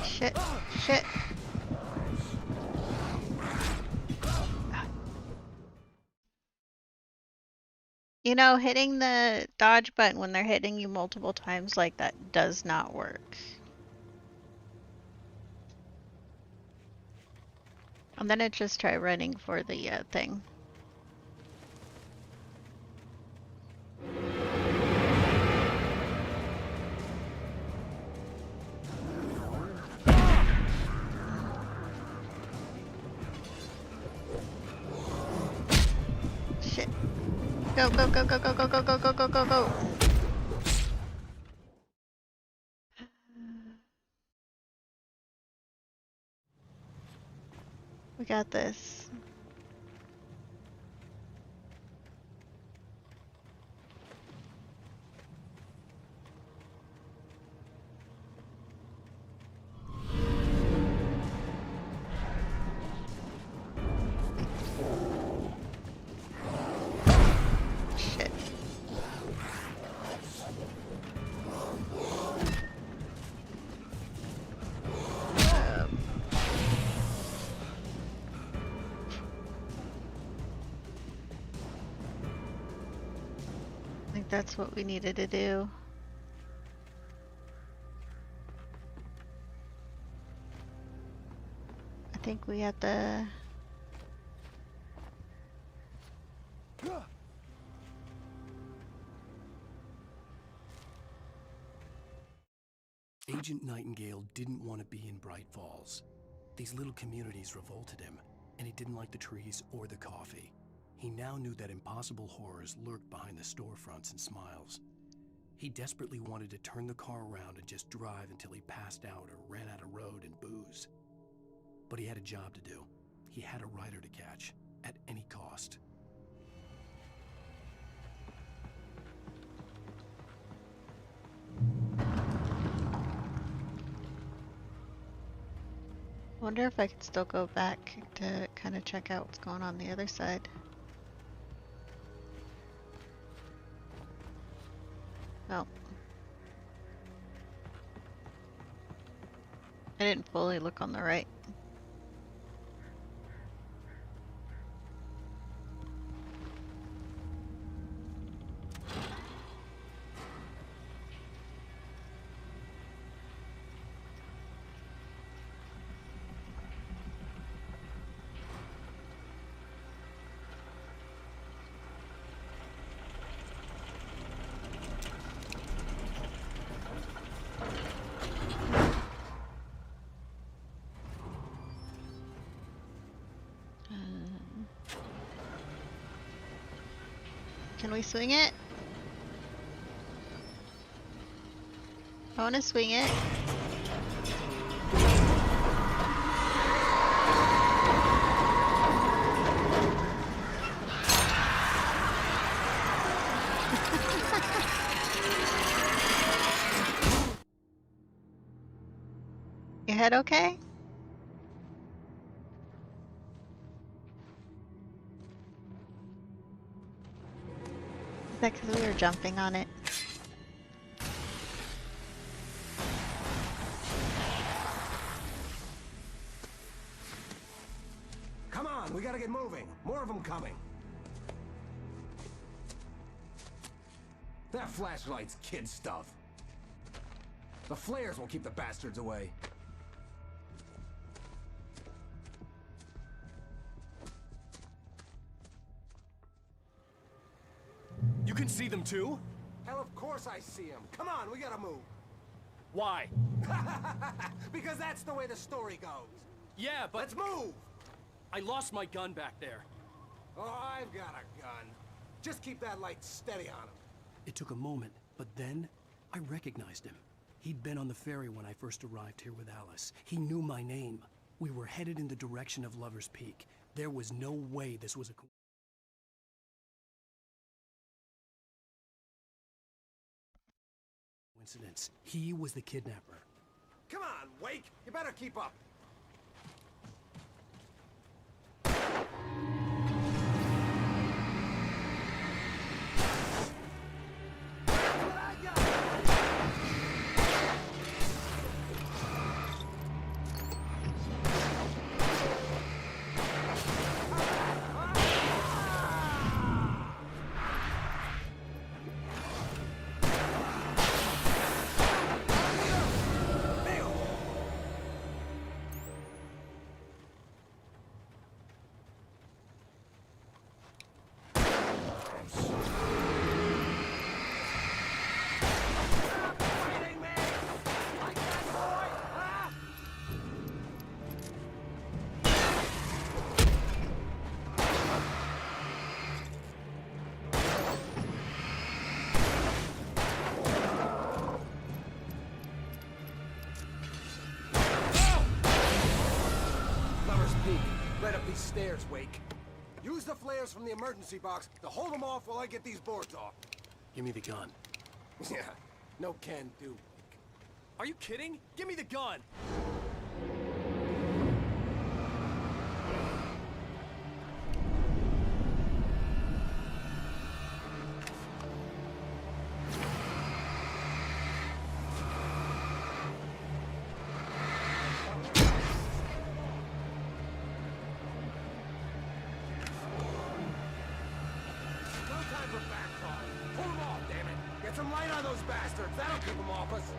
[SPEAKER 2] Shit, shit. You know, hitting the dodge button when they're hitting you multiple times like that does not work. I'm gonna just try running for the thing. Shit. Go, go, go, go, go, go, go, go, go, go, go, go. We got this. Shit. I think that's what we needed to do. think we have to...
[SPEAKER 1] Agent Nightingale didn't want to be in Bright Falls. These little communities revolted him, and he didn't like the trees or the coffee. He now knew that impossible horrors lurked behind the storefronts and smiles. He desperately wanted to turn the car around and just drive until he passed out or ran out of road and booze. But he had a job to do. He had a rider to catch, at any cost.
[SPEAKER 2] Wonder if I could still go back to kind of check out what's going on the other side. Well, I didn't fully look on the right. Can we swing it? I want to swing it. Your head okay? Is that because we were jumping on it?
[SPEAKER 13] Come on, we gotta get moving. More of them coming. That flashlight's kid stuff. The flares will keep the bastards away.
[SPEAKER 16] You can see them too?
[SPEAKER 13] Hell, of course I see them. Come on, we gotta move.
[SPEAKER 16] Why?
[SPEAKER 13] Because that's the way the story goes.
[SPEAKER 16] Yeah, but...
[SPEAKER 13] Let's move!
[SPEAKER 16] I lost my gun back there.
[SPEAKER 13] Oh, I've got a gun. Just keep that light steady on him.
[SPEAKER 1] It took a moment, but then I recognized him. He'd been on the ferry when I first arrived here with Alice. He knew my name. We were headed in the direction of Lover's Peak. There was no way this was a coincidence. He was the kidnapper.
[SPEAKER 13] Come on, Wake! You better keep up. Right up these stairs, Wake. Use the flares from the emergency box to hold them off while I get these boards off.
[SPEAKER 1] Give me the gun.
[SPEAKER 13] Yeah, no can do, Wake.
[SPEAKER 16] Are you kidding? Give me the gun!
[SPEAKER 13] Get some light on those bastards. That'll keep them off us.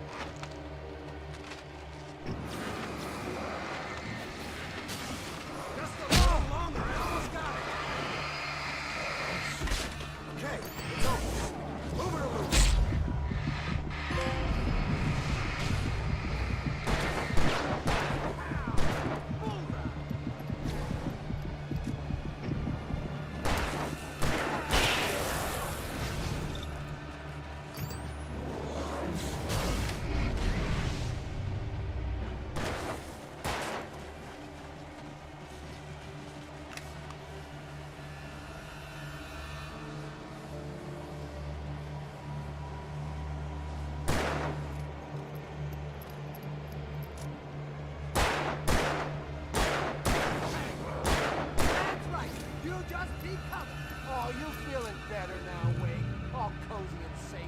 [SPEAKER 13] Keep coming. Oh, you feeling better now, Wade? All cozy and safe.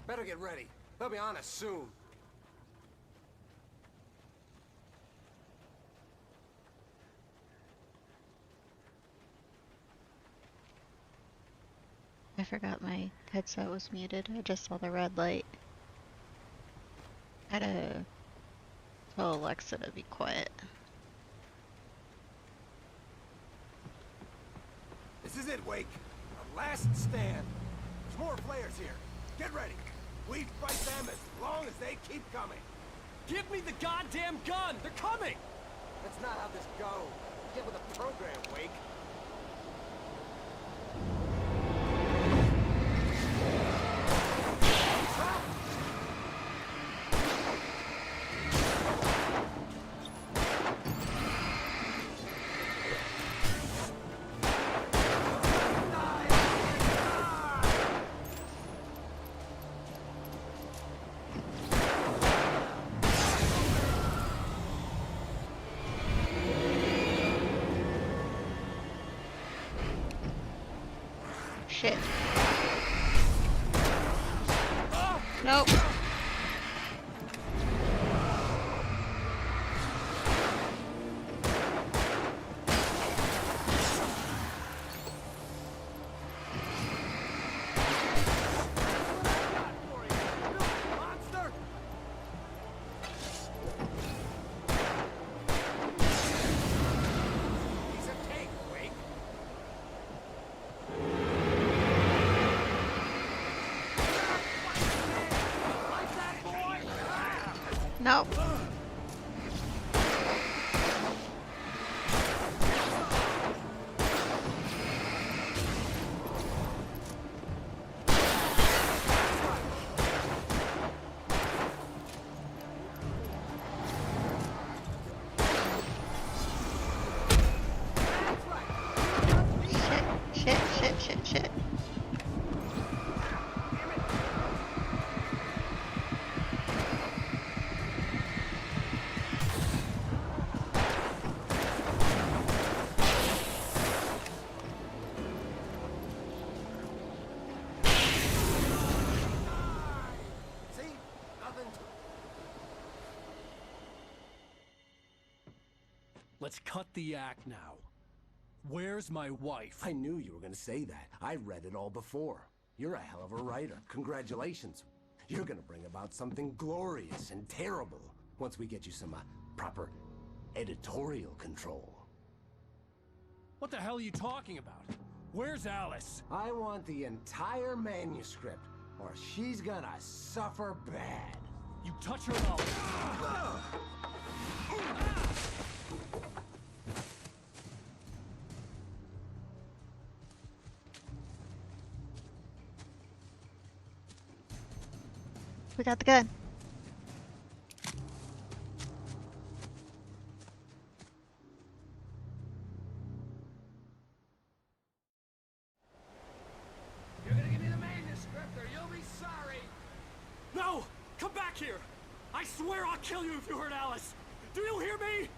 [SPEAKER 13] Better get ready. They'll be on us soon.
[SPEAKER 2] I forgot my headset was muted. I just saw the red light. I had to tell Alexa to be quiet.
[SPEAKER 13] This is it, Wake. Our last stand. There's more flares here. Get ready. We fight them as long as they keep coming.
[SPEAKER 16] Give me the goddamn gun! They're coming!
[SPEAKER 13] That's not how this goes. Get with the program, Wake.
[SPEAKER 2] Shit. Nope. Nope. Shit.
[SPEAKER 8] Let's cut the act now. Where's my wife?
[SPEAKER 14] I knew you were gonna say that. I read it all before. You're a hell of a writer. Congratulations. You're gonna bring about something glorious and terrible once we get you some proper editorial control.
[SPEAKER 8] What the hell are you talking about? Where's Alice?
[SPEAKER 14] I want the entire manuscript, or she's gonna suffer bad.
[SPEAKER 8] You touch her up.
[SPEAKER 2] We got the gun.
[SPEAKER 13] You're gonna give me the manuscript or you'll be sorry.
[SPEAKER 8] No! Come back here! I swear I'll kill you if you hurt Alice! Do you hear me?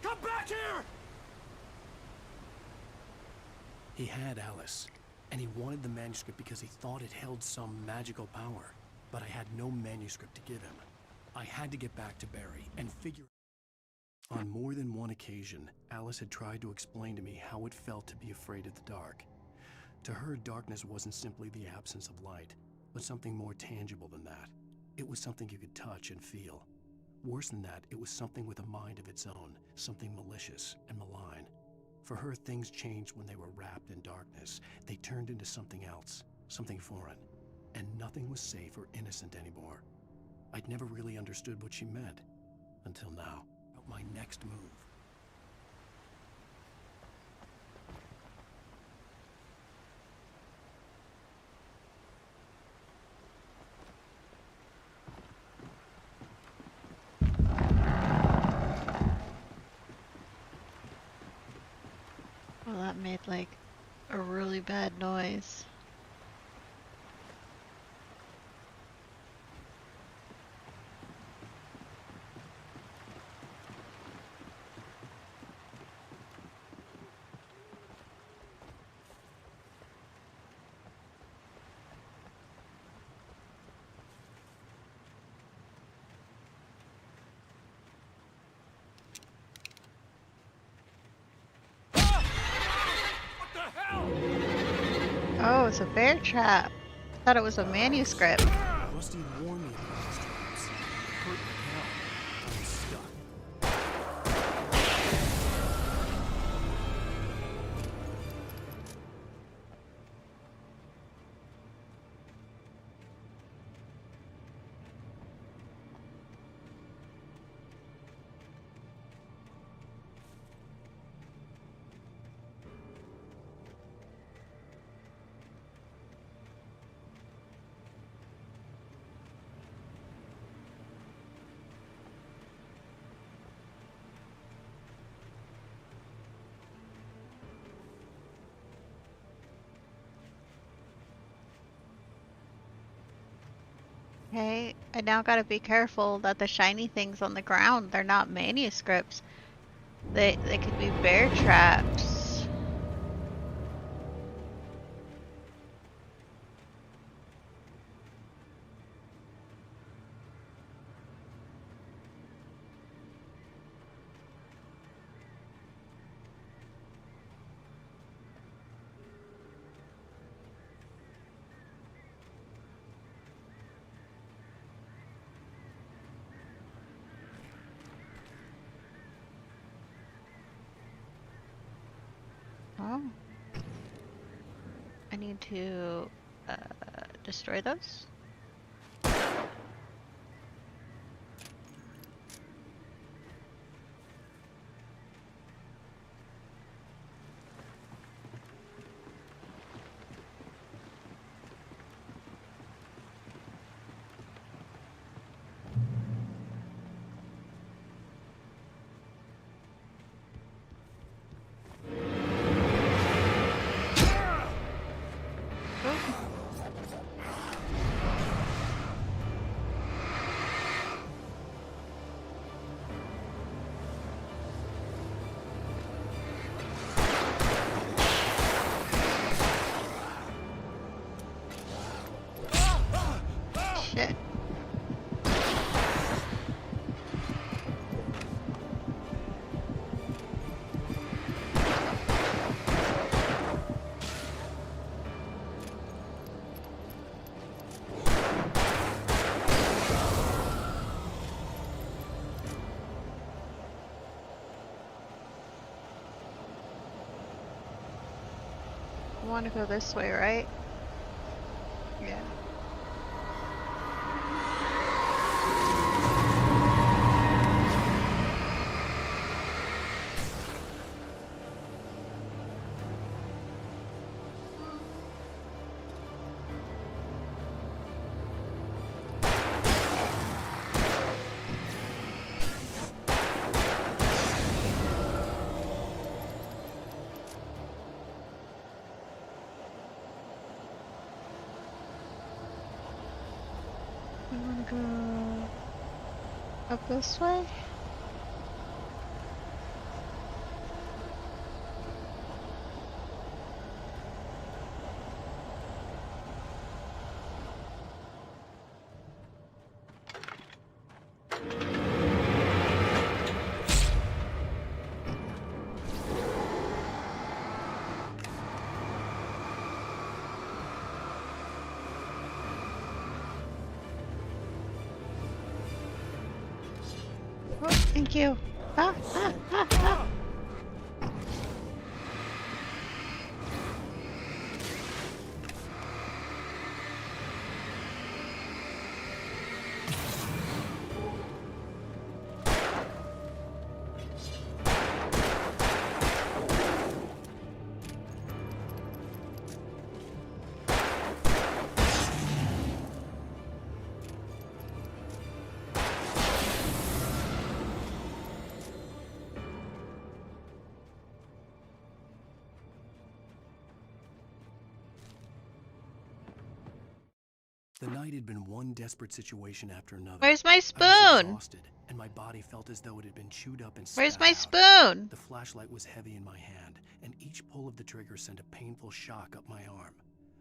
[SPEAKER 8] Come back here!
[SPEAKER 1] He had Alice, and he wanted the manuscript because he thought it held some magical power. But I had no manuscript to give him. I had to get back to Barry and figure... On more than one occasion, Alice had tried to explain to me how it felt to be afraid of the dark. To her, darkness wasn't simply the absence of light, but something more tangible than that. It was something you could touch and feel. Worse than that, it was something with a mind of its own, something malicious and malign. For her, things changed when they were wrapped in darkness. They turned into something else, something foreign. And nothing was safe or innocent anymore. I'd never really understood what she meant, until now. My next move.
[SPEAKER 2] Well, that made like a really bad noise. was a bear trap. Thought it was a manuscript.
[SPEAKER 1] Rusty warned me about these traps. Hurt hell. I'm stuck.
[SPEAKER 2] Okay, I now gotta be careful that the shiny things on the ground, they're not manuscripts. They could be bear traps. Oh. I need to destroy those. Shit. I want to go this way, right? Yeah. I want to go up this way. Oh, thank you. Ah, ah, ah, ah.
[SPEAKER 1] The night had been one desperate situation after another.
[SPEAKER 2] Where's my
[SPEAKER 1] I was
[SPEAKER 2] spoon?
[SPEAKER 1] exhausted, and my body felt as though it had been chewed up and
[SPEAKER 2] Where's
[SPEAKER 1] spat
[SPEAKER 2] my
[SPEAKER 1] out.
[SPEAKER 2] spoon?
[SPEAKER 1] The flashlight was heavy in my hand, and each pull of the trigger sent a painful shock up my arm.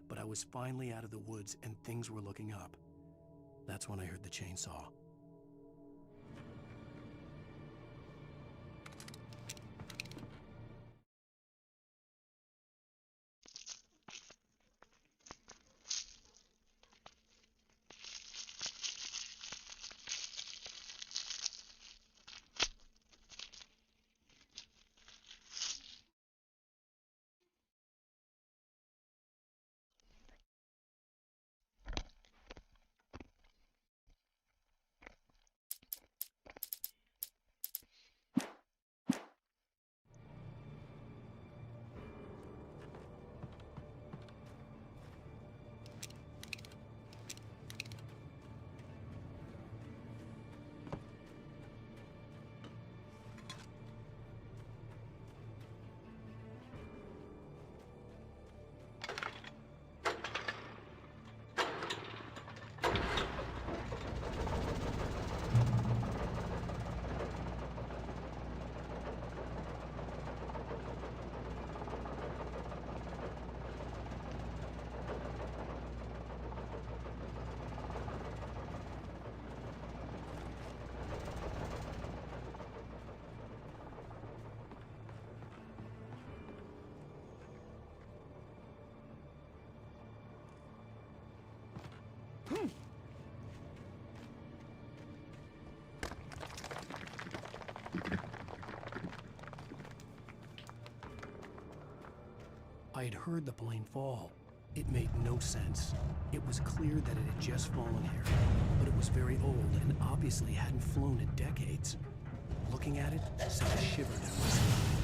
[SPEAKER 1] But I was finally out of the woods, and things were looking up. That's when I heard the chainsaw. I had heard the plane fall. It made no sense. It was clear that it had just fallen here, but it was very old and obviously hadn't flown in decades. Looking at it sent a shiver down my spine.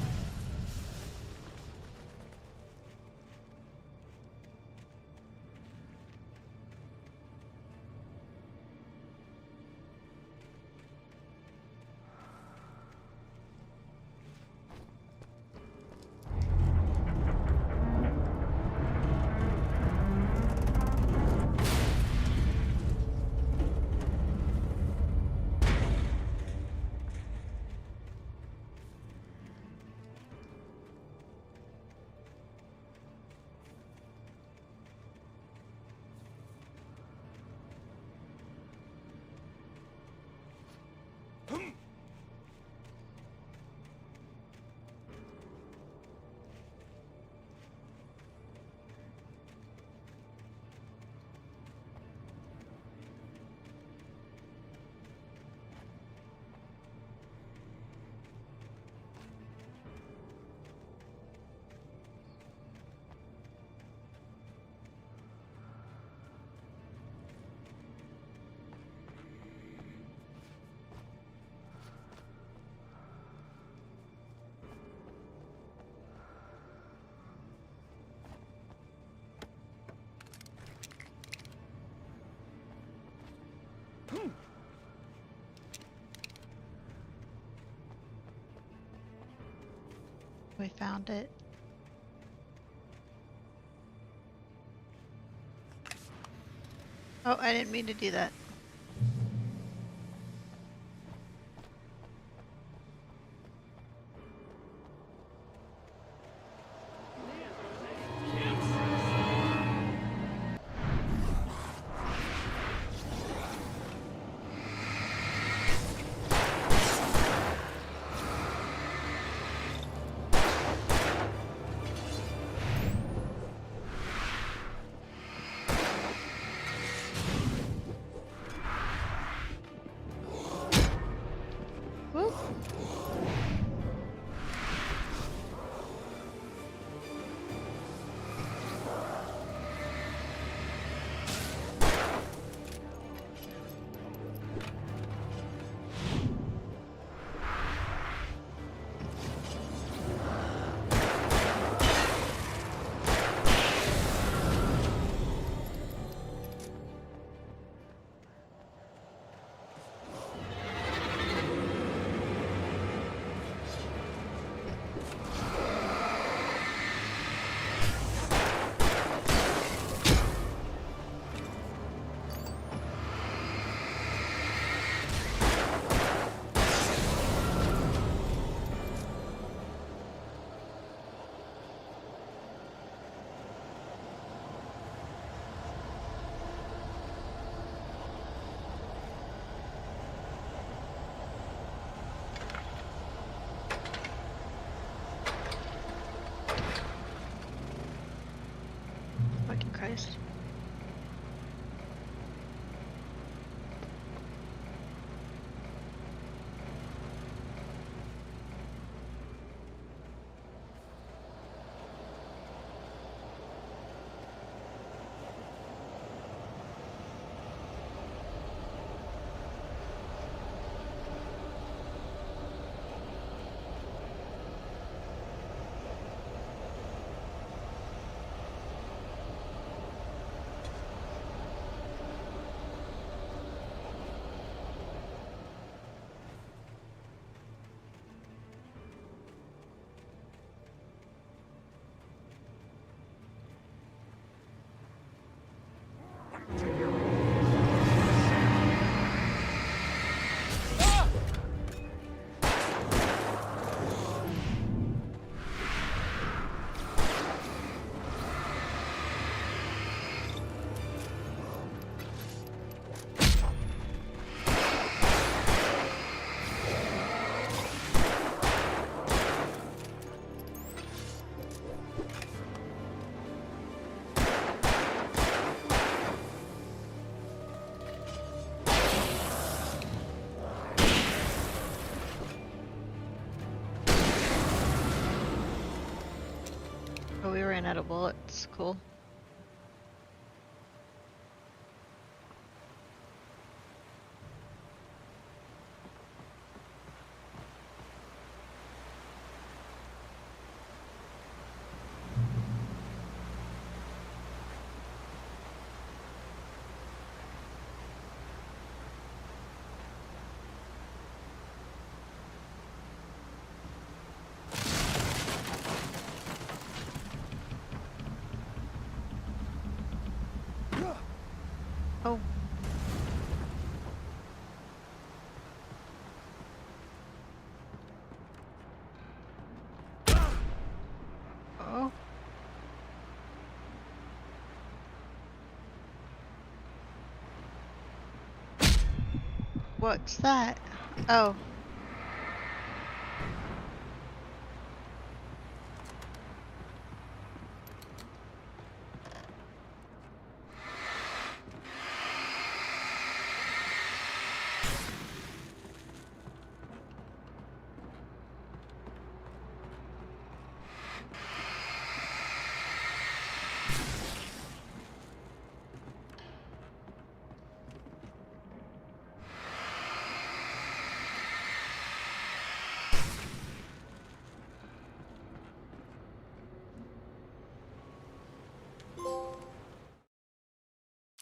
[SPEAKER 2] We found it. Oh, I didn't mean to do that. Oh, we ran out of bullets. Cool. Oh. Oh. What's that? Oh.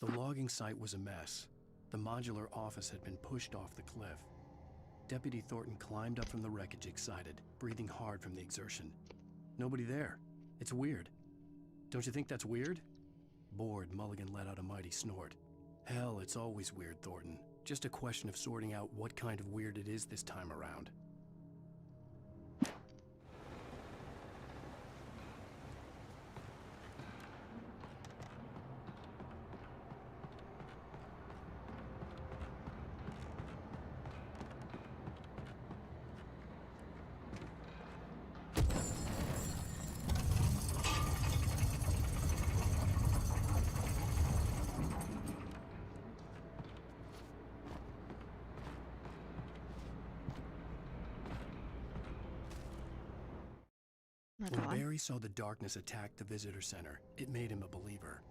[SPEAKER 1] The logging site was a mess. The modular office had been pushed off the cliff. Deputy Thornton climbed up from the wreckage excited, breathing hard from the exertion. Nobody there. It's weird. Don't you think that's weird? Bored, Mulligan let out a mighty snort. Hell, it's always weird, Thornton. Just a question of sorting out what kind of weird it is this time around. When Barry saw the darkness attack the visitor center, it made him a believer.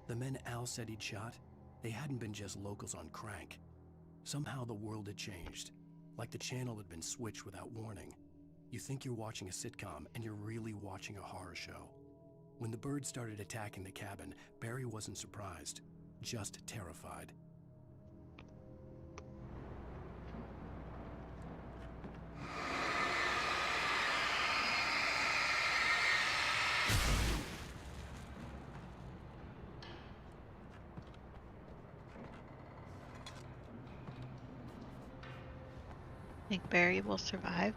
[SPEAKER 1] The men Al said he'd shot, they hadn't been just locals on crank. Somehow the world had changed, like the channel had been switched without warning. You think you're watching a sitcom, and you're really watching a horror show. When the birds started attacking the cabin, Barry wasn't surprised, just terrified.
[SPEAKER 2] Think Barry will survive?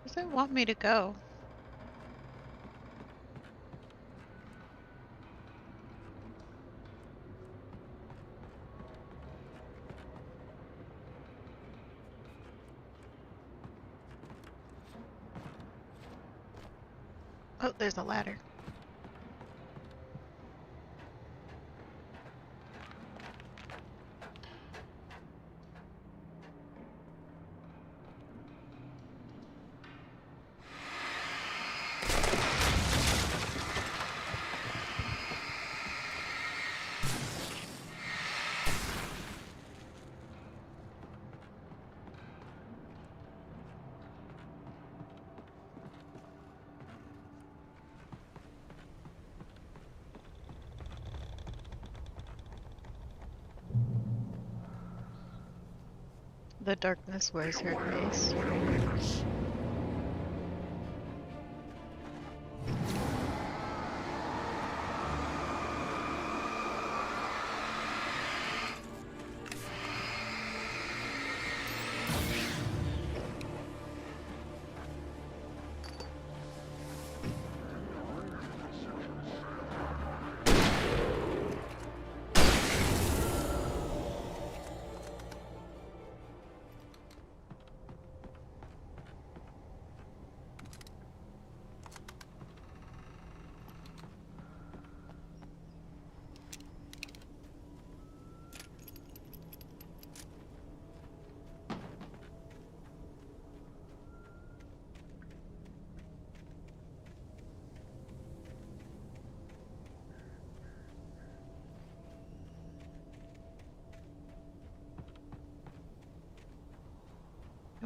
[SPEAKER 2] Where does it want me to go? Oh, there's a ladder. The darkness wears her face.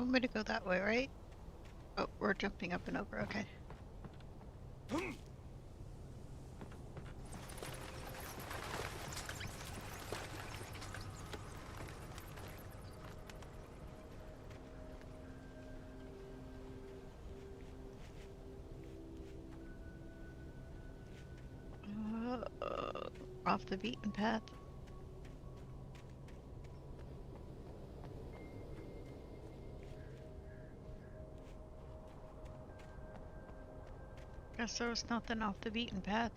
[SPEAKER 2] want me to go that way, right? Oh, we're jumping up and over, okay. Off the beaten path. Guess there was nothing off the beaten path.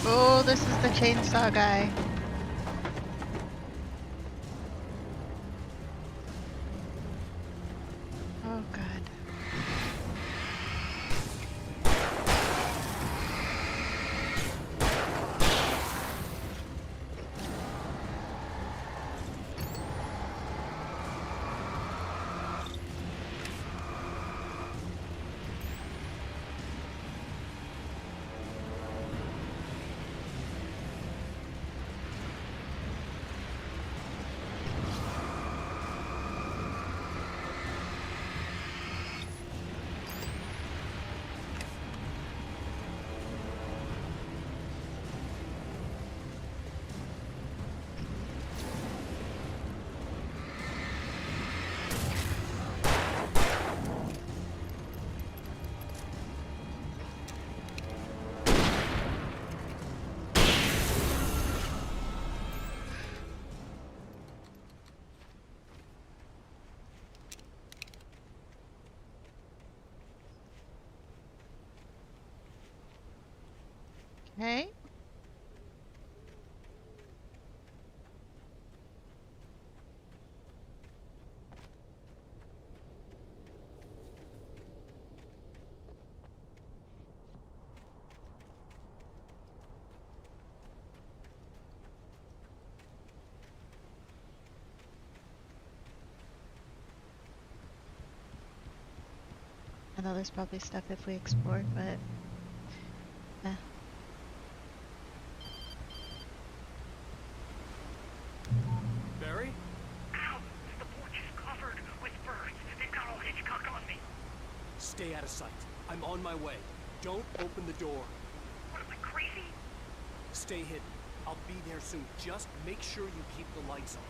[SPEAKER 2] Oh, this is the chainsaw guy. Oh, God. Okay. I know there's probably stuff if we explored, but
[SPEAKER 16] Barry?
[SPEAKER 23] Ow! The porch is covered with birds. They've got all Hitchcock on me.
[SPEAKER 16] Stay out of sight. I'm on my way. Don't open the door.
[SPEAKER 23] What am I, crazy?
[SPEAKER 16] Stay hidden. I'll be there soon. Just make sure you keep the lights on.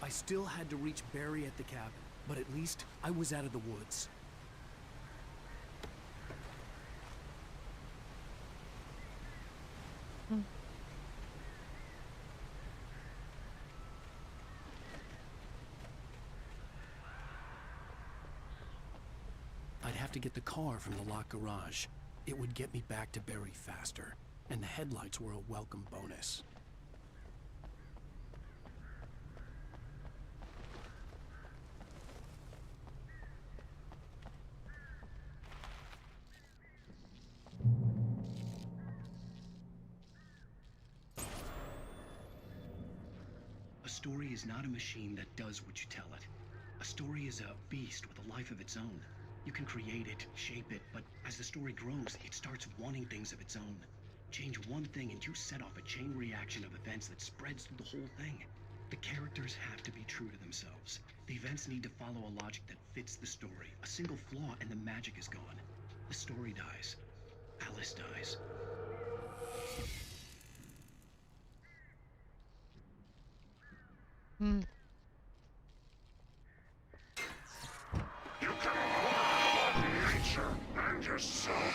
[SPEAKER 16] I still had to reach Barry at the cabin, but at least I was out of the woods.
[SPEAKER 1] to get the car from the locked garage. It would get me back to Barry faster, and the headlights were a welcome bonus.
[SPEAKER 5] A story is not a machine that does what you tell it. A story is a beast with a life of its own. You can create it, shape it, but as the story grows, it starts wanting things of its own. Change one thing and you set off a chain reaction of events that spreads through the whole thing. The characters have to be true to themselves. The events need to follow a logic that fits the story. A single flaw and the magic is gone. The story dies. Alice dies.
[SPEAKER 2] Hmm.
[SPEAKER 6] You can love nature and yourself.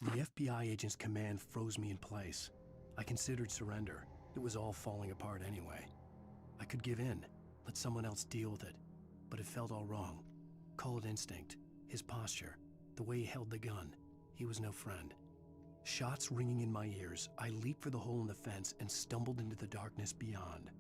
[SPEAKER 1] The FBI agent's command froze me in place. I considered surrender. It was all falling apart anyway. I could give in, let someone else deal with it, but it felt all wrong. Call it instinct, his posture, the way he held the gun. He was no friend. Shots ringing in my ears, I leaped for the hole in the fence and stumbled into the darkness beyond.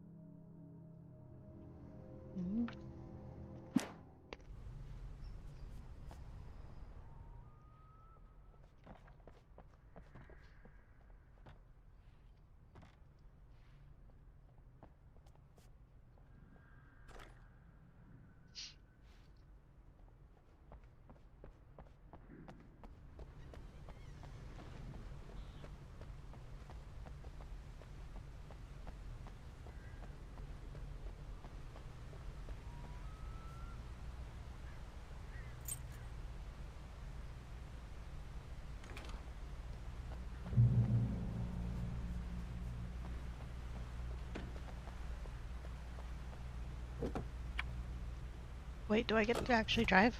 [SPEAKER 2] Wait, do I get to actually drive?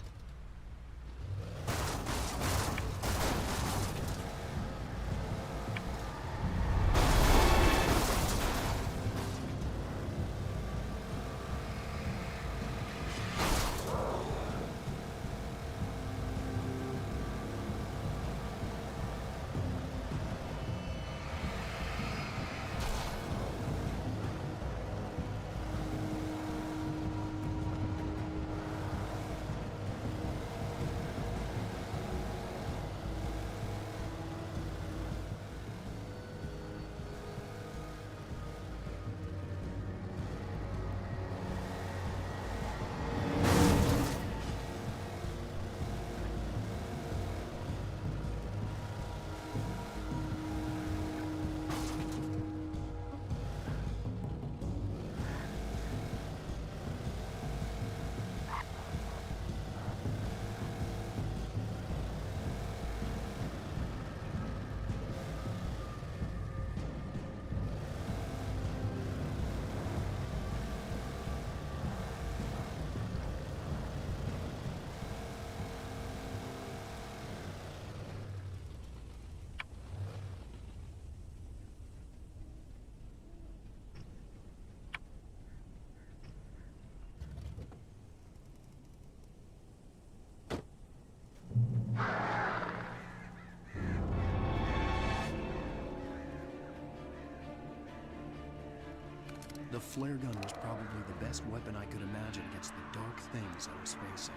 [SPEAKER 1] The flare gun was probably the best weapon I could imagine against the dark things I was facing.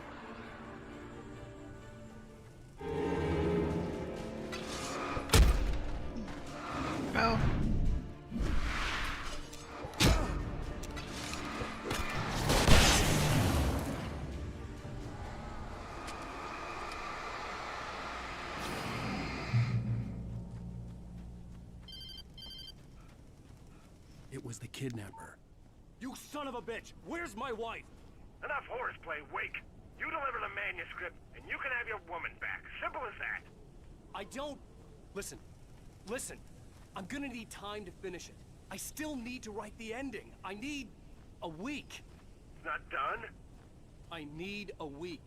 [SPEAKER 2] Oh.
[SPEAKER 1] It was the kidnapper.
[SPEAKER 13] You son of a bitch! Where's my wife?
[SPEAKER 23] Enough horseplay, Wake. You deliver the manuscript, and you can have your woman back. Simple as that.
[SPEAKER 16] I don't... Listen. I'm gonna need time to finish it. I still need to write the ending. I need a week.
[SPEAKER 23] It's not done?
[SPEAKER 16] I need a week.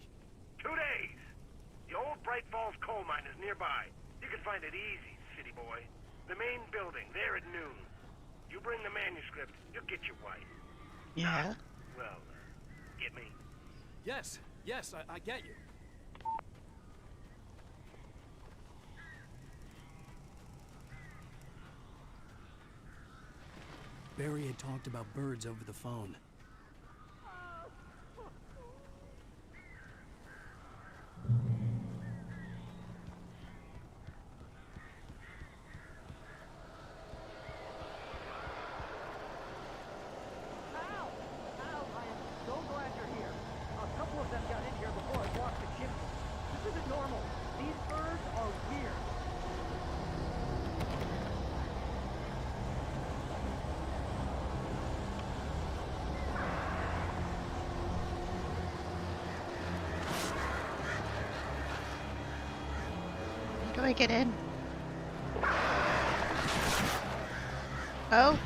[SPEAKER 23] 2 days.
[SPEAKER 13] The old Bright Falls coal mine is nearby. You can find it easy, city boy. The main building, there at noon. You bring the manuscript, you'll get your wife.
[SPEAKER 2] Yeah.
[SPEAKER 13] Well, get me?
[SPEAKER 16] Yes, I get you.
[SPEAKER 1] Barry had talked about birds over the phone.
[SPEAKER 9] So glad you're here. A couple of them got in here before I blocked the chimney. This isn't normal. These birds are weird.
[SPEAKER 2] How do I get in? Oh.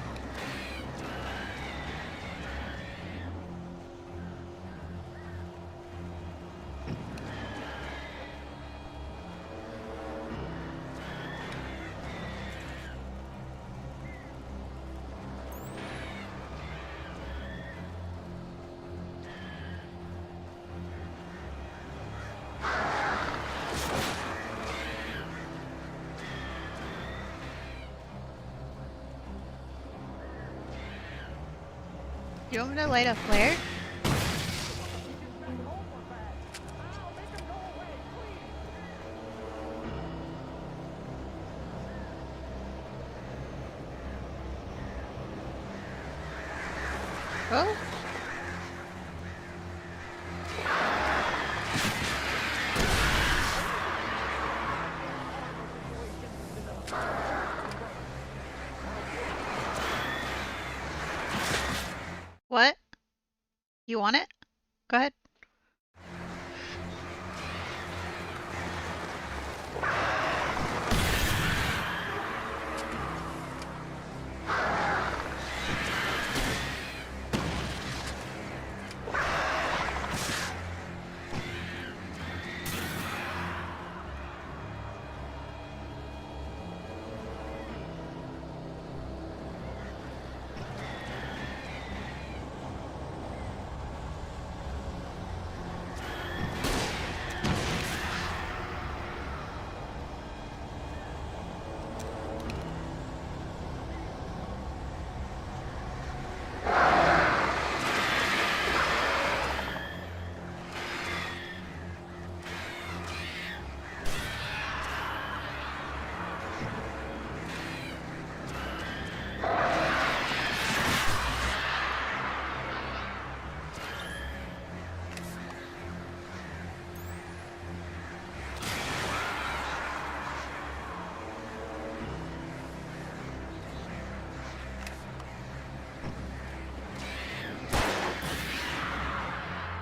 [SPEAKER 2] You want me to light a flare? Oh. What? You want it? Go ahead.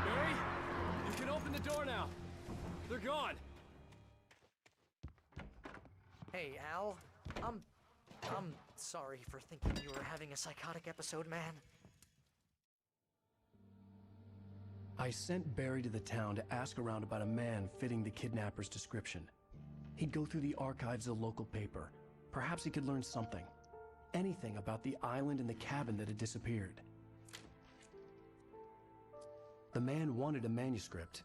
[SPEAKER 16] Barry, you can open the door now. They're gone.
[SPEAKER 9] Hey, Al. I'm sorry for thinking you were having a psychotic episode, man.
[SPEAKER 1] I sent Barry to the town to ask around about a man fitting the kidnapper's description. He'd go through the archives of the local paper. Perhaps he could learn something. Anything about the island and the cabin that had disappeared. The man wanted a manuscript.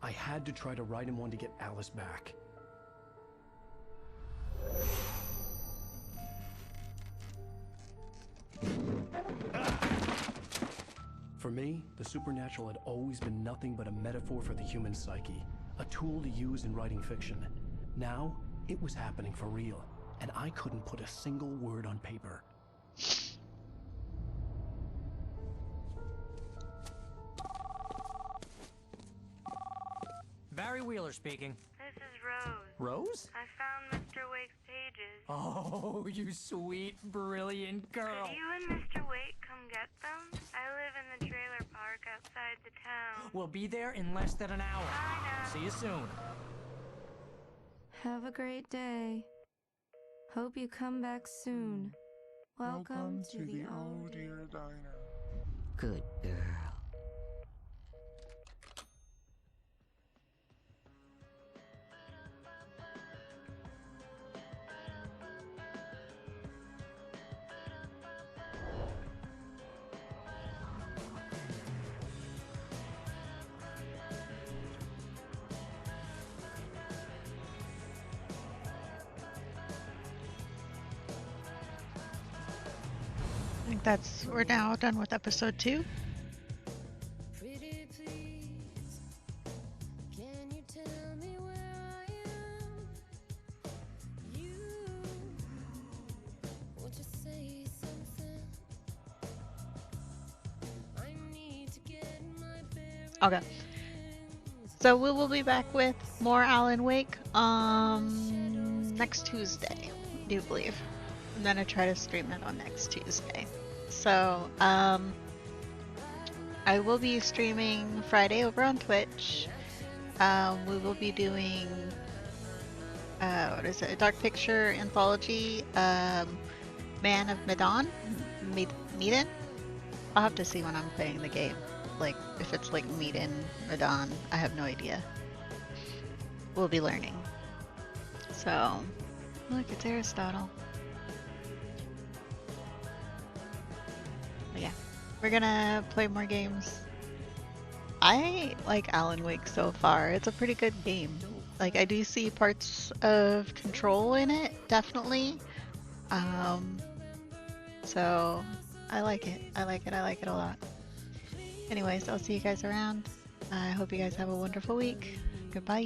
[SPEAKER 1] I had to try to write him one to get Alice back. For me, the supernatural had always been nothing but a metaphor for the human psyche, a tool to use in writing fiction. Now, it was happening for real, and I couldn't put a single word on paper.
[SPEAKER 9] Barry Wheeler speaking.
[SPEAKER 19] This is Rose.
[SPEAKER 9] Rose?
[SPEAKER 19] I found Mr. Wake's pages.
[SPEAKER 9] Oh, you sweet, brilliant girl.
[SPEAKER 19] Could you and Mr. Wake come get them? I live in the trailer park outside the town.
[SPEAKER 9] We'll be there in less than an hour.
[SPEAKER 19] I know.
[SPEAKER 9] See you soon.
[SPEAKER 20] Have a great day. Hope you come back soon. Welcome to the
[SPEAKER 6] Oh Dear Diner.
[SPEAKER 9] Good girl.
[SPEAKER 2] we're now done with episode 2. Okay. So we will be back with more Alan Wake next Tuesday, I do believe. I'm gonna try to stream it on next Tuesday. So I will be streaming Friday over on Twitch. We will be doing what is it? A Dark Picture anthology, Man of Medan. Medan? I'll have to see when I'm playing the game. Like, if it's like Medan, Medan, I have no idea. We'll be learning. So, look, it's Aristotle. But yeah, we're gonna play more games. I like Alan Wake so far. It's a pretty good game. Like, I do see parts of Control in it, definitely. So, I like it. I like it a lot. Anyways, I'll see you guys around. I hope you guys have a wonderful week. Goodbye.